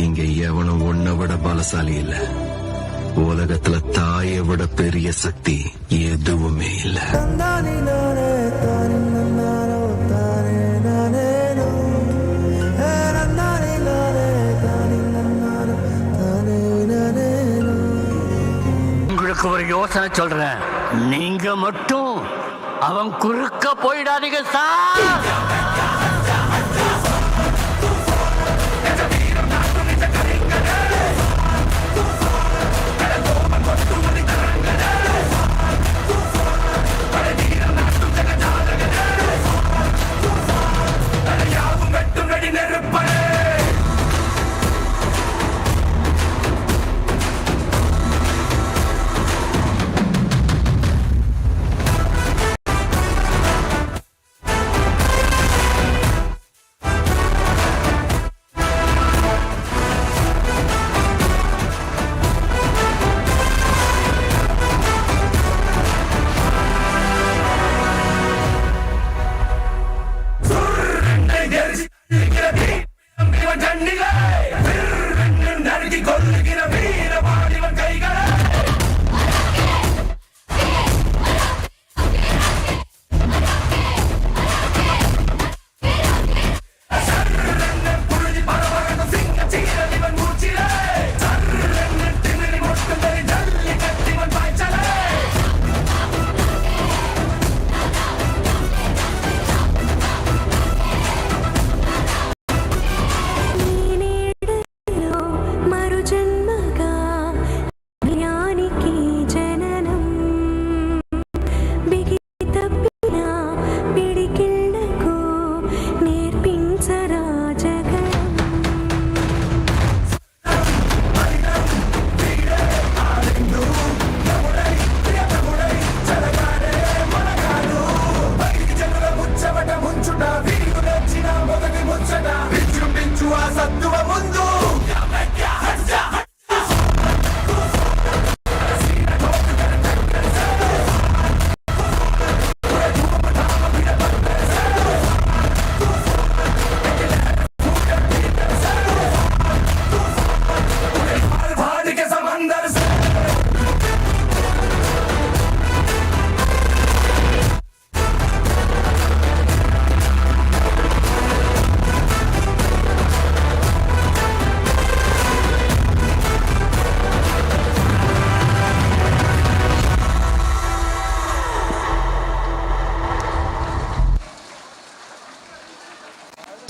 இங்க எவனும் உன்னை விட பலசாலி இல்ல. உலகத்துல தாயை விட பெரிய சக்தி எதுவுமே இல்ல. ஒரு யோசனை சொல்றேன், நீங்க மட்டும் அவன் குறுக்க போயிடாதீங்க sir.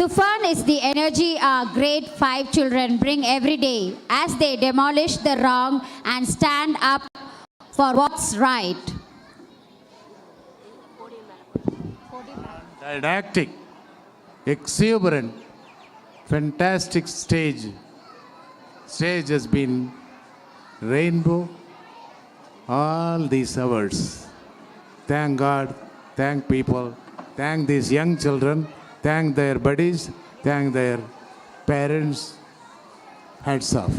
Tufan is the energy our grade 5 children bring every day as they demolish the wrong and stand up for what's right. Didactic, exuberant, fantastic stage. Stage has been rainbow all these hours. Thank God, thank people, thank these young children, thank their buddies, thank their parents. Hats off.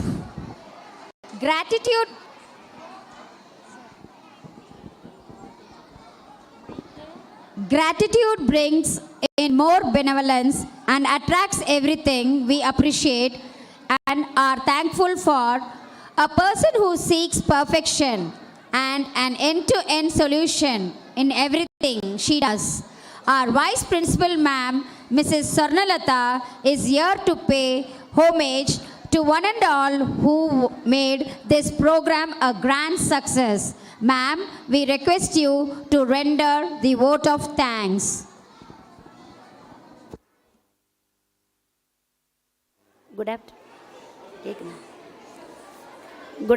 Gratitude brings in more benevolence and attracts everything we appreciate and are thankful for. A person who seeks perfection and an end-to-end solution in everything she does. Our Vice Principal Ma'am, Mrs. Sarnalata, is here to pay homage to one and all who made this program a grand success. Ma'am, we request you to render the vote of thanks. Good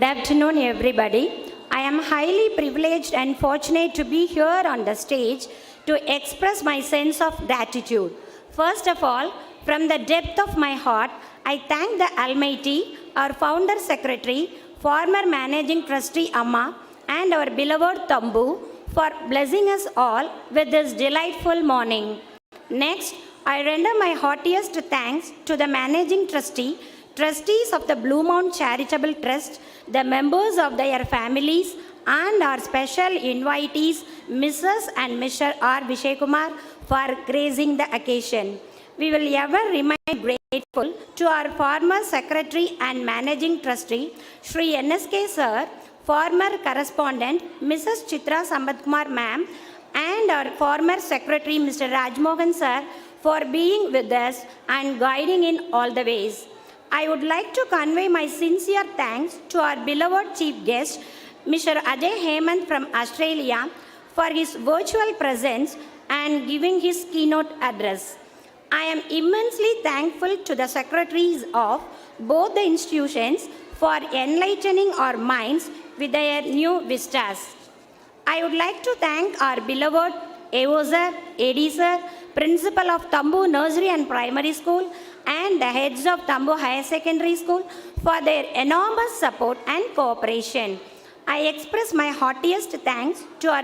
afternoon, everybody. I am highly privileged and fortunate to be here on the stage to express my sense of gratitude. First of all, from the depth of my heart, I thank the Almighty, our founder secretary, former managing trustee Amma, and our beloved THAMBU for blessing us all with this delightful morning. Next, I render my heartiest thanks to the managing trustee, trustees of the Blue Mount Charitable Trust, the members of their families, and our special invitees, Mrs. and Mr. R. Vishaykumar, for gracing the occasion. We will ever remain grateful to our former secretary and managing trustee, Shri NSK Sir, former correspondent, Mrs. Chitra Sambatkumar Ma'am, and our former secretary, Mr. Rajmohan Sir, for being with us and guiding in all the ways. I would like to convey my sincere thanks to our beloved chief guest, Mr. Ajay Hemant from Australia, for his virtual presence and giving his keynote address. I am immensely thankful to the secretaries of both the institutions for enlightening our minds with their new vistas. I would like to thank our beloved AO Sir, AD Sir, Principal of THAMBU Nursery and Primary School, and the heads of THAMBU Higher Secondary School for their enormous support and cooperation. I express my heartiest thanks to our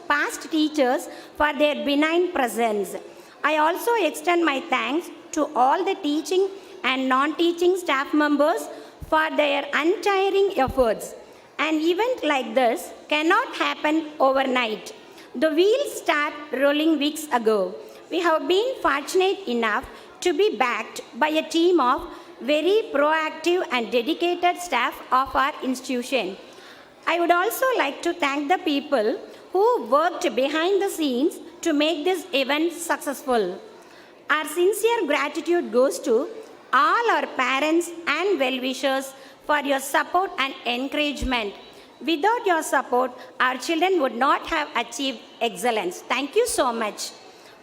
past teachers for their benign presence. I also extend my thanks to all the teaching and non-teaching staff members for their untiring efforts. An event like this cannot happen overnight. The wheels started rolling weeks ago. We have been fortunate enough to be backed by a team of very proactive and dedicated staff of our institution. I would also like to thank the people who worked behind the scenes to make this event successful. Our sincere gratitude goes to all our parents and well-wishers for your support and encouragement. Without your support, our children would not have achieved excellence. Thank you so much.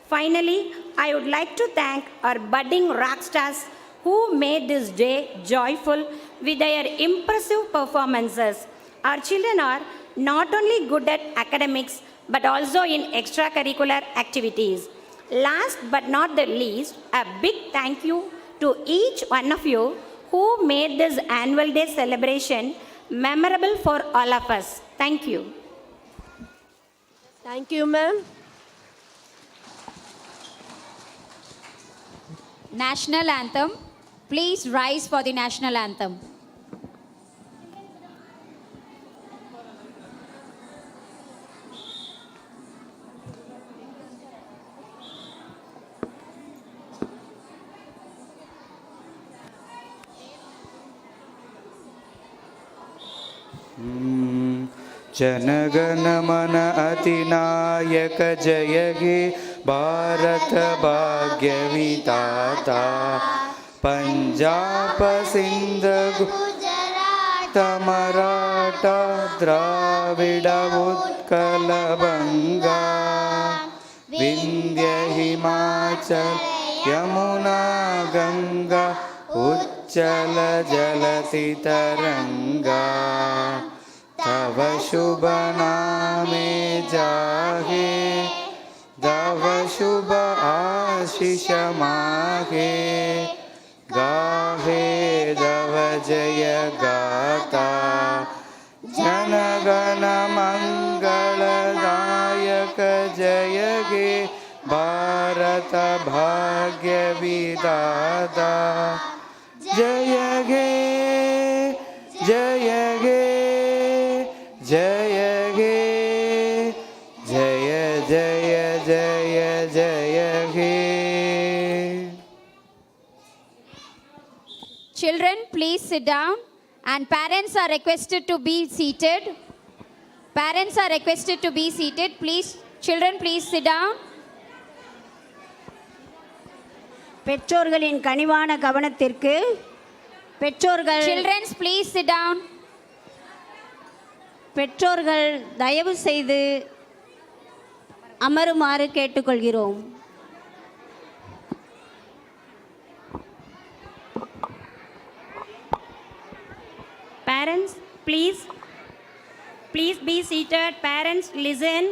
Finally, I would like to thank our budding rock stars who made this day joyful with their impressive performances. Our children are not only good at academics, but also in extracurricular activities. Last but not the least, a big thank you to each one of you who made this annual day celebration memorable for all of us. Thank you. Thank you, ma'am. National Anthem. Please rise for the National Anthem. जनगण मन अतिनायक जय हे भारत भाग्य विधाता पंजाब सिंध गुजरात मराठा द्राविड उत्कल बंगा विंध्य हिमाचल यमुना गंगा उच्चल जलति तरंगा तव शुभ नामे जाहे तव शुभ आशीष माहे गाहे तव जय गाता जनगण मंगलदायक जय हे भारत भाग्य विधाता जय हे जय हे जय हे जय जय जय जय हे. Children, please sit down, and parents are requested to be seated. Parents are requested to be seated. Please, children, please sit down. பெற்றோர்களின் கனிவான கவனத்திற்கு பெற்றோர்கள் Children, please sit down. பெற்றோர்கள் தயவு செய்து அமருமாறு கேட்டுக்கொள்கிறோம். Parents, please be seated. Parents, listen.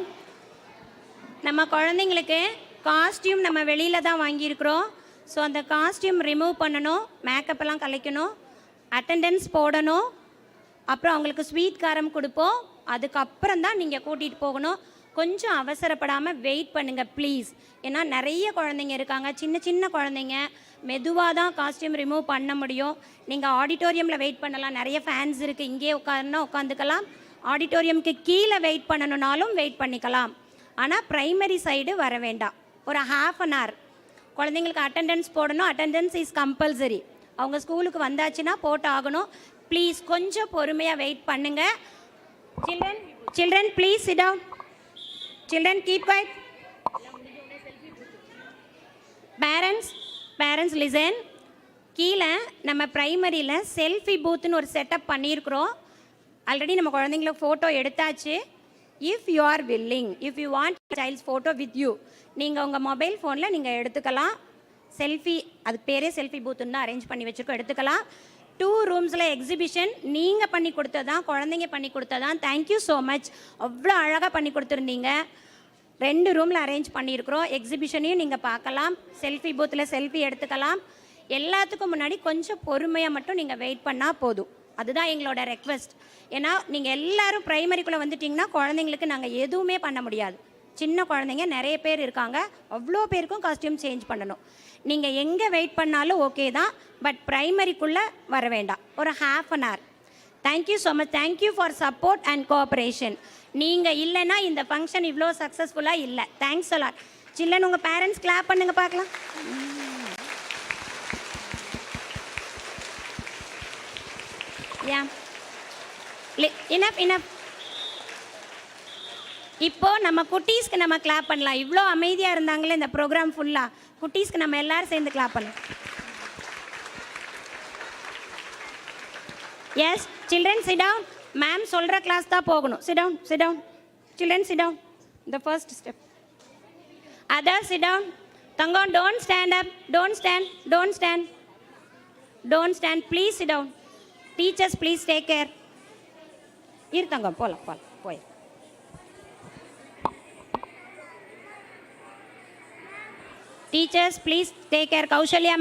நம்ம குழந்தைங்களுக்கு காஸ்டியூம் நம்ம வெளியில் தான் வாங்கியிருக்கிறோம். ஸோ அந்த காஸ்டியூம் ரிமூவ் பண்ணணும், மேக்கப்லாம் கலைக்கணும், அட்டெண்டன்ஸ் போடணும், அப்புறம் அவங்களுக்கு ஸ்வீட் காரம் கொடுப்போம். அதுக்கப்புறம் தான் நீங்கள் கூட்டிகிட்டு போகணும். கொஞ்சம் அவசரப்படாமல் வெயிட் பண்ணுங்கள் ப்ளீஸ். ஏன்னா நிறைய குழந்தைங்க இருக்காங்க, சின்ன சின்ன குழந்தைங்க, மெதுவாக தான் காஸ்டியூம் ரிமூவ் பண்ண முடியும். நீங்கள் ஆடிட்டோரியமில் வெயிட் பண்ணலாம், நிறைய ஃபேன்ஸ் இருக்குது, இங்கே உட்காருன்னா உட்காந்துக்கலாம். ஆடிட்டோரியமுக்கு கீழே வெயிட் பண்ணணுன்னாலும் வெயிட் பண்ணிக்கலாம். ஆனால் ப்ரைமரி சைடு வர வேண்டாம். ஒரு ½ அன் ஹவர் குழந்தைங்களுக்கு அட்டெண்டன்ஸ் போடணும். Attendance is compulsory. அவங்க ஸ்கூலுக்கு வந்தாச்சுன்னா போட்டு ஆகணும். ப்ளீஸ் கொஞ்சம் பொறுமையாக வெயிட் பண்ணுங்கள். Children please sit down. Children keep quiet. Parents listen. கீழே நம்ம ப்ரைமரியில் செல்ஃபி பூத்துன்னு ஒரு செட்டப் பண்ணியிருக்கிறோம். ஆல்ரெடி நம்ம குழந்தைங்களுக்கு ஃபோட்டோ எடுத்தாச்சு. If you are willing, if you want child's photo with you, நீங்கள் உங்கள் மொபைல் ஃபோனில் நீங்கள் எடுத்துக்கலாம். செல்ஃபி, அதுக்கு பேரே செல்ஃபி பூத்துன்னு தான் அரேஞ்ச் பண்ணி வச்சுருக்கோம், எடுத்துக்கலாம். 2 ரூம்ஸில் எக்ஸிபிஷன் நீங்கள் பண்ணி கொடுத்ததான், குழந்தைங்க பண்ணி கொடுத்ததான். Thank you so much. அவ்வளோ அழகாக பண்ணி கொடுத்துருந்தீங்க. 2 ரூமில் அரேஞ்ச் பண்ணியிருக்கிறோம். எக்ஸிபிஷனையும் நீங்கள் பார்க்கலாம். செல்ஃபி பூத்தில் செல்ஃபி எடுத்துக்கலாம். எல்லாத்துக்கும் முன்னாடி கொஞ்சம் பொறுமையாக மட்டும் நீங்கள் வெயிட் பண்ணால் போதும். அதுதான் எங்களோட ரெக்வெஸ்ட். ஏன்னா நீங்கள் எல்லோரும் ப்ரைமரிக்குள்ளே வந்துட்டிங்கன்னா குழந்தைங்களுக்கு நாங்கள் எதுவுமே பண்ண முடியாது. சின்ன குழந்தைங்க நிறைய பேர் இருக்காங்க, அவ்வளோ பேருக்கும் காஸ்டியூம் சேஞ்ச் பண்ணணும். நீங்கள் எங்கே வெயிட் பண்ணாலும் ஓகே தான், பட் ப்ரைமரிக்குள்ளே வர வேண்டாம். ஒரு ½ an hour. Thank you so much. Thank you for support and cooperation. நீங்கள் இல்லைன்னா இந்த ஃபங்க்ஷன் இவ்வளோ சக்ஸஸ்ஃபுல்லாக இல்லை. Thanks a lot. சில்ட்ரன், உங்கள் பேரண்ட்ஸ் கிளாப் பண்ணுங்க பார்க்கலாம். இனஃப். இப்போ நம்ம குட்டீஸ்க்கு நம்ம கிளாப் பண்ணலாம். இவ்வளோ அமைதியாக இருந்தாங்களே இந்த ப்ரோக்ராம் ஃபுல்லாக. குட்டீஸ்க்கு நம்ம எல்லாரும் சேர்ந்து கிளாப் பண்ணலாம். Yes children sit down. Ma'am சொல்கிற கிளாஸ் தான் போகணும். Sit down, sit down. Children sit down. The first step. Other sit down. தங்கம், don't stand up. Don't stand, don't stand, don't stand. Please sit down. Teachers please take care. இருத்தங்க போகலாம் போய். Teachers please take care. Kausalya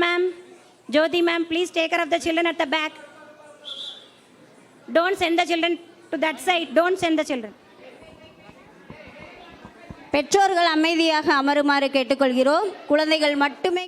ma'am, Jyothi ma'am, please take care of the children at the back. Don't send the children to that side. Don't send the children. பெற்றோர்கள் அமைதியாக அமருமாறு கேட்டுக்கொள்கிறோம். குழந்தைகள் மட்டுமே